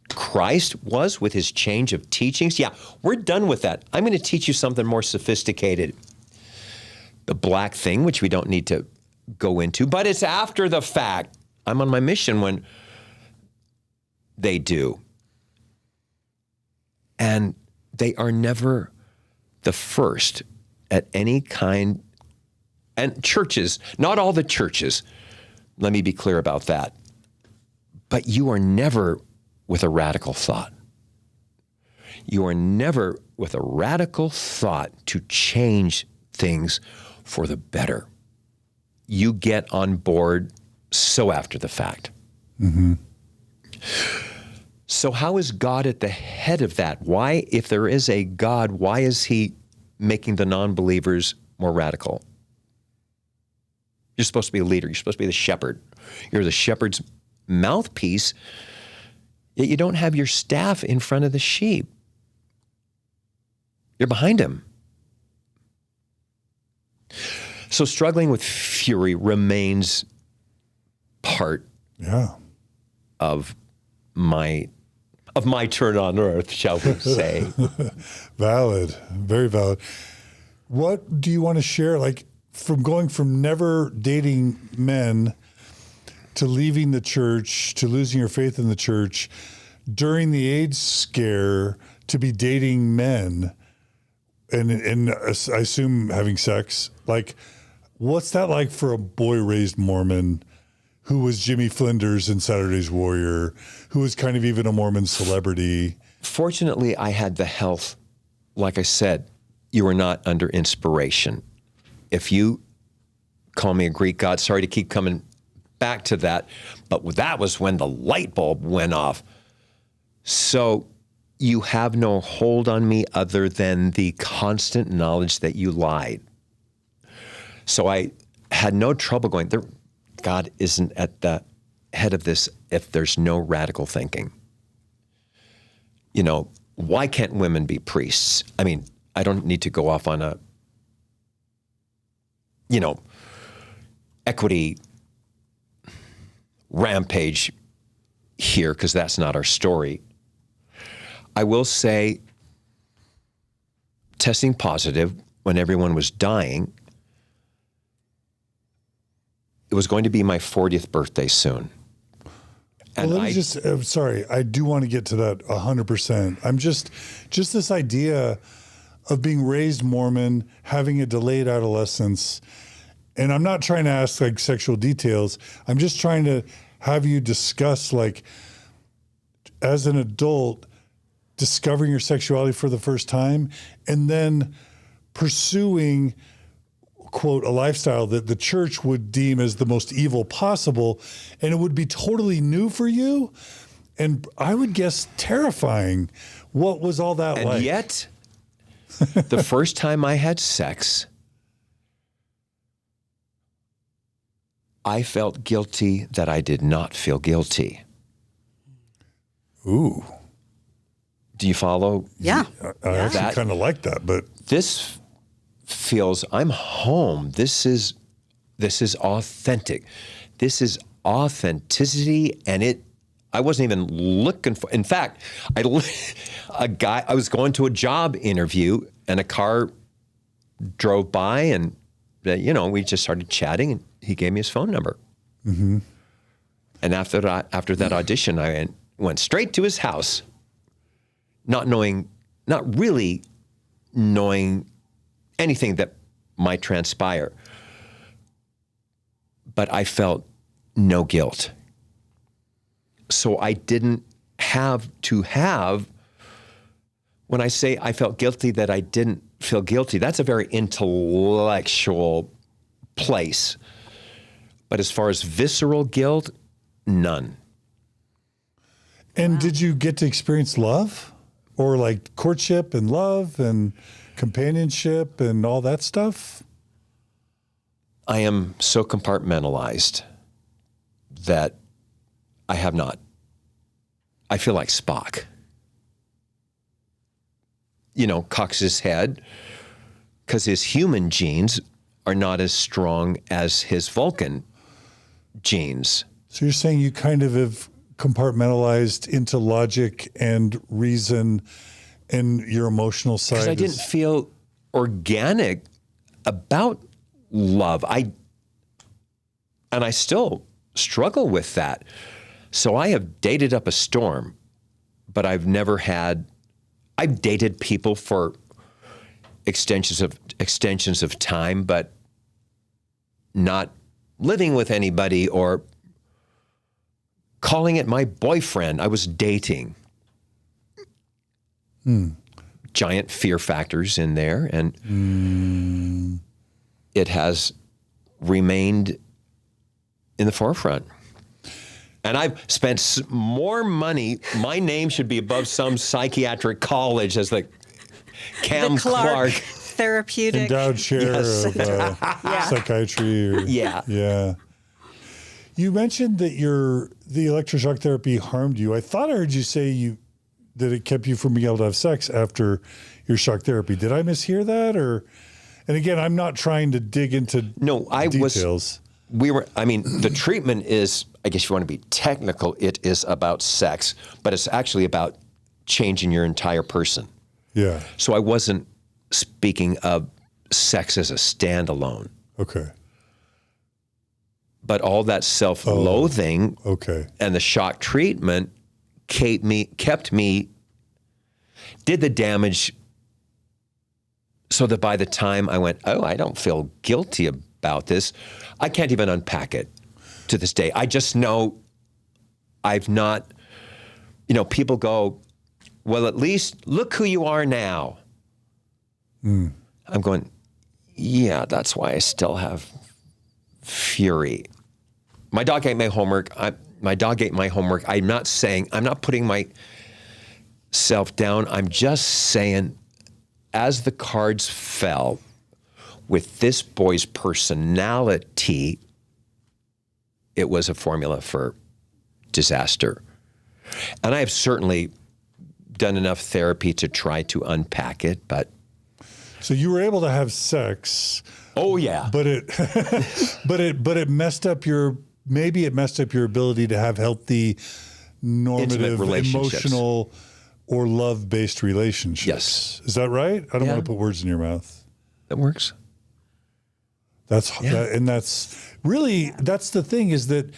Christ was with his change of teachings? Yeah, we're done with that. I'm going to teach you something more sophisticated. The black thing, which we don't need to go into, but it's after the fact. I'm on my mission when they do. And they are never the first at any kind. And churches, not all the churches, let me be clear about that. But you are never with a radical thought. You are never with a radical thought to change things for the better. You get on board so after the fact. Mm-hmm. So how is God at the head of that? Why, if there is a God, why is he making the non-believers more radical? You're supposed to be a leader. You're supposed to be the shepherd. You're the shepherd's mouthpiece, yet you don't have your staff in front of the sheep. You're behind him. So struggling with fury remains part of my turn on earth, shall we say. Valid. Very valid. What do you want to share? Like from going from never dating men to leaving the church, to losing your faith in the church, during the AIDS scare, to be dating men and I assume having sex. Like, what's that like for a boy raised Mormon who was Jimmy Flinders in Saturday's Warrior, who was kind of even a Mormon celebrity? Fortunately, I had the health. Like I said, you are not under inspiration. If you call me a Greek god, sorry to keep coming back to that, but that was when the light bulb went off. So you have no hold on me other than the constant knowledge that you lied. So I had no trouble going, God isn't at the head of this if there's no radical thinking. You know, why can't women be priests? I mean, I don't need to go off on a, equity rampage here, because that's not our story. I will say testing positive when everyone was dying. It was going to be my 40th birthday soon. And well, let me sorry, I do want to get to that 100%. I'm just this idea of being raised Mormon, having a delayed adolescence, and I'm not trying to ask like sexual details. I'm just trying to have you discuss, like, as an adult, discovering your sexuality for the first time, and then pursuing, quote, a lifestyle that the church would deem as the most evil possible, and it would be totally new for you, and I would guess terrifying. What was all that like? And yet, the first time I had sex, I felt guilty that I did not feel guilty. Ooh. Do you follow? Yeah. I actually kind of like that, but this feels, I'm home. This is authentic. This is authenticity, and I wasn't even looking for. In fact, I was going to a job interview, and a car drove by, and we just started chatting, and he gave me his phone number. Mm-hmm. And after that audition, I went straight to his house, not really knowing anything that might transpire. But I felt no guilt. So I didn't have to when I say I felt guilty that I didn't feel guilty, that's a very intellectual place. But as far as visceral guilt, none. And did you get to experience love, or like courtship and love and companionship and all that stuff? I am so compartmentalized that I have not. I feel like Spock. Cocks his head because his human genes are not as strong as his Vulcan genes. So you're saying you kind of have compartmentalized into logic and reason and your emotional side. Because I didn't feel organic about love. And I still struggle with that. So I have dated up a storm, but I've dated people for extensions of time, but not living with anybody or calling it my boyfriend. I was dating. Giant fear factors in there, and it has remained in the forefront. And I've spent more money. My name should be above some psychiatric college as the Cam Clarke therapeutic endowed chair of psychiatry. Yeah. You mentioned that the electroshock therapy harmed you. I thought I heard you say that it kept you from being able to have sex after your shock therapy. Did I mishear that? And again, I'm not trying to dig into details. The treatment is, I guess if you want to be technical, it is about sex, but it's actually about changing your entire person. Yeah. So I wasn't speaking of sex as a standalone. Okay. But all that self-loathing and the shock treatment did the damage so that by the time I went, I don't feel guilty about this, I can't even unpack it to this day. I just know I've not, people go, well, at least look who you are now. I'm going, yeah, that's why I still have fury. My dog ate my homework. I'm not putting myself down. I'm just saying, as the cards fell with this boy's personality, it was a formula for disaster. And I have certainly done enough therapy to try to unpack it, but. So you were able to have sex. Oh yeah. But it messed up your ability to have healthy, normative, emotional, or love-based relationships. Yes. Is that right? I don't want to put words in your mouth. that works. That's the thing, is that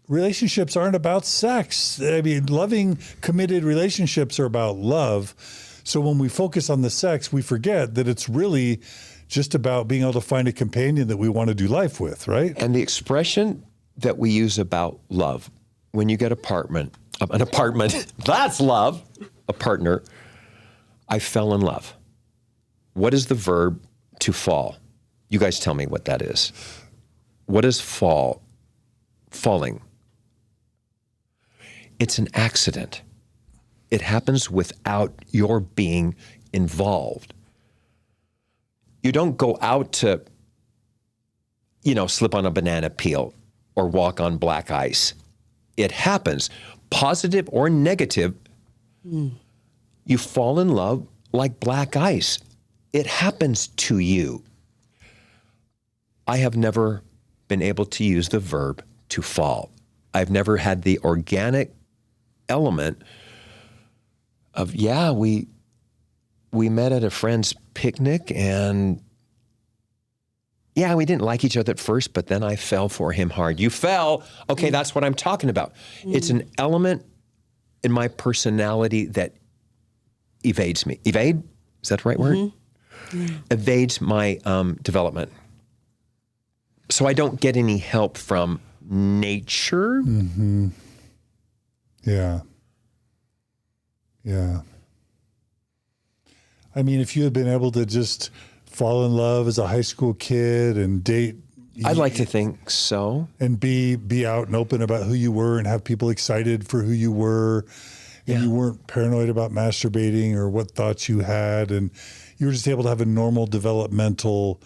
relationships aren't about sex. I mean, loving, committed relationships are about love. So when we focus on the sex, we forget that it's really just about being able to find a companion that we want to do life with, right? And the expression that we use about love, when you get an apartment, that's love, a partner, I fell in love. What is the verb to fall? You guys tell me what that is. What is fall? Falling. It's an accident. It happens without your being involved. You don't go out to, slip on a banana peel or walk on black ice. It happens, positive or negative. You fall in love like black ice. It happens to you. I have never been able to use the verb to fall. I've never had the organic element of, we met at a friend's picnic and we didn't like each other at first, but then I fell for him hard. You fell. Okay, that's what I'm talking about. It's an element in my personality that evades me. Evade? Is that the right word? Evades my development. So I don't get any help from nature. Mm-hmm. Yeah. Yeah. I mean, if you had been able to just fall in love as a high school kid and date. I'd like to think so. And be out and open about who you were and have people excited for who you were. And you weren't paranoid about masturbating or what thoughts you had. And you were just able to have a normal developmental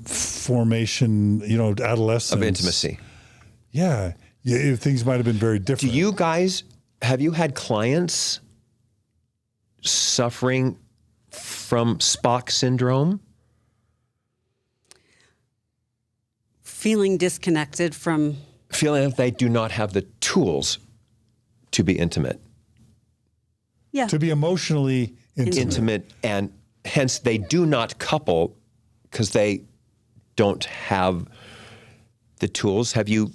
formation, adolescence. Of intimacy. Yeah. Things might have been very different. Do you guys, have you had clients suffering from Spock syndrome? Feeling disconnected from... Feeling that they do not have the tools to be intimate. Yeah. To be emotionally intimate. And hence they do not couple because they don't have the tools. Have you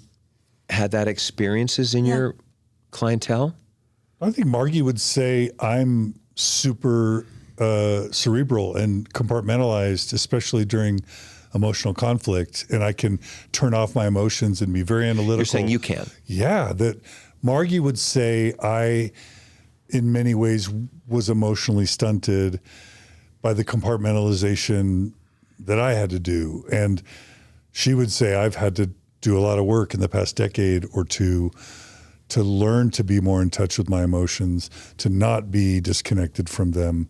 had that experiences in your clientele? I think Margie would say I'm super cerebral and compartmentalized, especially during emotional conflict, and I can turn off my emotions and be very analytical. You're saying you can? Yeah, that Margie would say I, in many ways, was emotionally stunted by the compartmentalization that I had to do. And she would say I've had to do a lot of work in the past decade or two to learn to be more in touch with my emotions, to not be disconnected from them.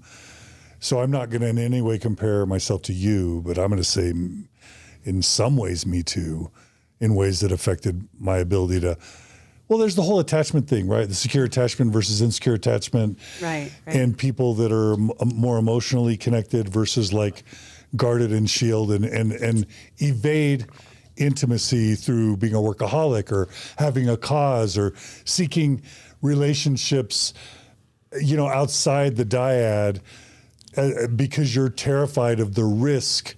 So I'm not going to in any way compare myself to you, but I'm going to say in some ways me too, in ways that affected my ability to, well, there's the whole attachment thing, right? The secure attachment versus insecure attachment. Right. And people that are more emotionally connected versus like guarded and shield and evade intimacy through being a workaholic or having a cause or seeking relationships, outside the dyad because you're terrified of the risk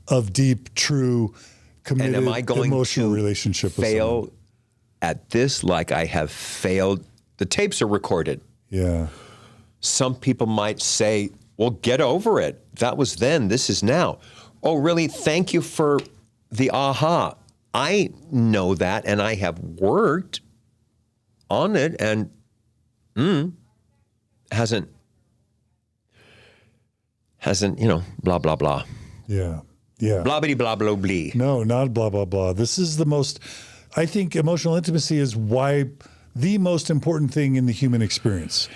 of deep, true, committed, and am I going emotional to relationship with fail someone. At this like I have failed? The tapes are recorded. Yeah. Some people might say, well, get over it. That was then, this is now. Oh, really? Thank you for the aha. I know that, and I have worked on it, and hasn't, blah, blah, blah. Yeah. Yeah. Blah, blah, blah, blah, blah. No, not blah, blah, blah. This is I think emotional intimacy is the most important thing in the human experience.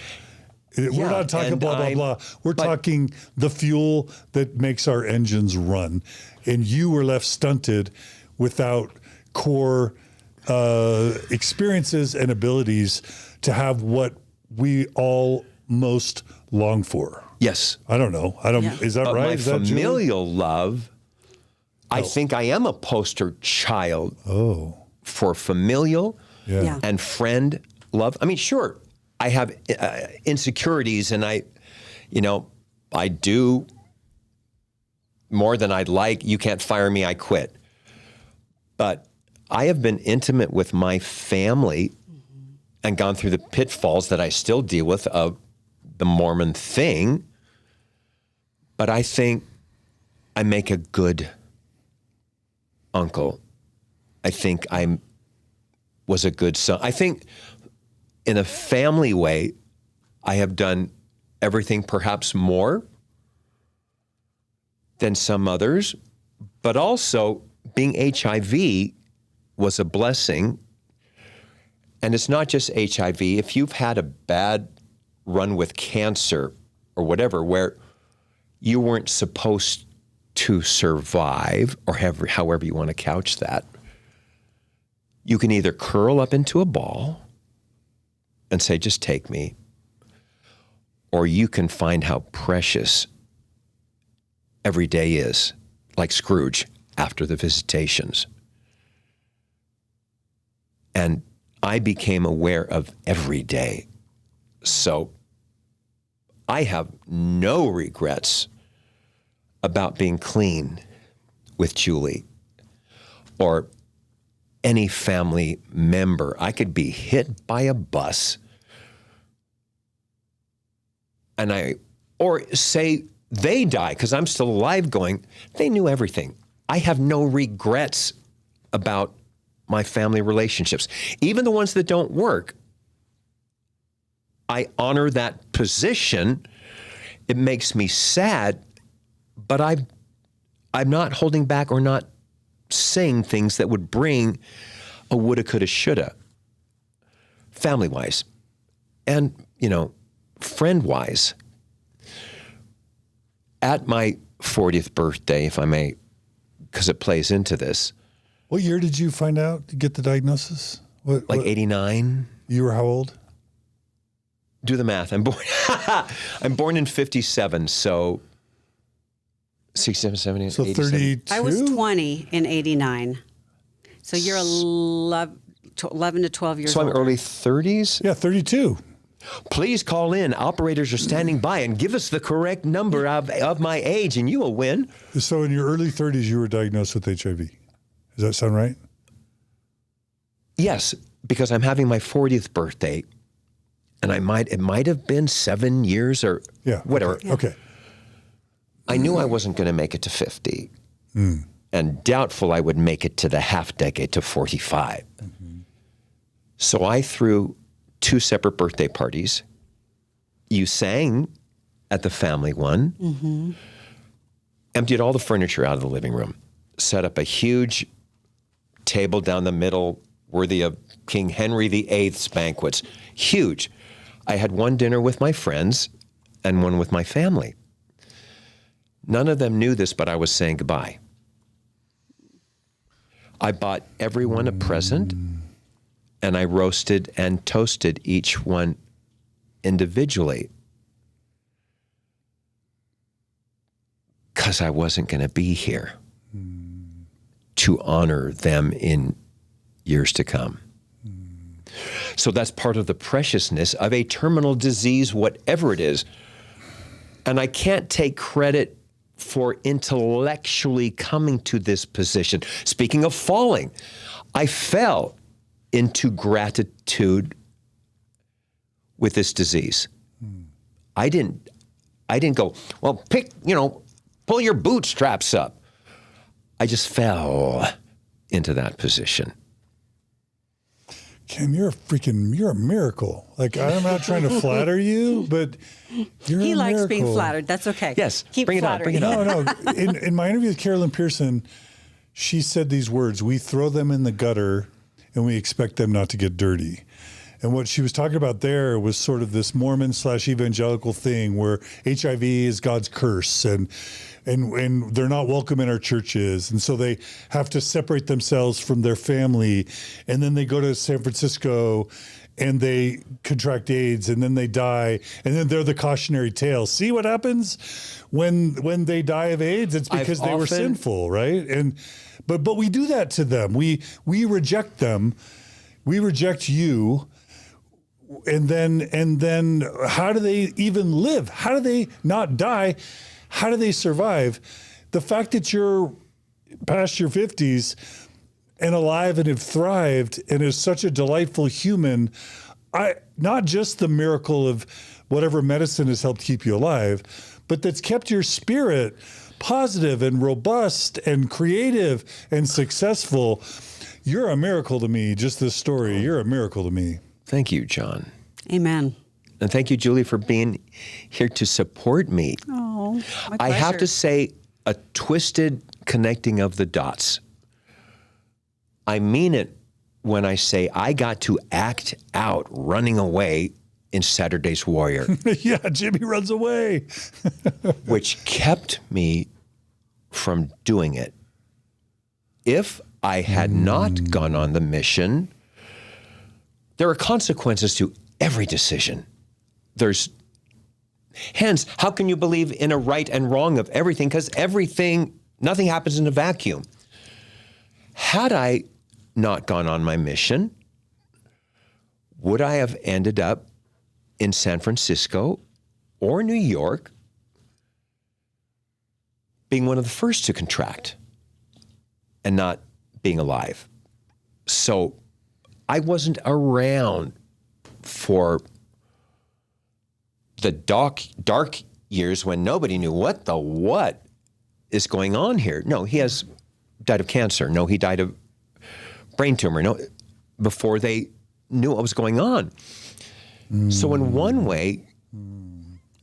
We're not talking blah, blah, blah. We're talking the fuel that makes our engines run. And you were left stunted without core experiences and abilities to have what we all most long for. Yes. I don't know. Is that but right? My Is that familial love, I think I am a poster child for familial and friend love. I mean, sure, I have insecurities and I do more than I'd like. You can't fire me, I quit. But I have been intimate with my family and gone through the pitfalls that I still deal with of the Mormon thing. But I think I make a good uncle. I think I was a good son. I think in a family way, I have done everything perhaps more than some others, but also being HIV was a blessing. And it's not just HIV. If you've had a bad run with cancer or whatever, where you weren't supposed to survive, or however you want to couch that, you can either curl up into a ball and say, just take me, or you can find how precious every day is, like Scrooge after the visitations. And I became aware of every day. So I have no regrets about being clean with Julie or any family member. I could be hit by a bus or say they die because I'm still alive going, they knew everything. I have no regrets about my family relationships. Even the ones that don't work, I honor that position. It makes me sad, but I'm not holding back or not saying things that would bring a woulda, coulda, shoulda, family-wise. And, friend-wise. At my 40th birthday, if I may, because it plays into this. What year did you find out to get the diagnosis? What, 89. You were how old? Do the math. I'm born in 57, so 67, 70, so 87. 32? I was 20 in 89. So you're 11 to 12 years old. So I'm older. early 30s? Yeah, 32. Please call in. Operators are standing by and give us the correct number of my age and you will win. So in your early 30s, you were diagnosed with HIV. Does that sound right? Yes, because I'm having my 40th birthday and it might have been 7 years or whatever. Okay. I knew I wasn't going to make it to 50 and doubtful I would make it to the half decade to 45. Mm-hmm. So I threw 2 separate birthday parties. You sang at the family one, emptied all the furniture out of the living room, set up a huge table down the middle worthy of King Henry VIII's banquets. Huge. I had one dinner with my friends and one with my family. None of them knew this, but I was saying goodbye. I bought everyone a present, and I roasted and toasted each one individually because I wasn't going to be here to honor them in years to come. So that's part of the preciousness of a terminal disease, whatever it is. And I can't take credit for intellectually coming to this position. Speaking of falling, I fell into gratitude with this disease. I didn't go, well, pull your bootstraps up. I just fell into that position. Cam, you're a miracle. Like, I'm not trying to flatter you, but you're a miracle. He likes being flattered. That's okay. Yes. Keep Bring it on. flattering. No. In my interview with Carolyn Pearson, she said these words: "We throw them in the gutter and we expect them not to get dirty." And what she was talking about there was sort of this Mormon/evangelical thing where HIV is God's curse and they're not welcome in our churches. And so they have to separate themselves from their family. And then they go to San Francisco and they contract AIDS and then they die. And then they're the cautionary tale. See what happens when they die of AIDS? It's because they were sinful, right? But we do that to them. We reject them. We reject you. And then how do they even live? How do they not die? How do they survive? the fact that you're past your 50s and alive and have thrived and is such a delightful human, not just the miracle of whatever medicine has helped keep you alive, but that's kept your spirit positive and robust and creative and successful. You're a miracle to me. Just this story, you're a miracle to me. Thank you, John. Amen. And thank you, Julie, for being here to support me. Oh, my I have pleasure. to say, a twisted connecting of the dots. I mean it when I say I got to act out running away in Saturday's Warrior, Yeah, Jimmy runs away. which kept me from doing it. If I had not gone on the mission, there are consequences to every decision. Hence, how can you believe in a right and wrong of everything? Because nothing happens in a vacuum. Had I not gone on my mission, would I have ended up in San Francisco or New York being one of the first to contract and not being alive? So I wasn't around for the dark years when nobody knew what is going on here. No, he died of cancer. No, he died of brain tumor. No, before they knew what was going on. So in one way,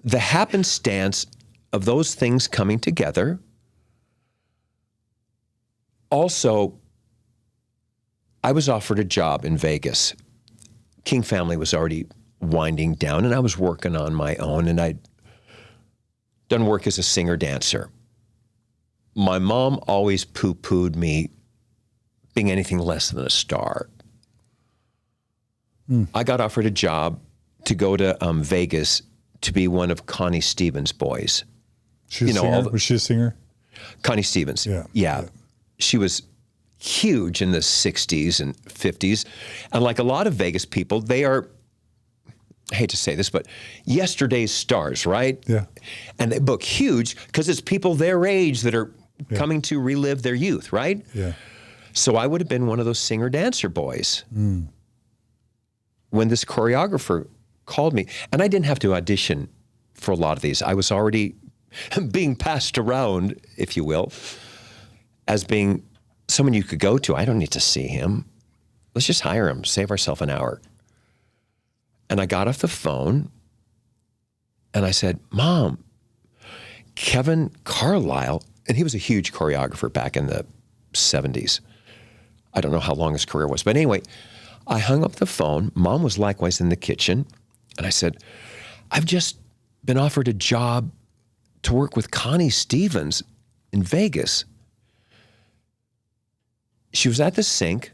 the happenstance of those things coming together, also, I was offered a job in Vegas. King family was already winding down, and I was working on my own, and I'd done work as a singer-dancer. My mom always poo-pooed me being anything less than a star. I got offered a job to go to Vegas to be one of Connie Stevens' boys. Was she a singer? Connie Stevens. Yeah. She was huge in the 60s and 50s. And like a lot of Vegas people, they are, I hate to say this, but yesterday's stars, right? Yeah. And they book huge because it's people their age that are coming to relive their youth, right? Yeah. So I would have been one of those singer-dancer boys when this choreographer called me. And I didn't have to audition for a lot of these. I was already being passed around, if you will, as being someone you could go to. I don't need to see him. Let's just hire him, save ourselves an hour. And I got off the phone and I said, Mom, Kevin Carlisle, and he was a huge choreographer back in the 70s. I don't know how long his career was. But anyway, I hung up the phone. Mom was likewise in the kitchen. And I said, I've just been offered a job to work with Connie Stevens in Vegas. She was at the sink.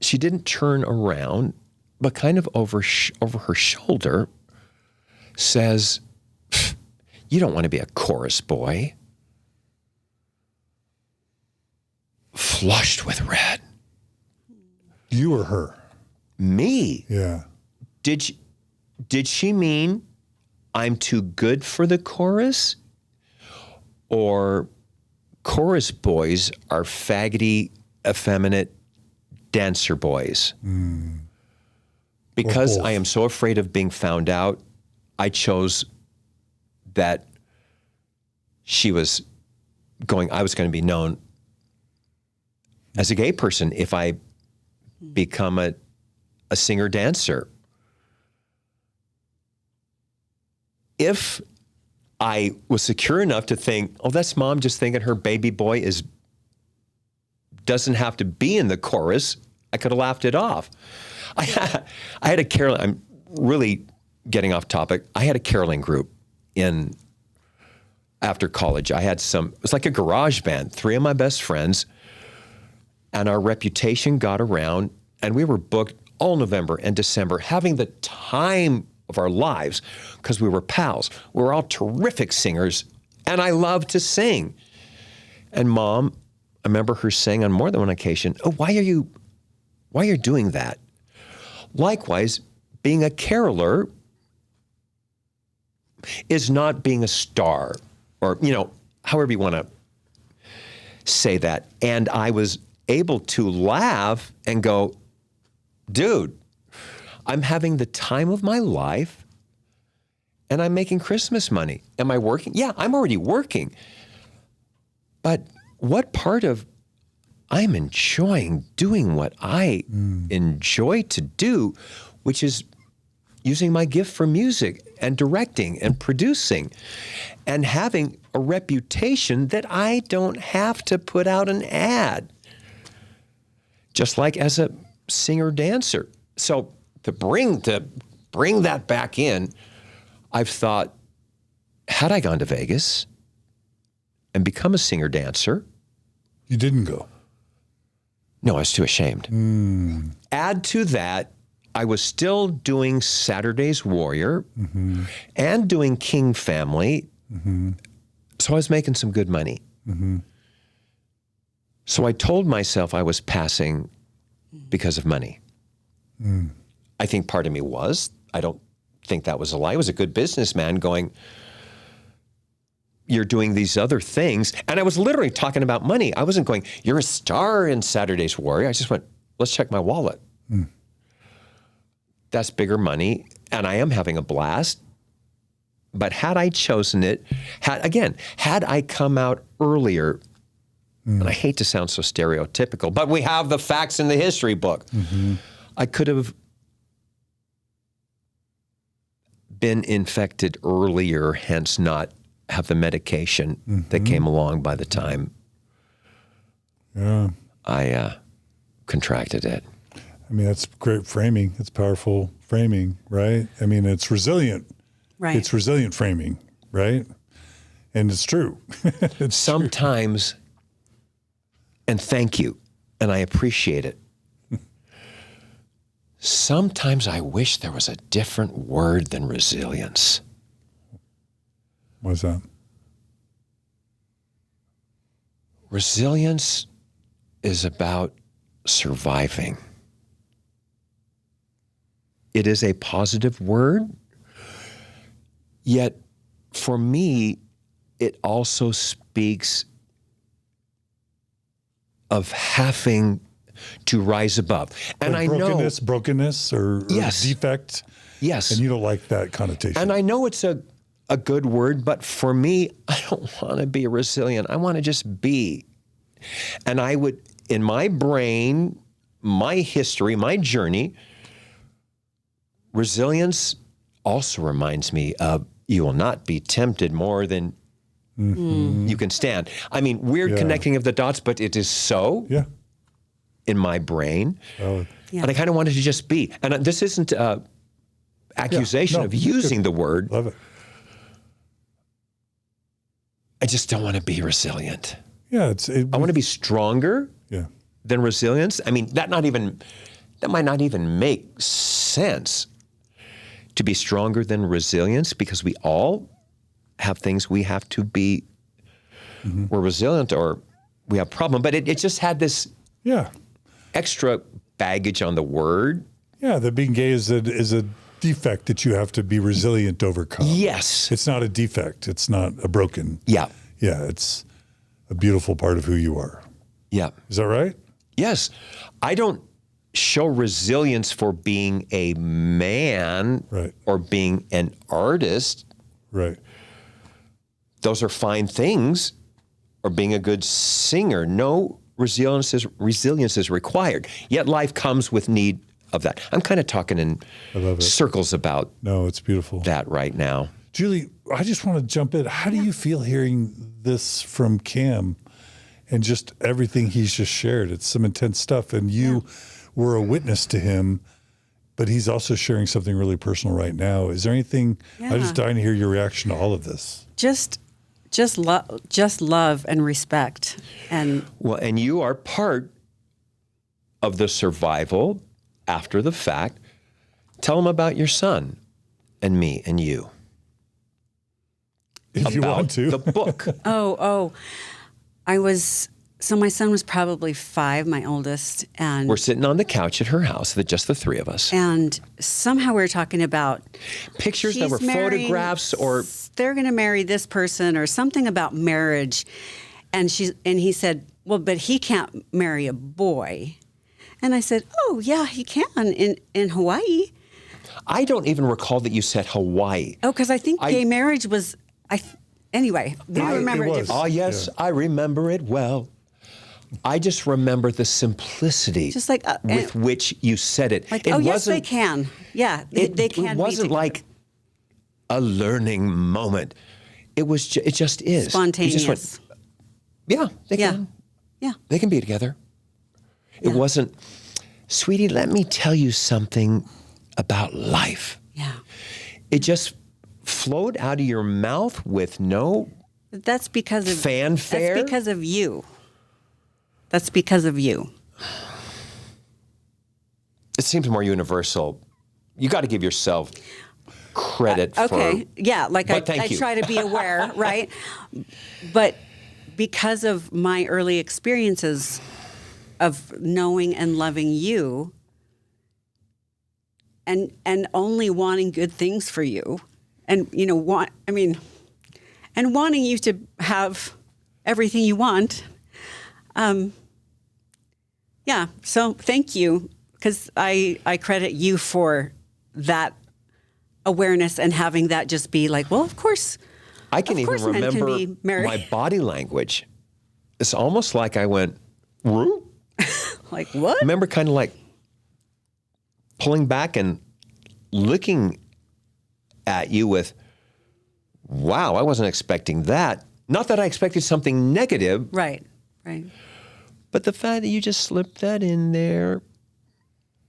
She didn't turn around, but kind of over her shoulder says, you don't want to be a chorus boy. Flushed with red. You or her? Me? Yeah. Did she mean I'm too good for the chorus? Or chorus boys are faggoty, effeminate dancer boys? Because I am so afraid of being found out, I chose that I was going to be known as a gay person if I become a singer-dancer. If I was secure enough to think, oh, that's Mom just thinking her baby boy doesn't have to be in the chorus, I could have laughed it off. I had a caroling, I'm really getting off topic. I had a caroling group after college. It was like a garage band, 3 of my best friends, and our reputation got around, and we were booked all November and December, having the time of our lives because we were pals. We were all terrific singers, and I loved to sing. And Mom, I remember her saying on more than one occasion, oh, why are you doing that? Likewise, being a caroler is not being a star or, however you want to say that. And I was able to laugh and go, dude, I'm having the time of my life and I'm making Christmas money. Am I working? Yeah, I'm already working. But what part of I'm enjoying doing what I enjoy to do, which is using my gift for music and directing and producing and having a reputation that I don't have to put out an ad, just like as a singer-dancer. So to bring that back in, I've thought, had I gone to Vegas and become a singer-dancer? You didn't go. No, I was too ashamed. Add to that, I was still doing Saturday's Warrior and doing King Family. So I was making some good money. So I told myself I was passing because of money. I think part of me was. I don't think that was a lie. I was a good businessman going, you're doing these other things. And I was literally talking about money. I wasn't going, you're a star in Saturday's Warrior. I just went, let's check my wallet. That's bigger money. And I am having a blast. But had I chosen it, had I come out earlier, and I hate to sound so stereotypical, but we have the facts in the history book. I could have been infected earlier, hence not have the medication that came along by the time I contracted it. I mean, that's great framing. It's powerful framing, right? I mean, it's resilient. Right. It's resilient framing, right? And it's true. It's Sometimes, and thank you, and I appreciate it. Sometimes I wish there was a different word than resilience. What's that? Resilience is about surviving. It is a positive word, yet for me, it also speaks of having to rise above. And Like I know brokenness or Yes. defect. Yes. And you don't like that connotation. And I know it's a good word, but for me, I don't want to be resilient. I want to just be. And I would, in my brain, my history, my journey, resilience also reminds me of you will not be tempted more than you can stand. I mean, weird connecting of the dots, but it is so in my brain. Valid. And I kind of wanted to just be. And this isn't an accusation No, of using the word. Love it. I just don't want to be resilient. Yeah, I want to be stronger yeah. than resilience. I mean, that might not even make sense to be stronger than resilience, because we all have things we have to be. We're resilient or we have a problem, but it just had this extra baggage on the word. Yeah, that being gay is a defect that you have to be resilient to overcome. Yes. It's not a defect. It's not a broken. Yeah. Yeah, it's a beautiful part of who you are. Yeah. Is that right? Yes. I don't show resilience for being a man or being an artist. Right. Those are fine things, or being a good singer. No, resilience is required. Yet life comes with need of that. I'm kind of talking in circles about it's beautiful. that right now. Julie, I just want to jump in. How do you feel hearing this from Cam and just everything he's just shared? It's some intense stuff, and you were a witness to him, but he's also sharing something really personal right now. Is there anything, I'm just dying to hear your reaction to all of this. Just love and respect. And and you are part of the survival after the fact. Tell them about your son and me and you. If you want to. The book. I was So my son was probably 5, my oldest, and We're sitting on the couch at her house, just the 3 of us. and somehow we were talking about Pictures that she's were marrying- photographs or they're going to marry this person or something about marriage, and he said, well, but he can't marry a boy, and I said, oh yeah, he can in Hawaii. I don't even recall that you said Hawaii. Oh, because I think gay marriage was anyway. We remember it it was. different. Oh, yes, Yeah. I remember it well. I just remember the simplicity Just like, with which you said it. Like, It oh yes, they wasn't- can. Yeah, they can. It be wasn't together. like a learning moment. It was. It just is. You Spontaneous. just went, yeah, they Yeah. can. Yeah. They can be together. It Yeah. wasn't, sweetie, let me tell you something about life. Yeah. It just flowed out of your mouth with no That's because of fanfare. That's because of you. That's because of you. It seems more universal. You got to give yourself credit Okay. for. Yeah. Like But I thank you. try to be aware, right? But because of my early experiences of knowing and loving you and only wanting good things for you and, and wanting you to have everything you want. Yeah. So thank you. Because I credit you for that awareness and having that just be like, well, of course. I can Of even course men can remember be married. my body language. It's almost like I went, "Woo?" Like, what? Remember kind of like pulling back and looking at you with, wow, I wasn't expecting that. Not that I expected something negative, Right. Right. but the fact that you just slipped that in there.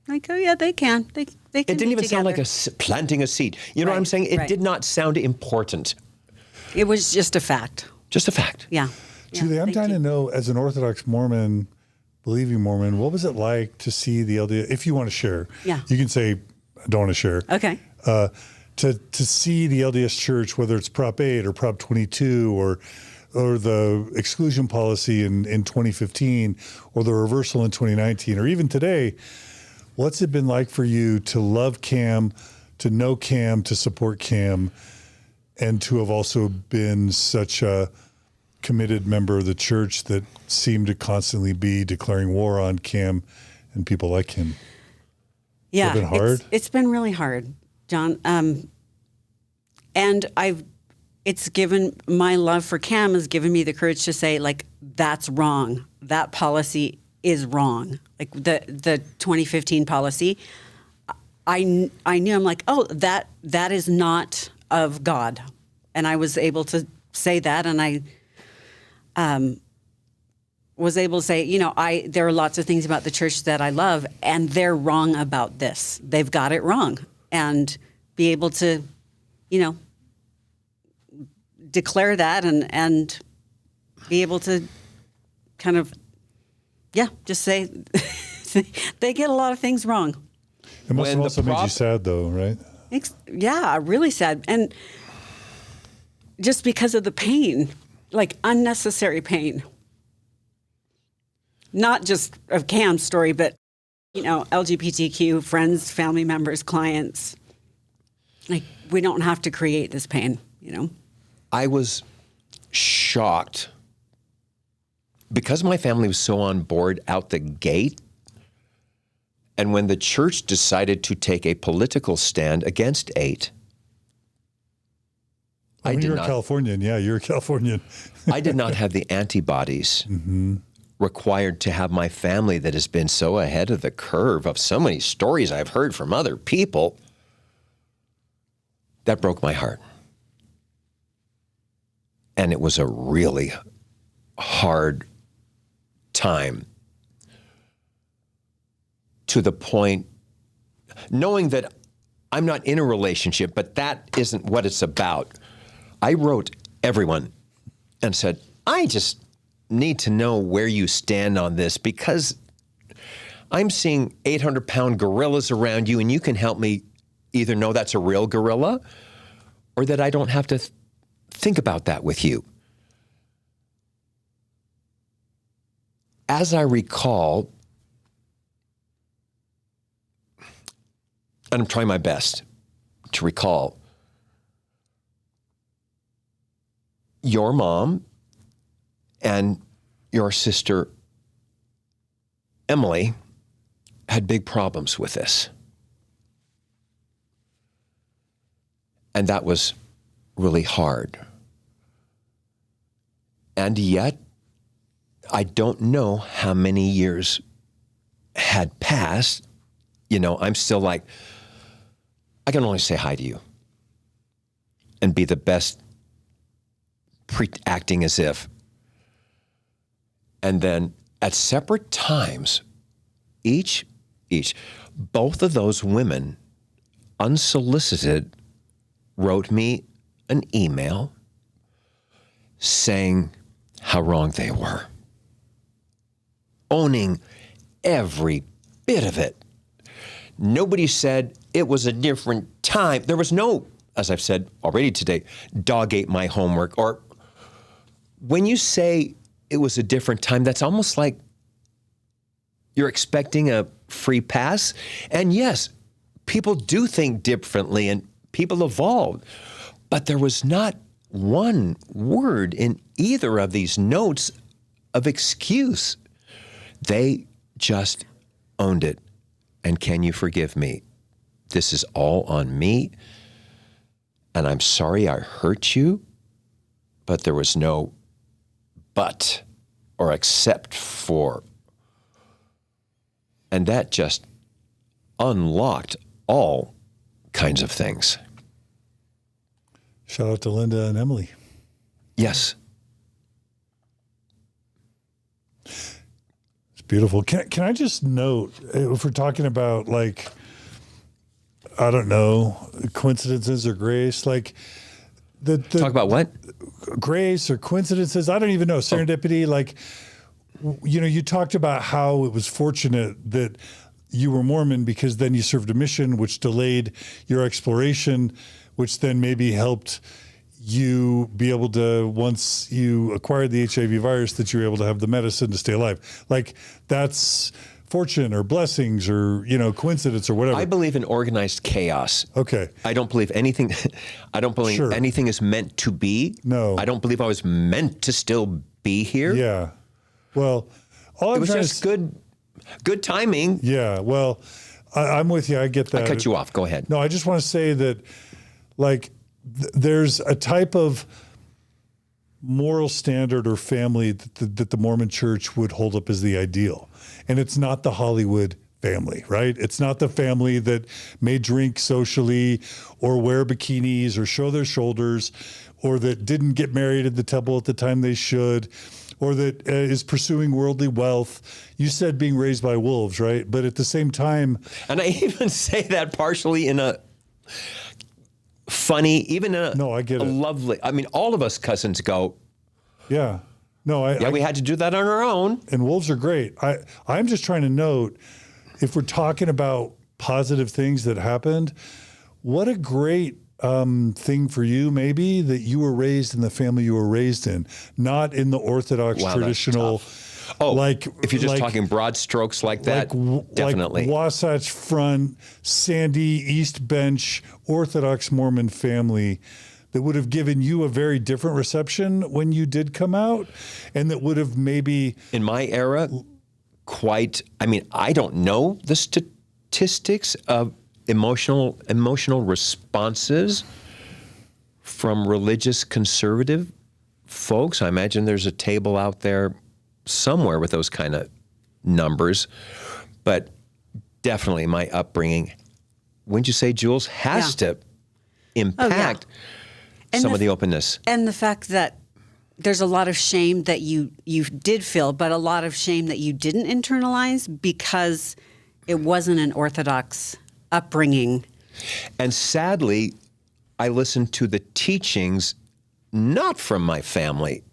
Like, oh, yeah, they can. They can It didn't be even sound like together. planting a seed. You know what I'm Right, saying? It right. did not sound important. It was just a fact. Just a fact. Yeah. Julie, Yeah, I'm thank dying you. to know, as an Orthodox Mormon, believing Mormon, what was it like to see the LDS, if you want to share? Yeah. You can say, I don't want to share. Okay. To see the LDS Church, whether it's Prop 8 or Prop 22 or the exclusion policy in 2015 or the reversal in 2019 or even today, what's it been like for you to love Cam, to know Cam, to support Cam, and to have also been such a committed member of the church that seemed to constantly be declaring war on Cam and people like him? Yeah. been hard? It's been really hard, John. And it's given, my love for Cam has given me the courage to say, like, that's wrong. That policy is wrong. Like the 2015 policy, I knew, I'm like, oh, that is not of God. And I was able to say that, and I was able to say, there are lots of things about the church that I love, and they're wrong about this. They've got it wrong. And be able to, declare that and be able to kind of, just say they get a lot of things wrong. It must When have the also made you prop- sad, though, right? Yeah, really sad. And just because of the pain, like unnecessary pain. Not just of Cam's story, but, LGBTQ, friends, family members, clients. Like, we don't have to create this pain, I was shocked because my family was so on board out the gate. And when the church decided to take a political stand against 8, I mean, did you're not. a Californian. Yeah, you're a Californian. I did not have the antibodies required to have my family that has been so ahead of the curve of so many stories I've heard from other people. That broke my heart. And it was a really hard time, to the point, knowing that I'm not in a relationship, but that isn't what it's about. I wrote everyone and said, I just need to know where you stand on this, because I'm seeing 800-pound gorillas around you, and you can help me either know that's a real gorilla or that I don't have to think about that with you. as I recall, and I'm trying my best to recall, your mom and your sister Emily had big problems with this. And that was really hard. And yet, I don't know how many years had passed. You know, I'm still like, I can only say hi to you and be the best acting as if. And then at separate times, both of those women, unsolicited, wrote me an email saying how wrong they were, owning every bit of it. Nobody said it was a different time. There was no, as I've said already today, dog ate my homework. Or when you say it was a different time, that's almost like you're expecting a free pass. And yes, people do think differently and people evolve. But there was not one word in either of these notes of excuse. They just owned it. And can you forgive me? This is all on me. And I'm sorry I hurt you. But there was no but or except for. And that just unlocked all kinds of things. Shout out to Linda and Emily. Yes. It's beautiful. Can I just note, if we're talking about, like, I don't know, coincidences or grace, like the Talk about what? Grace or coincidences, I don't even know, serendipity, like, you know, you talked about how it was fortunate that you were Mormon because then you served a mission which delayed your exploration, which then maybe helped you be able to, once you acquired the HIV virus, that you were able to have the medicine to stay alive. Like, that's fortune or blessings or, you know, coincidence or whatever. I believe in organized chaos. Okay. I don't believe anything. I don't believe anything is meant to be. No. I don't believe I was meant to still be here. Yeah. Well, all It I'm was trying just to good timing. Yeah. Well, I'm with you. I get that. I cut you off. Go ahead. No, I just want to say that, like, there's a type of moral standard or family that the Mormon Church would hold up as the ideal. And it's not the Hollywood family, right? It's not the family that may drink socially or wear bikinis or show their shoulders, or that didn't get married at the temple at the time they should, or that is pursuing worldly wealth. You said being raised by wolves, right? But at the same time... And I even say that partially in a funny, even a, no, I get a it. lovely... I mean, all of us cousins go, yeah. No, we had to do that on our own. And wolves are great. I'm just trying to note, if we're talking about positive things that happened, what a great thing for you, maybe, that you were raised in the family you were raised in, not in the Orthodox traditional. Oh, like, if you're just talking broad strokes like that, definitely. Like Wasatch Front, Sandy, East Bench, Orthodox Mormon family that would have given you a very different reception when you did come out, and that would have maybe... In my era, I don't know the statistics of emotional responses from religious conservative folks. I imagine there's a table out there somewhere with those kind of numbers, but definitely my upbringing, wouldn't you say, Jules, has to impact some of the openness. And the fact that there's a lot of shame that you did feel, but a lot of shame that you didn't internalize because it wasn't an Orthodox upbringing. And sadly, I listened to the teachings not from my family.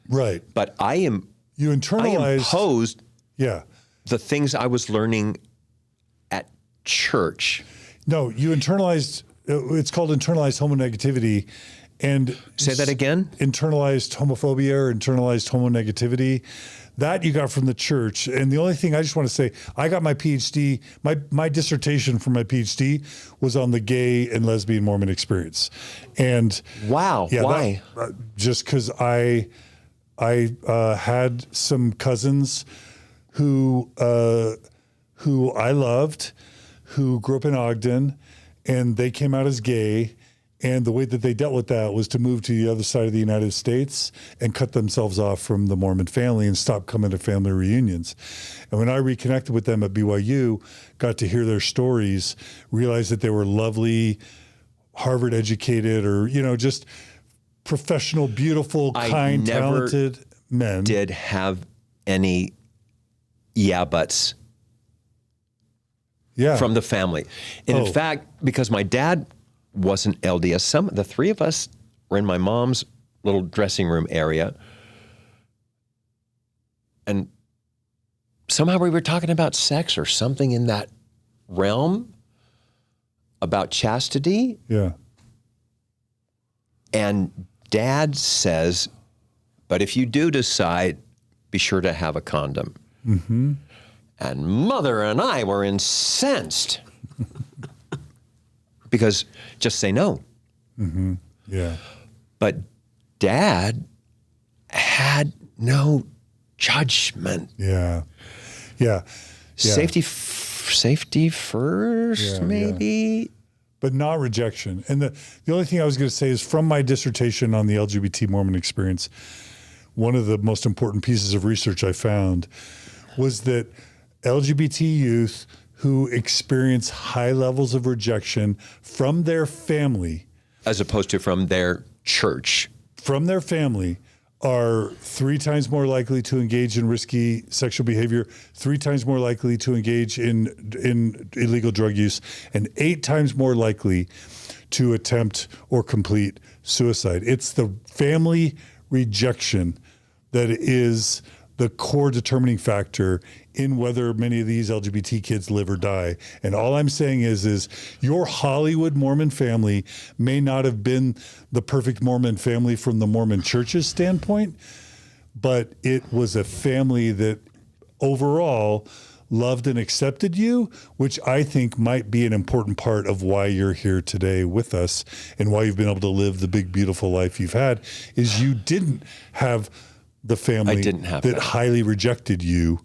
Right. But you internalized... I imposed yeah. the things I was learning at church. No, you internalized... It's called internalized homonegativity, And Say that again? Internalized homophobia or internalized homonegativity. That you got from the church. And the only thing I just want to say, I got my PhD, my dissertation for my PhD was on the gay and lesbian Mormon experience. And wow, yeah, why? Just because I had some cousins who I loved, who grew up in Ogden, and they came out as gay. And the way that they dealt with that was to move to the other side of the United States and cut themselves off from the Mormon family and stop coming to family reunions. And when I reconnected with them at BYU, got to hear their stories, realized that they were lovely, Harvard educated, or, just professional, beautiful, kind, talented men. Did have any buts from the family. And in fact, because my dad wasn't LDS, the three of us were in my mom's little dressing room area. And somehow we were talking about sex or something in that realm, about chastity. Yeah. And Dad says, but if you do decide, be sure to have a condom. Mm-hmm. And Mother and I were incensed. Because just say no. Mm-hmm. Yeah. But Dad had no judgment. Yeah. Yeah. Safety first, maybe. Yeah. But not rejection. And the only thing I was going to say is from my dissertation on the LGBT Mormon experience, one of the most important pieces of research I found was that LGBT youth who experience high levels of rejection from their family, as opposed to from their church, from their family, are 3 times more likely to engage in risky sexual behavior, 3 times more likely to engage in illegal drug use, and 8 times more likely to attempt or complete suicide. It's the family rejection that is the core determining factor in whether many of these LGBT kids live or die. And all I'm saying is your Hollywood Mormon family may not have been the perfect Mormon family from the Mormon church's standpoint, but it was a family that overall loved and accepted you, which I think might be an important part of why you're here today with us and why you've been able to live the big, beautiful life you've had, is you didn't have the family that highly rejected you,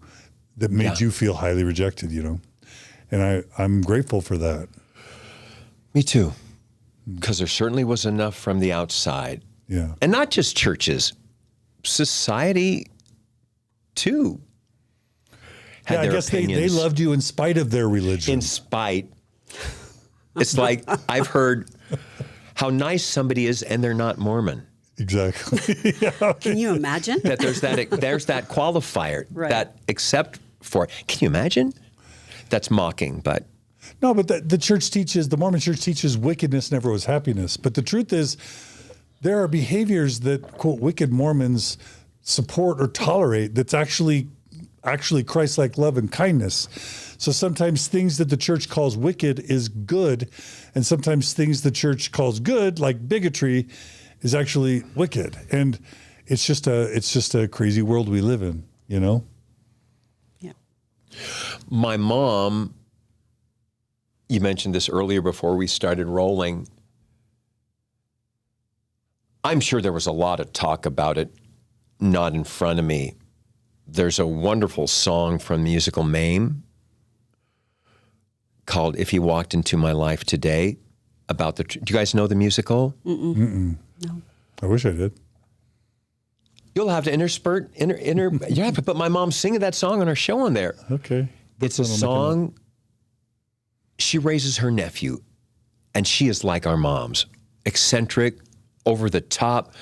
that made you feel highly rejected, And I'm grateful for that. Me too. Because there certainly was enough from the outside. Yeah. And not just churches, society too had I their guess opinions. they loved you in spite of their religion. In spite. It's like I've heard how nice somebody is and they're not Mormon. Exactly. Can you imagine? That there's that qualifier, right. that except for. Can you imagine? That's mocking, but. No, but the Mormon church teaches wickedness never was happiness. But the truth is, there are behaviors that, quote, wicked Mormons support or tolerate that's actually Christ-like love and kindness. So sometimes things that the church calls wicked is good, and sometimes things the church calls good, like bigotry, is actually wicked. And it's just a crazy world we live in, Yeah. My mom, you mentioned this earlier before we started rolling. I'm sure there was a lot of talk about it, not in front of me. There's a wonderful song from the musical Mame called If He Walked Into My Life Today about do you guys know the musical? Mm-mm. No. I wish I did. You'll have to you have to put my mom singing that song on our show on there. Okay. It's a song. She raises her nephew, and she is like our moms, eccentric, over the top,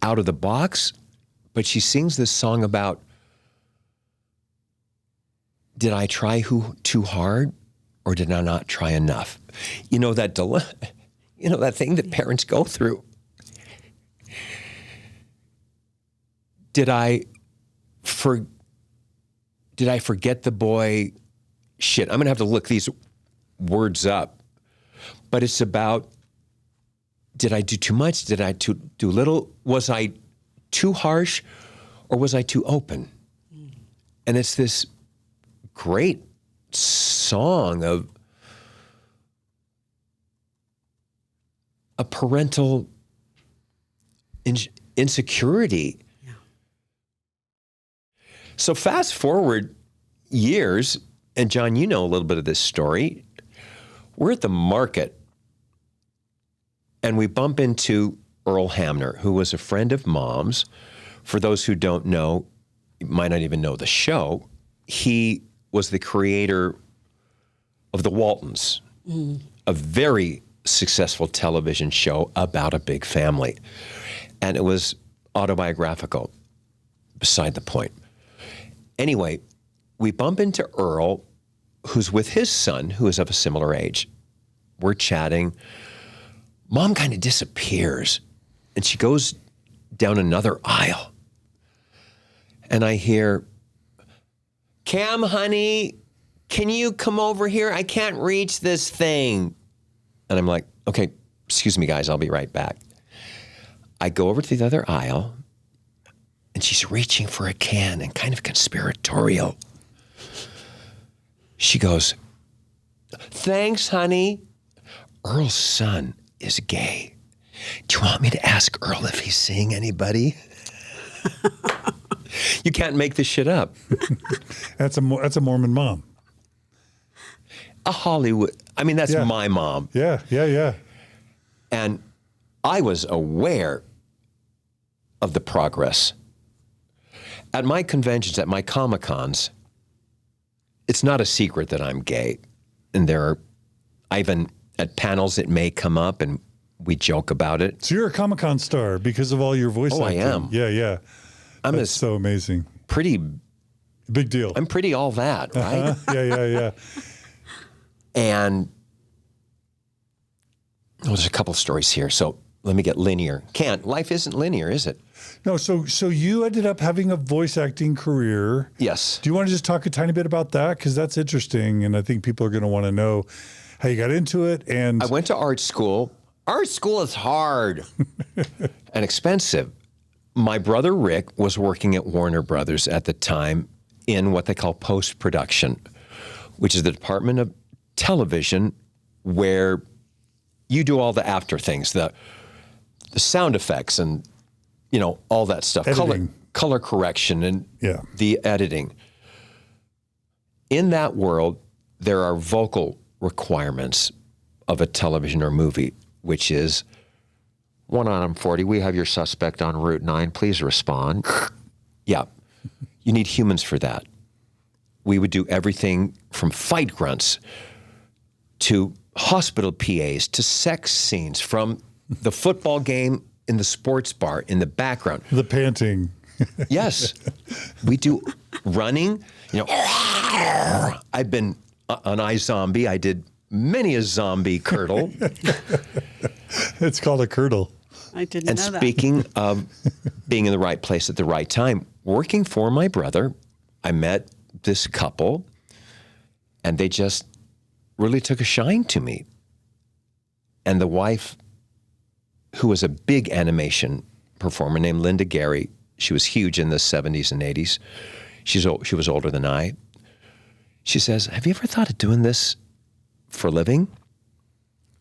out of the box. But she sings this song about, did I try too hard, or did I not try enough? That thing that parents go through. Did I forget the boy? Shit, I'm going to have to look these words up. But it's about did I do too much? Did I do little? Was I too harsh or was I too open? And it's this great song of a parental insecurity. Yeah. So fast forward years, and John, you know a little bit of this story. We're at the market, and we bump into Earl Hamner, who was a friend of Mom's. For those who don't know, you might not even know the show, he was the creator of The Waltons, a very successful television show about a big family. And it was autobiographical, beside the point. Anyway, we bump into Earl, who's with his son, who is of a similar age. We're chatting. Mom kind of disappears, and she goes down another aisle. And I hear, Cam, honey, can you come over here? I can't reach this thing. And I'm like, okay, excuse me, guys, I'll be right back. I go over to the other aisle, and she's reaching for a can and kind of conspiratorial. She goes, thanks, honey. Earl's son is gay. Do you want me to ask Earl if he's seeing anybody? You can't make this shit up. That's a Mormon mom. A Hollywood. I mean, that's my mom. Yeah. And I was aware of the progress. At my conventions, at my Comic-Cons, it's not a secret that I'm gay. And even at panels, it may come up and we joke about it. So you're a Comic-Con star because of all your voice acting. I am. Yeah. That's so amazing. Pretty big deal. I'm pretty all that, right? Yeah. And there's a couple of stories here. So let me get linear. Life isn't linear, is it? No, so you ended up having a voice acting career. Yes. Do you want to just talk a tiny bit about that? Because that's interesting, and I think people are going to want to know how you got into it. And I went to art school. Art school is hard and expensive. My brother Rick was working at Warner Brothers at the time in what they call post-production, which is the department of television where you do all the after things, the sound effects and, all that stuff, color correction and the editing. In that world, there are vocal requirements of a television or movie, which is 1 on 40, we have your suspect on Route 9, please respond. Yeah, you need humans for that. We would do everything from fight grunts to hospital PAs to sex scenes, from the football game in the sports bar in the background. The panting. Yes. We do running. I've been an iZombie. I did many a zombie curdle. It's called a curdle. I didn't know that. And speaking of being in the right place at the right time, working for my brother, I met this couple, and they just really took a shine to me. And the wife, who was a big animation performer named Linda Gary, she was huge in the 70s and 80s. She was older than I. She says, have you ever thought of doing this for a living?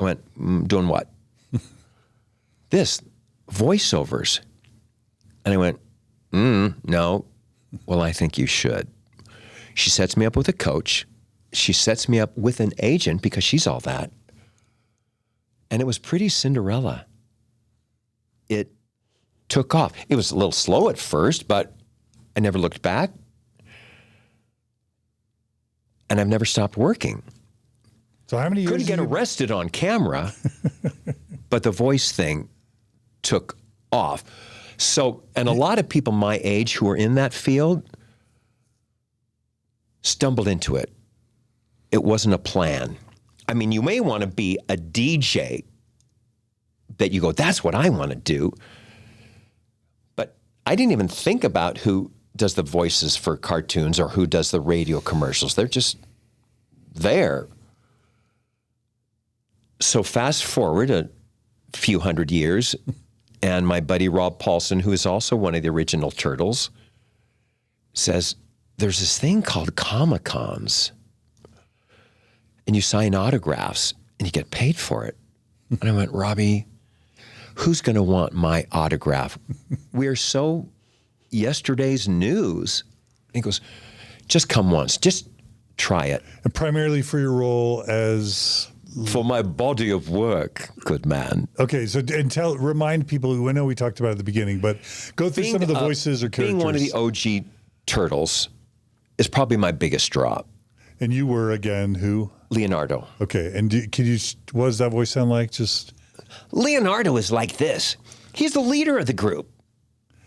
I went, doing what? This, voiceovers. And I went, no. Well, I think you should. She sets me up with a coach. She sets me up with an agent because she's all that. And it was pretty Cinderella. It took off. It was a little slow at first, but I never looked back. And I've never stopped working. So how many years? Couldn't get arrested on camera, but the voice thing took off. So, and a lot of people my age who are in that field stumbled into it. It wasn't a plan. I mean, you may want to be a DJ that you go, that's what I want to do. But I didn't even think about who does the voices for cartoons or who does the radio commercials. They're just there. So fast forward a few hundred years. And my buddy Rob Paulson, who is also one of the original Turtles, says, there's this thing called Comic-Cons. And you sign autographs and you get paid for it. And I went, Robbie, who's going to want my autograph? We're so yesterday's news. And he goes, just come once, just try it. And primarily for your role as... For my body of work, good man. Okay, so and remind people who I know we talked about at the beginning, but go through some of the voices or characters. Being one of the OG Turtles is probably my biggest draw. And you were, again, who? Leonardo. Okay, and what does that voice sound like? Just Leonardo is like this. He's the leader of the group.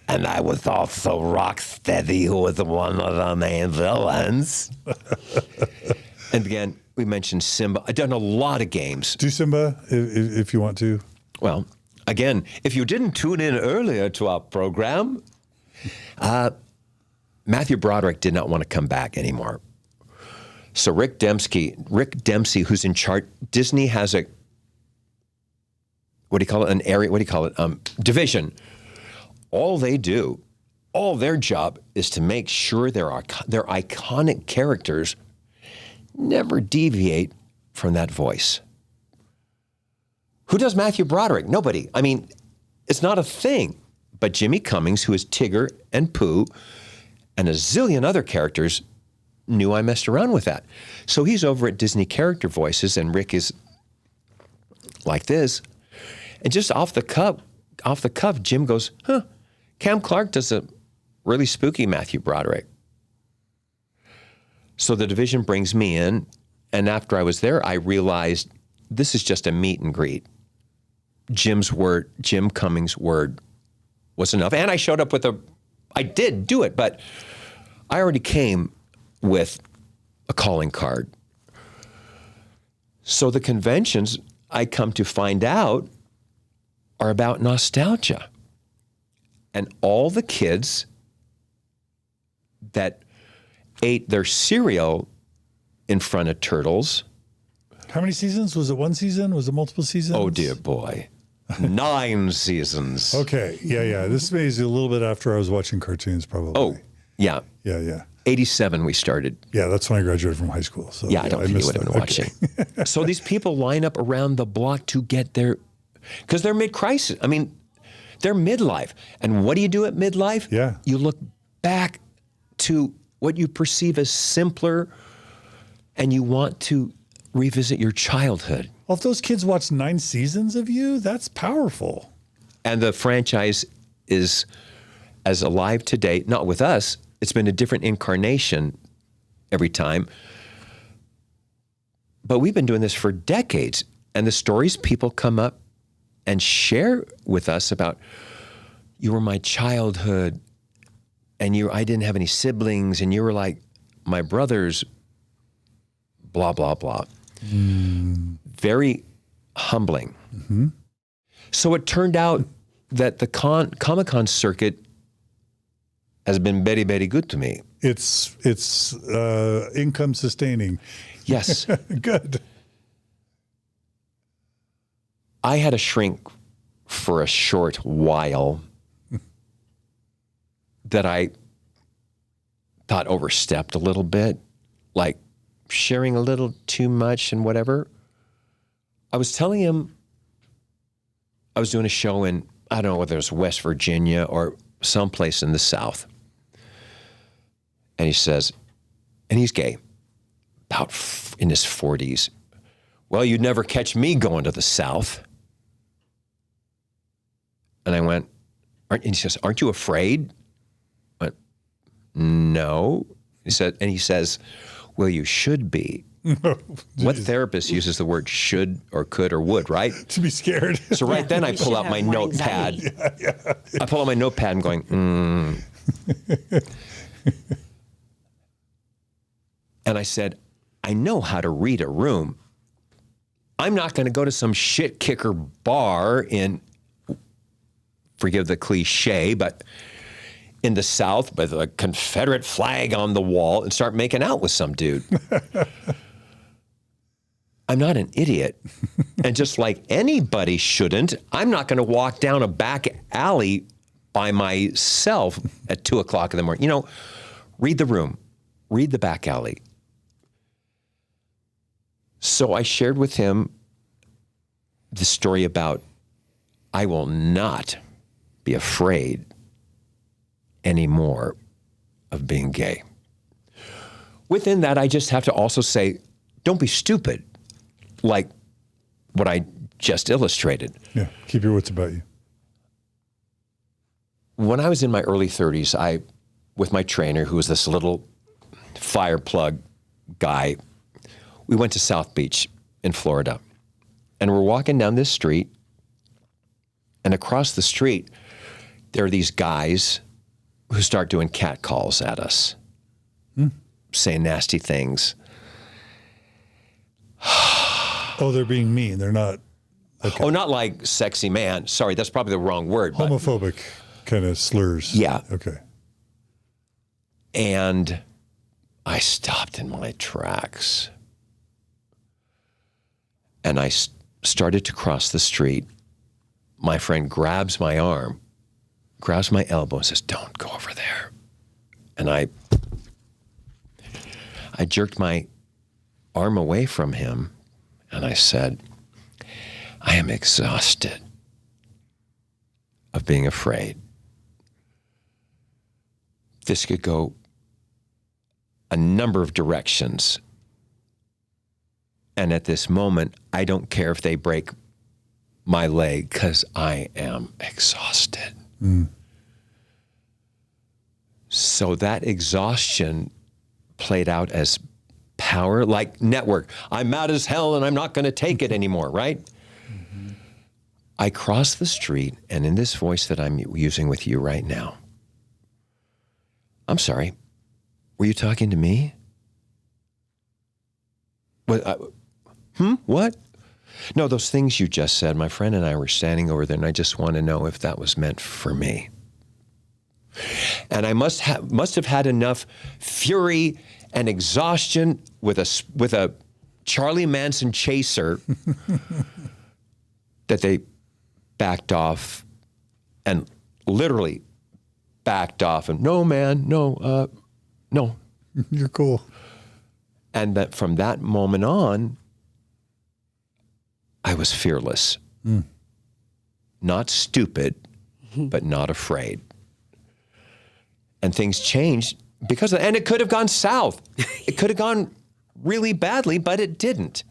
And I was also Rocksteady, who was one of the main villains. And again, we mentioned Simba. I've done a lot of games. Do Simba if you want to. Well, again, if you didn't tune in earlier to our program, Matthew Broderick did not want to come back anymore. So Rick Dempsey, who's in charge, Disney has a, division. All they do, all their job is to make sure their iconic characters never deviate from that voice. Who does Matthew Broderick? Nobody. I mean, it's not a thing. But Jimmy Cummings, who is Tigger and Pooh, and a zillion other characters, knew I messed around with that. So he's over at Disney Character Voices, and Rick is like this. And just off the cuff, Jim goes, Cam Clarke does a really spooky Matthew Broderick. So the division brings me in, and after I was there, I realized this is just a meet and greet. Jim Cummings' word was enough. And I showed up I did do it, but I already came with a calling card. So the conventions, I come to find out, are about nostalgia. And all the kids that ate their cereal in front of Turtles. How many seasons? Was it one season? Was it multiple seasons? Oh, dear boy. 9 seasons. Okay. Yeah. This is a little bit after I was watching cartoons, probably. Oh, yeah. Yeah. 87 we started. Yeah, that's when I graduated from high school. So I don't think you would have been watching. So these people line up around the block to get because they're mid-crisis. I mean, they're midlife. And what do you do at midlife? Yeah. You look back to what you perceive as simpler, and you want to revisit your childhood. Well, if those kids watch 9 seasons of you, that's powerful. And the franchise is as alive today, not with us. It's been a different incarnation every time. But we've been doing this for decades. And the stories people come up and share with us about, you were my childhood, and I didn't have any siblings, and you were like my brothers, blah, blah, blah. Very humbling. Mm-hmm. So it turned out that the Comic-Con circuit has been very, very good to me. It's income sustaining. Yes. Good. I had to shrink for a short while that I thought overstepped a little bit, like sharing a little too much and whatever. I was telling him I was doing a show in, I don't know whether it was West Virginia or someplace in the South. And he says, and he's gay, about in his 40s. Well, you'd never catch me going to the South. And I went, and he says, aren't you afraid? I went, no. He says, well, you should be. What therapist uses the word should or could or would, right? To be scared. So right then I pull out my notepad. Yeah. I pull out my notepad and going, And I said, I know how to read a room. I'm not going to go to some shit kicker bar in, forgive the cliche, but in the South with a Confederate flag on the wall and start making out with some dude. I'm not an idiot. And just like anybody shouldn't, I'm not going to walk down a back alley by myself at 2 o'clock in the morning. You know, read the room, read the back alley. So I shared with him the story about I will not be afraid anymore of being gay. Within that, I just have to also say, don't be stupid, like what I just illustrated. Yeah, keep your wits about you. When I was in my early 30s, with my trainer, who was this little fire plug guy, we went to South Beach in Florida. And we're walking down this street, and across the street, there are these guys who start doing catcalls at us, saying nasty things. Oh, they're being mean. They're not. Okay. Oh, not like sexy man. Sorry, that's probably the wrong word. Homophobic kind of slurs. Yeah. Okay. And I stopped in my tracks. And I started to cross the street. My friend grabs my arm, grabs my elbow and says, "Don't go over there." And I jerked my arm away from him and I said, "I am exhausted of being afraid. This could go a number of directions. And at this moment, I don't care if they break my leg because I am exhausted." So that exhaustion played out as power, like Network. I'm mad as hell and I'm not going to take it anymore, right? I crossed the street, and in this voice that I'm using with you right now, "I'm sorry, were you talking to me?" What? "No, those things you just said, my friend and I were standing over there, and I just want to know if that was meant for me." And I must have had enough fury and exhaustion with a Charlie Manson chaser that they backed off, and literally backed off, and "No, man, no, no." You're cool. And that from that moment on, I was fearless. Not stupid, but not afraid. And things changed because of, and it could have gone south. It could have gone really badly, but it didn't.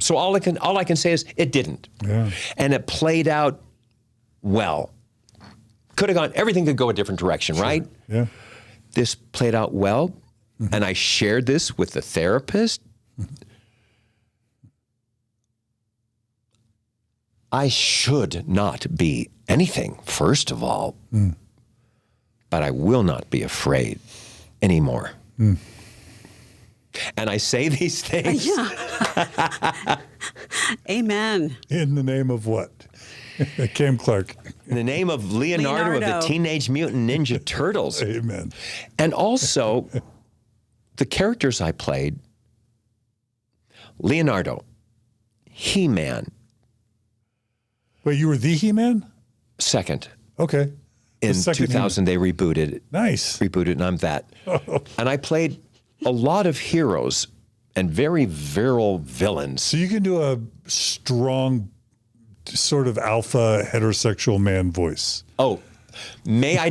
So all I can say is it didn't. Yeah. And it played out well. Could have gone, everything could go a different direction, right? Yeah. This played out well. And I shared this with the therapist. I should not be anything, first of all, but I will not be afraid anymore. And I say these things. Yeah. Amen. In the name of what? Cam Clarke. In the name of Leonardo of the Teenage Mutant Ninja Turtles. Amen. And also, the characters I played, Leonardo, He-Man. Wait, you were the He-Man? Second. Okay. In The second 2000, they rebooted it. Nice. Rebooted, and I'm that. And I played a lot of heroes and very virile villains. So you can do a strong sort of alpha heterosexual man voice. Oh, may I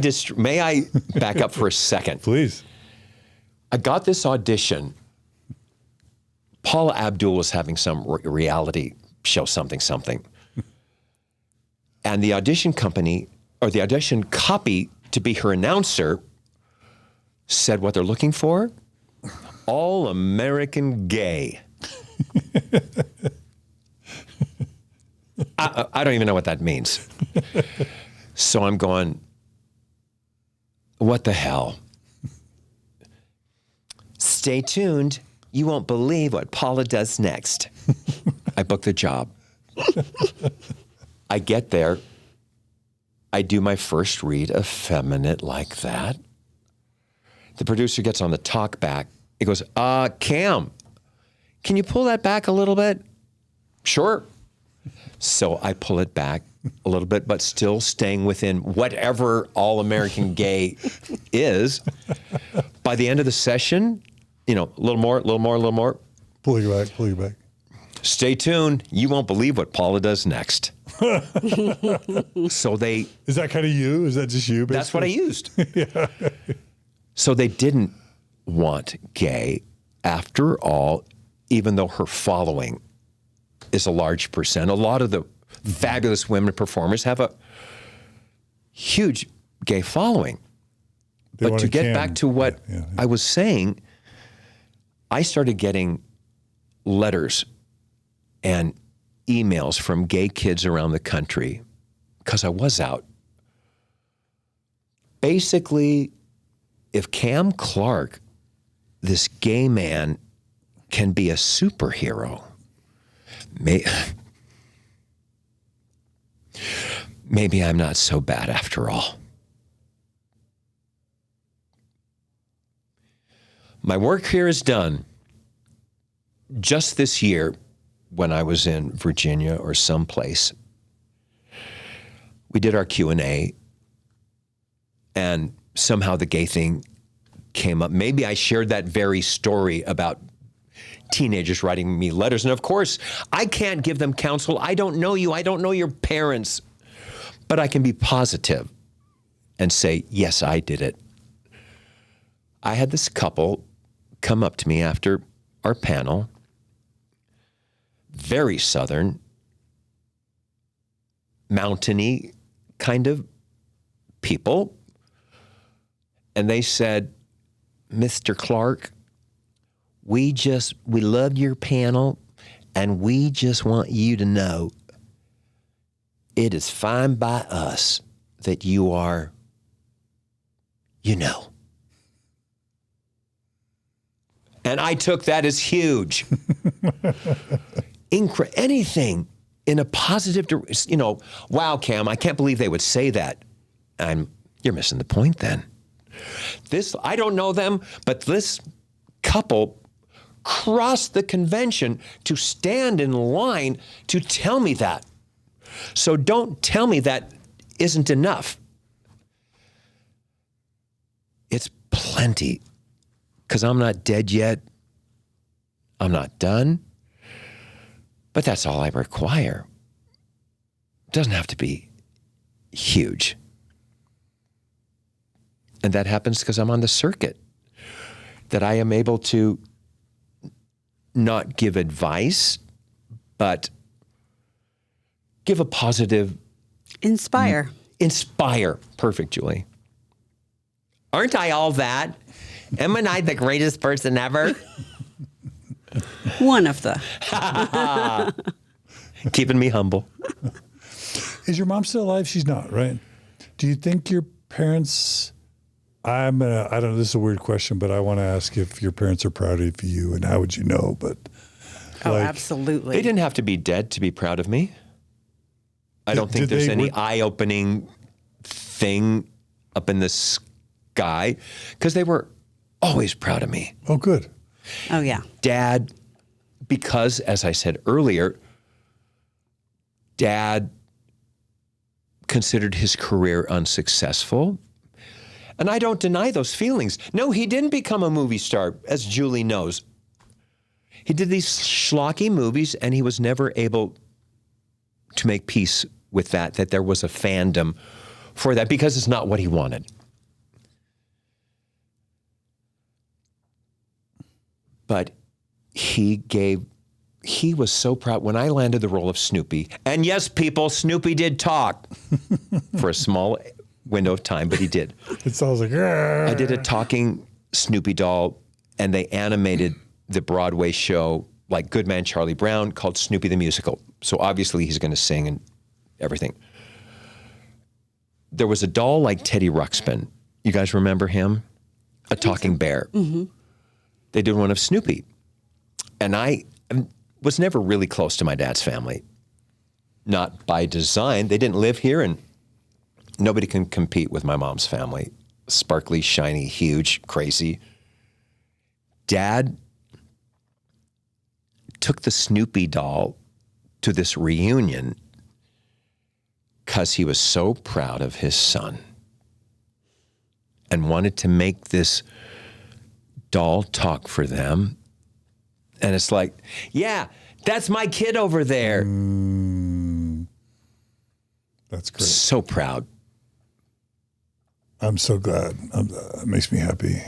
back up for a second? Please. I got this audition. Paula Abdul was having some reality show, something. And the audition company, or the audition copy to be her announcer, said what they're looking for: all-American gay. I don't even know what that means. So I'm going, what the hell? Stay tuned. You won't believe what Paula does next. I book the job. I get there. I do my first read, effeminate like that. The producer gets on the talk back. He goes, Cam, can you pull that back a little bit? Sure. So I pull it back a little bit, but still staying within whatever all-American gay is. By the end of the session, a little more. Pull you back. Stay tuned. You won't believe what Paula does next. So Is that kind of you? Is that just you? Basically? That's what I used. Yeah. So they didn't want gay after all, even though her following is a large percent. A lot of the fabulous women performers have a huge gay following. But to get back to what I was saying, I started getting letters and emails from gay kids around the country because I was out. Basically, if Cam Clarke, this gay man, can be a superhero, maybe I'm not so bad after all. My work here is done. Just this year, when I was in Virginia or someplace, we did our Q&A, and somehow the gay thing came up. Maybe I shared that very story about teenagers writing me letters. And of course, I can't give them counsel. I don't know you. I don't know your parents. But I can be positive and say, yes, I did it. I had this couple come up to me after our panel, very Southern, mountainy kind of people. And they said, Mr. Clarke, we loved your panel, and we just want you to know it is fine by us that you are, And I took that as huge. Anything in a positive, wow, Cam, I can't believe they would say that. You're missing the point then. I don't know them, but this couple crossed the convention to stand in line to tell me that. So don't tell me that isn't enough. It's plenty, because I'm not dead yet. I'm not done. But that's all I require. It doesn't have to be huge. And that happens because I'm on the circuit, that I am able to not give advice, but give a positive... Inspire. Perfect, Julie. Aren't I all that? Am I the greatest person ever? One of the. Keeping me humble. Is your mom still alive? She's not, right? Do you think your parents... I don't know, this is a weird question, but I want to ask if your parents are proud of you, and how would you know? But absolutely. They didn't have to be dead to be proud of me. I don't think there's any eye-opening thing up in the sky, because they were always proud of me. Oh, good. Oh, yeah. Dad, because, as I said earlier, Dad considered his career unsuccessful. And I don't deny those feelings. No, he didn't become a movie star, as Julie knows. He did these schlocky movies, and he was never able to make peace with that there was a fandom for that, because it's not what he wanted. But he was so proud when I landed the role of Snoopy. And yes, people, Snoopy did talk for a small window of time, but he did. It sounds like... I did a talking Snoopy doll, and they animated the Broadway show like Good Man Charlie Brown, called Snoopy the Musical. So obviously he's going to sing and everything. There was a doll like Teddy Ruxpin. You guys remember him? A talking bear. Mm-hmm. They did one of Snoopy. And I was never really close to my dad's family. Not by design. They didn't live here, and nobody can compete with my mom's family. Sparkly, shiny, huge, crazy. Dad took the Snoopy doll to this reunion because he was so proud of his son and wanted to make this doll talk for them. And it's like, yeah, that's my kid over there. That's great. So proud. I'm so glad. It makes me happy.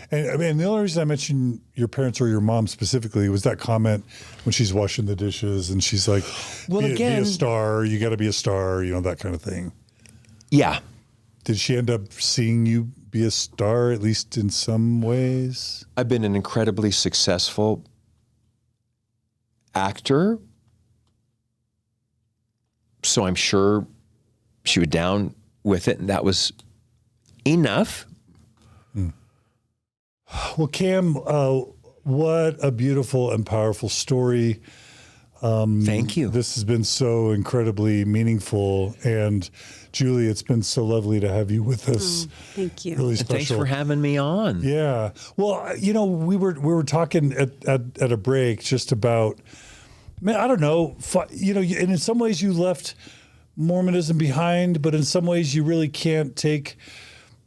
And I mean, the only reason I mentioned your parents or your mom specifically was that comment when she's washing the dishes and she's like, well, be again, a star, you got to be a star, that kind of thing. Yeah. Did she end up seeing you be a star, at least in some ways? I've been an incredibly successful actor. So I'm sure she was down with it, and that was enough. Well, Cam, what a beautiful and powerful story. Thank you. This has been so incredibly meaningful. And Julie, it's been so lovely to have you with us. Thank you. Really And special. thanks for having me on. Yeah. Well, we were talking at a break just about, man, I don't know, and in some ways you left Mormonism behind, but in some ways you really can't take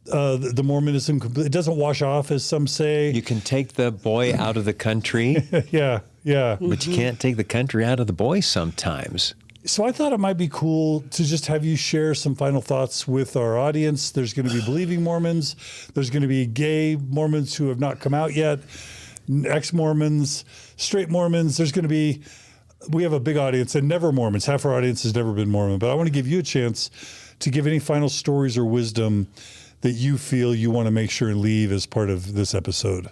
the Mormonism. It doesn't wash off, as some say. You can take the boy out of the country, Yeah. but you can't take the country out of the boy sometimes. So I thought it might be cool to just have you share some final thoughts with our audience. There's going to be believing Mormons. There's going to be gay Mormons who have not come out yet, ex-Mormons, straight Mormons. We have a big audience, and never Mormons. Half our audience has never been Mormon. But I want to give you a chance to give any final stories or wisdom that you feel you want to make sure and leave as part of this episode,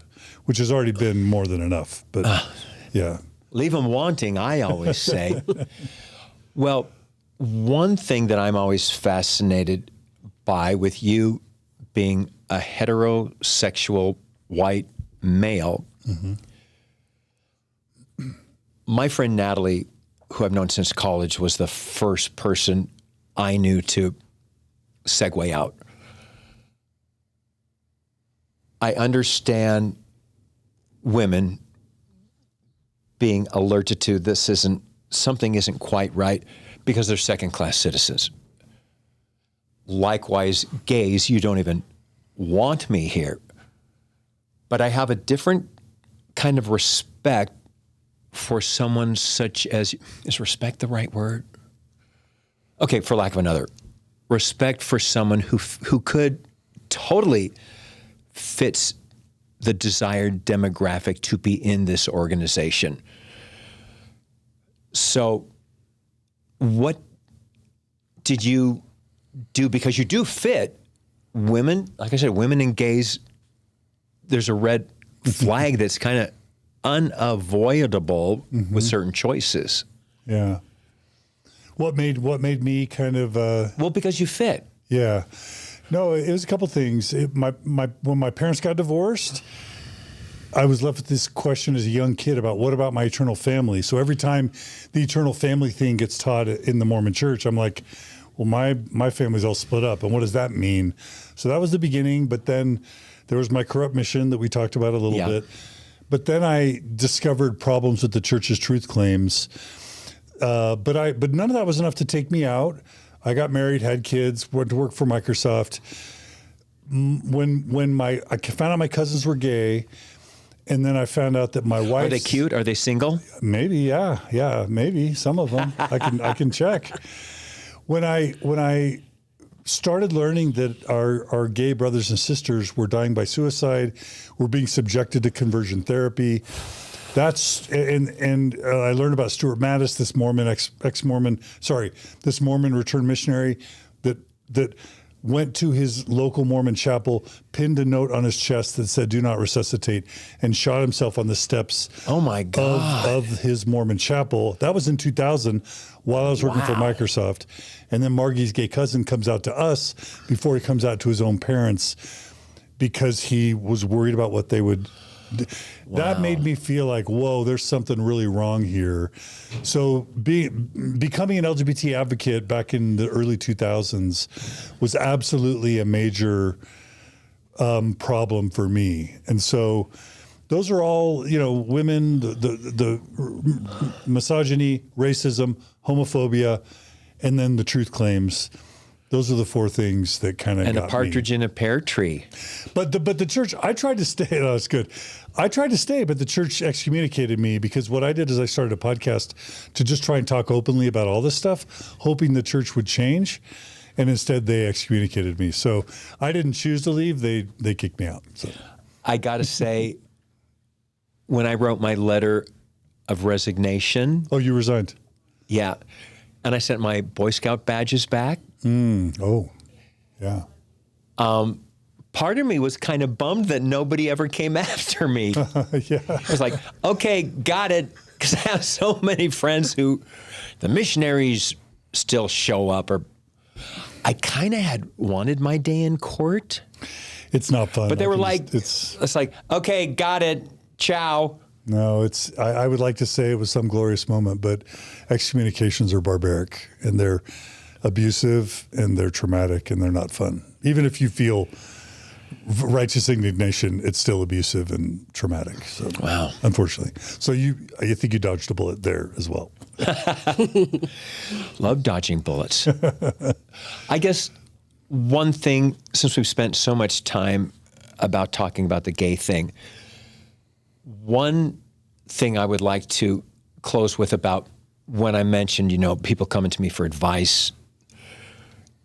which has already been more than enough. But yeah. Leave them wanting, I always say. Well, one thing that I'm always fascinated by with you being a heterosexual white male, my friend Natalie, who I've known since college, was the first person I knew to segue out. I understand women being alerted to something isn't quite right because they're second-class citizens. Likewise, gays, you don't even want me here. But I have a different kind of respect for someone such as, is respect the right word? Okay, for lack of another, respect for someone who could totally fits the desired demographic to be in this organization. So what did you do? Because you do fit women, like I said, women and gays, there's a red flag that's kind of unavoidable with certain choices. Yeah. What made me kind of Well, because you fit. yeah. No, it was a couple things. When my parents got divorced, I was left with this question as a young kid about what about my eternal family? So every time the eternal family thing gets taught in the Mormon church, I'm like, well, my family's all split up. And what does that mean? So that was the beginning. But then there was my corrupt mission that we talked about a little bit. But then I discovered problems with the church's truth claims. But none of that was enough to take me out. I got married, had kids, went to work for Microsoft. When I found out my cousins were gay, and then I found out that my wife. Are they cute? Are they single? Maybe, yeah, maybe some of them. I can check. When I started learning that our gay brothers and sisters were dying by suicide, were being subjected to conversion therapy. And I learned about Stuart Mattis, this this Mormon returned missionary that went to his local Mormon chapel, pinned a note on his chest that said, "Do not resuscitate," and shot himself on the steps Oh my God. of his Mormon chapel. That was in 2000 while I was working for Microsoft. And then Margie's gay cousin comes out to us before he comes out to his own parents because he was worried about what they would. That made me feel like, whoa, there's something really wrong here. So becoming an LGBT advocate back in the early 2000s was absolutely a major problem for me. And so those are all, women, the misogyny, racism, homophobia, and then the truth claims. Those are the four things that kind of got me. And a partridge in a pear tree. But the church, I tried to stay. No, that's good. I tried to stay, but the church excommunicated me because what I did is I started a podcast to just try and talk openly about all this stuff, hoping the church would change. And instead, they excommunicated me. So I didn't choose to leave. They kicked me out. So I got to say, when I wrote my letter of resignation. Oh, you resigned? Yeah. And I sent my Boy Scout badges back. Oh, yeah. Part of me was kind of bummed that nobody ever came after me. Yeah. I was like, okay, got it. Because I have so many friends who, the missionaries still show up. Or I kind of had wanted my day in court. It's not fun. But they were like, it's like, okay, got it. Ciao. No, I would like to say it was some glorious moment, but excommunications are barbaric and they're abusive and they're traumatic and they're not fun. Even if you feel righteous indignation, it's still abusive and traumatic. So, wow. Unfortunately. So I think you dodged a bullet there as well. Love dodging bullets. I guess one thing, since we've spent so much time about talking about the gay thing, one thing I would like to close with about when I mentioned, people coming to me for advice,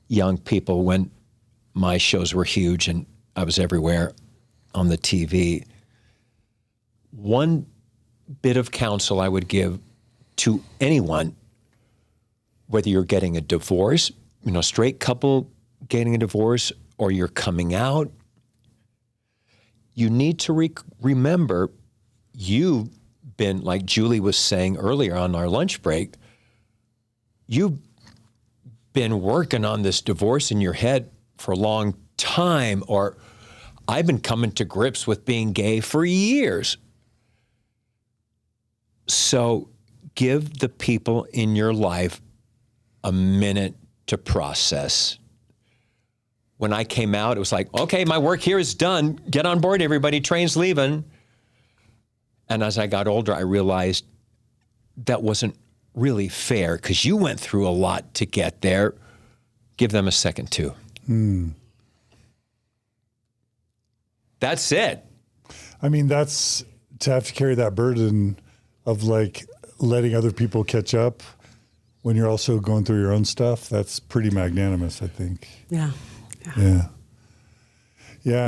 young people, when my shows were huge and I was everywhere on the TV. One bit of counsel I would give to anyone, whether you're getting a divorce, straight couple getting a divorce, or you're coming out, you need to remember you've been, like Julie was saying earlier on our lunch break, you've been working on this divorce in your head for a long time, or I've been coming to grips with being gay for years. So give the people in your life a minute to process. When I came out, it was like, okay, my work here is done. Get on board, everybody. Train's leaving. And as I got older, I realized that wasn't really fair because you went through a lot to get there. Give them a second too. That's it. I mean, that's to have to carry that burden of like letting other people catch up when you're also going through your own stuff. That's pretty magnanimous, I think. Yeah. Yeah.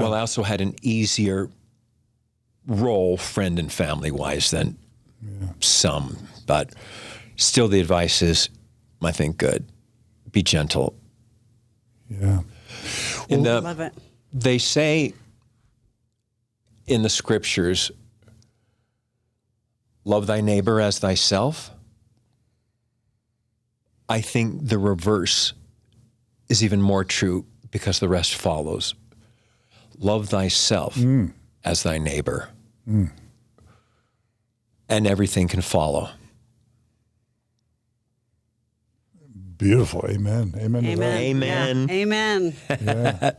Well, I also had an easier role, friend and family wise, than some, but still the advice is, I think, good. Be gentle. Yeah. Love it. They say in the scriptures, love thy neighbor as thyself. I think the reverse is even more true because the rest follows. Love thyself as thy neighbor. And everything can follow. Beautiful. Amen. Amen. To that. Amen. Yeah. Amen. Yeah.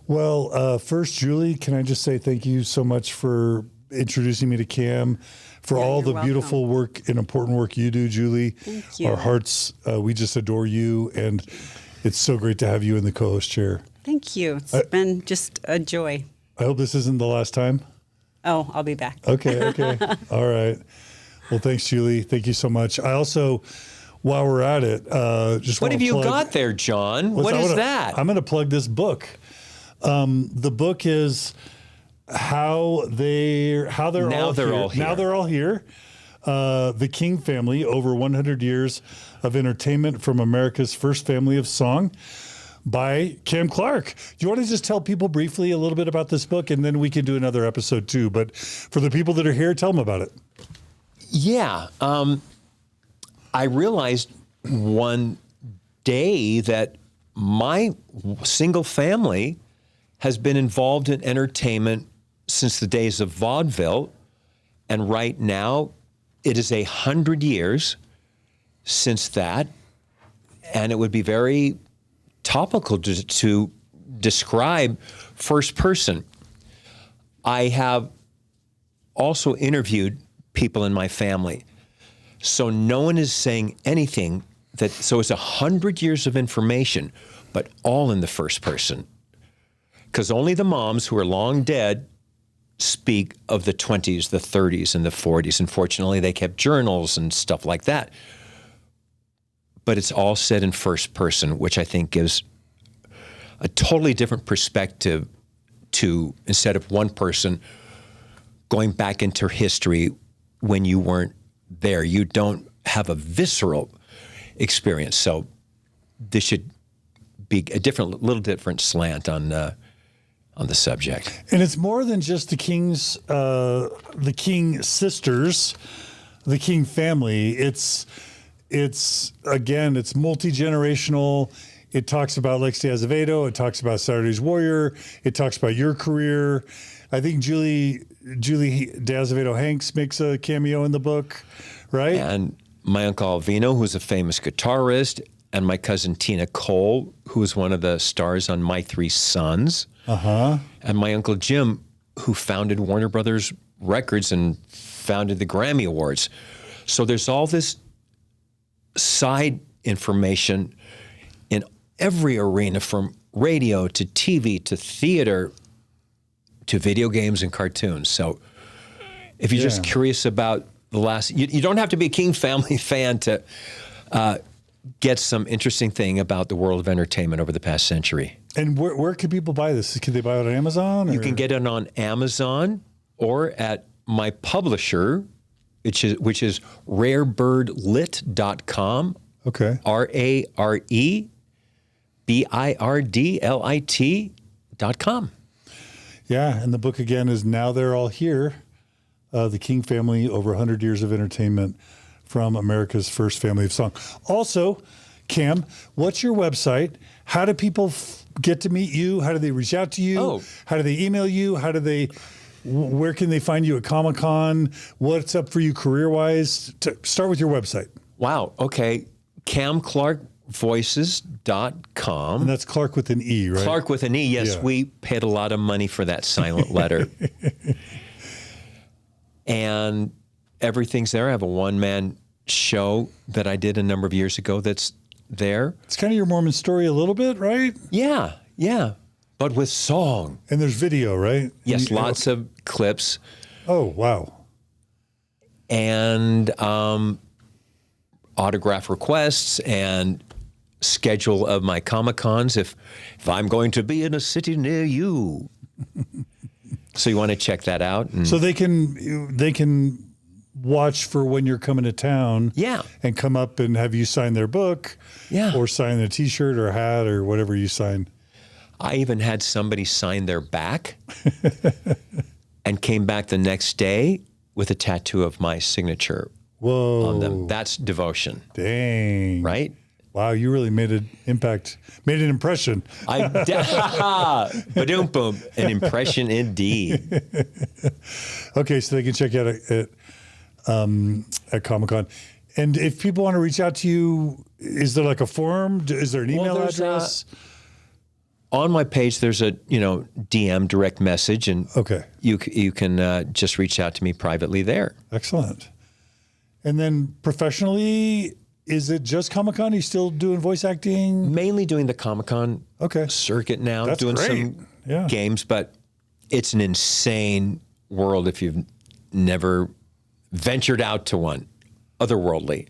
Well, first, Julie, can I just say thank you so much for introducing me to Cam, for all the you're beautiful work and important work you do, Julie. Thank you. Our hearts, we just adore you, and it's so great to have you in the co-host chair. Thank you. It's been just a joy. I hope this isn't the last time. Oh, I'll be back. Okay. All right. Well, thanks, Julie. Thank you so much. I also, while we're at it, just What want have to you got there, John? What is that? I'm going to plug this book. The book is how they're Now all they're here. all here. Now they're all here. The King Family, over 100 years of entertainment from America's first family of song, by Cam Clarke. Do you want to just tell people briefly a little bit about this book, and then we can do another episode too? But for the people that are here, tell them about it. Yeah. I realized one day that my single family has been involved in entertainment since the days of vaudeville. And right now, it is 100 years since that. And it would be very topical to describe first person. I have also interviewed people in my family. So no one is saying anything so it's 100 years of information, but all in the first person. Because only the moms who are long dead speak of the 20s, the 30s, and the 40s. Unfortunately, they kept journals and stuff like that. But it's all said in first person, which I think gives a totally different perspective to, instead of one person going back into history when you weren't there. You don't have a visceral experience. So this should be a little different slant on the subject. And it's more than just the King sisters, the King family. It's multi-generational. It talks about Lex de Azevedo. It talks about Saturday's Warrior. It talks about your career. I think Julie de Azevedo Hanks makes a cameo in the book, right? And my uncle Alvino, who's a famous guitarist, and my cousin Tina Cole, who was one of the stars on My Three Sons. Uh-huh. And my uncle Jim, who founded Warner Brothers Records and founded the Grammy Awards. So there's all this side information in every arena, from radio to TV to theater to video games and cartoons. So if you're just curious about the last, you don't have to be a King family fan to get some interesting thing about the world of entertainment over the past century. And where can people buy this? Can they buy it on Amazon? You can get it on Amazon or at my publisher, which is rarebirdlit.com. Okay. rarebirdlit.com. Yeah, and the book again is Now They're All Here, The King Family, Over 100 Years of Entertainment from America's First Family of Song. Also, Cam, what's your website? How do people get to meet you? How do they reach out to you? Oh. How do they email you? Where can they find you at Comic-Con? What's up for you career-wise? Start with your website. Wow, okay. CamClarkeVoices.com. And that's Clark with an E, right? Clark with an E, yes. Yeah. We paid a lot of money for that silent letter. And everything's there. I have a one-man show that I did a number of years ago that's there. It's kind of your Mormon story a little bit, right? Yeah. But with song. And there's video, right? Yes, lots of clips. Oh, wow. And autograph requests and schedule of my Comic-Cons if I'm going to be in a city near you. So you want to check that out. So they can watch for when you're coming to town. Yeah. And come up and have you sign their book. Yeah. Or sign a T-shirt or hat or whatever you sign. I even had somebody sign their back and came back the next day with a tattoo of my signature on them. That's devotion. Dang. Right? Wow, you really made an impression. Ba-doom boom, an impression indeed. Okay, so they can check you out at Comic-Con. And if people want to reach out to you, is there like a forum? Is there an email address? On my page, there's a DM direct message, and you can just reach out to me privately there. Excellent. And then professionally, is it just Comic-Con? Are you still doing voice acting? Mainly doing the Comic-Con circuit now. That's doing great. some games, but it's an insane world if you've never ventured out to one, otherworldly.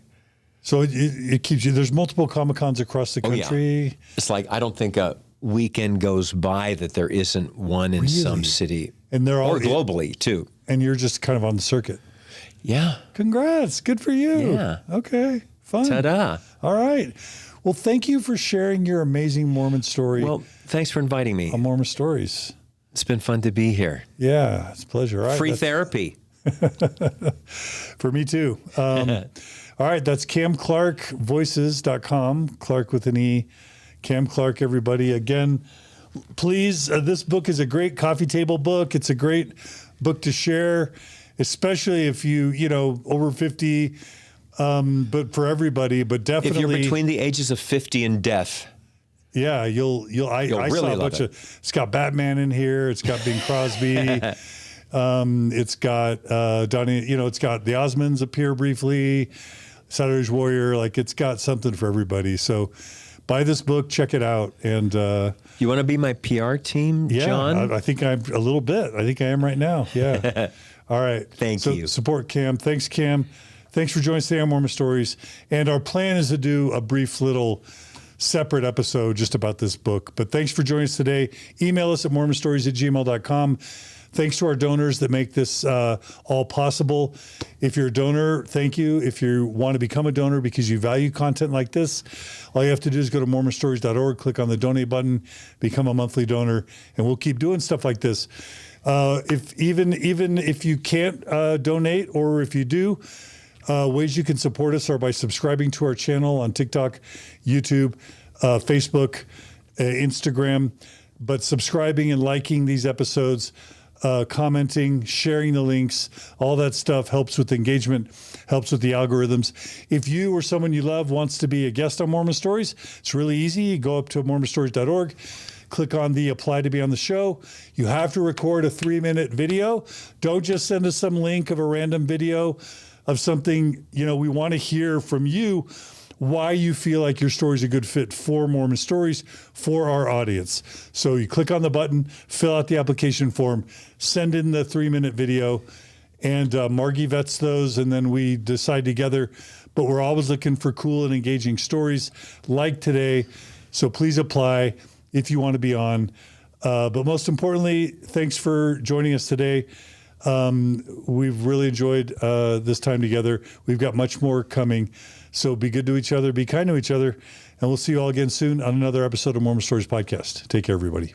So it keeps you, there's multiple Comic-Cons across the country. Yeah. It's like, I don't think a weekend goes by that there isn't one in some city. And they're all or globally too. And you're just kind of on the circuit. Yeah. Congrats. Good for you. Yeah. Okay. Fun. Ta-da. All right. Well, thank you for sharing your amazing Mormon story. Well, thanks for inviting me. On Mormon Stories. It's been fun to be here. Yeah, it's a pleasure. All right, Free therapy. For me too. All right, that's CamClarkeVoices.com. Clark with an E. Cam Clarke, everybody. Again, please, this book is a great coffee table book. It's a great book to share, especially if over 50, but for everybody, but definitely. If you're between the ages of 50 and death. Yeah, I really saw a bunch of, it's got Batman in here. It's got Bing Crosby. It's got Donnie, it's got the Osmonds appear briefly, Saturday's Warrior. Like, it's got something for everybody. So buy this book, check it out. And you want to be my PR team, John? I think I'm a little bit. I think I am right now. Yeah. All right. Thank you. Support Cam. Thanks, Cam. Thanks for joining us today on Mormon Stories. And our plan is to do a brief little separate episode just about this book. But thanks for joining us today. Email us at mormonstories@gmail.com. Thanks to our donors that make this all possible. If you're a donor, thank you. If you want to become a donor because you value content like this, all you have to do is go to mormonstories.org, click on the donate button, become a monthly donor, and we'll keep doing stuff like this. If if you can't donate, or if you do, ways you can support us are by subscribing to our channel on TikTok, YouTube, Facebook, Instagram. But subscribing and liking these episodes, commenting, sharing the links, all that stuff helps with engagement, helps with the algorithms. If you or someone you love wants to be a guest on Mormon Stories, it's really easy. You go up to mormonstories.org, click on the apply to be on the show. You have to record a 3-minute video. Don't just send us some link of a random video of something. We want to hear from you why you feel like your story is a good fit for Mormon Stories, for our audience. So you click on the button, fill out the application form, send in the 3-minute video, and Margie vets those, and then we decide together. But we're always looking for cool and engaging stories like today. So please apply if you want to be on. But most importantly, thanks for joining us today. We've really enjoyed this time together. We've got much more coming. So be good to each other, be kind to each other, and we'll see you all again soon on another episode of Mormon Stories Podcast. Take care, everybody.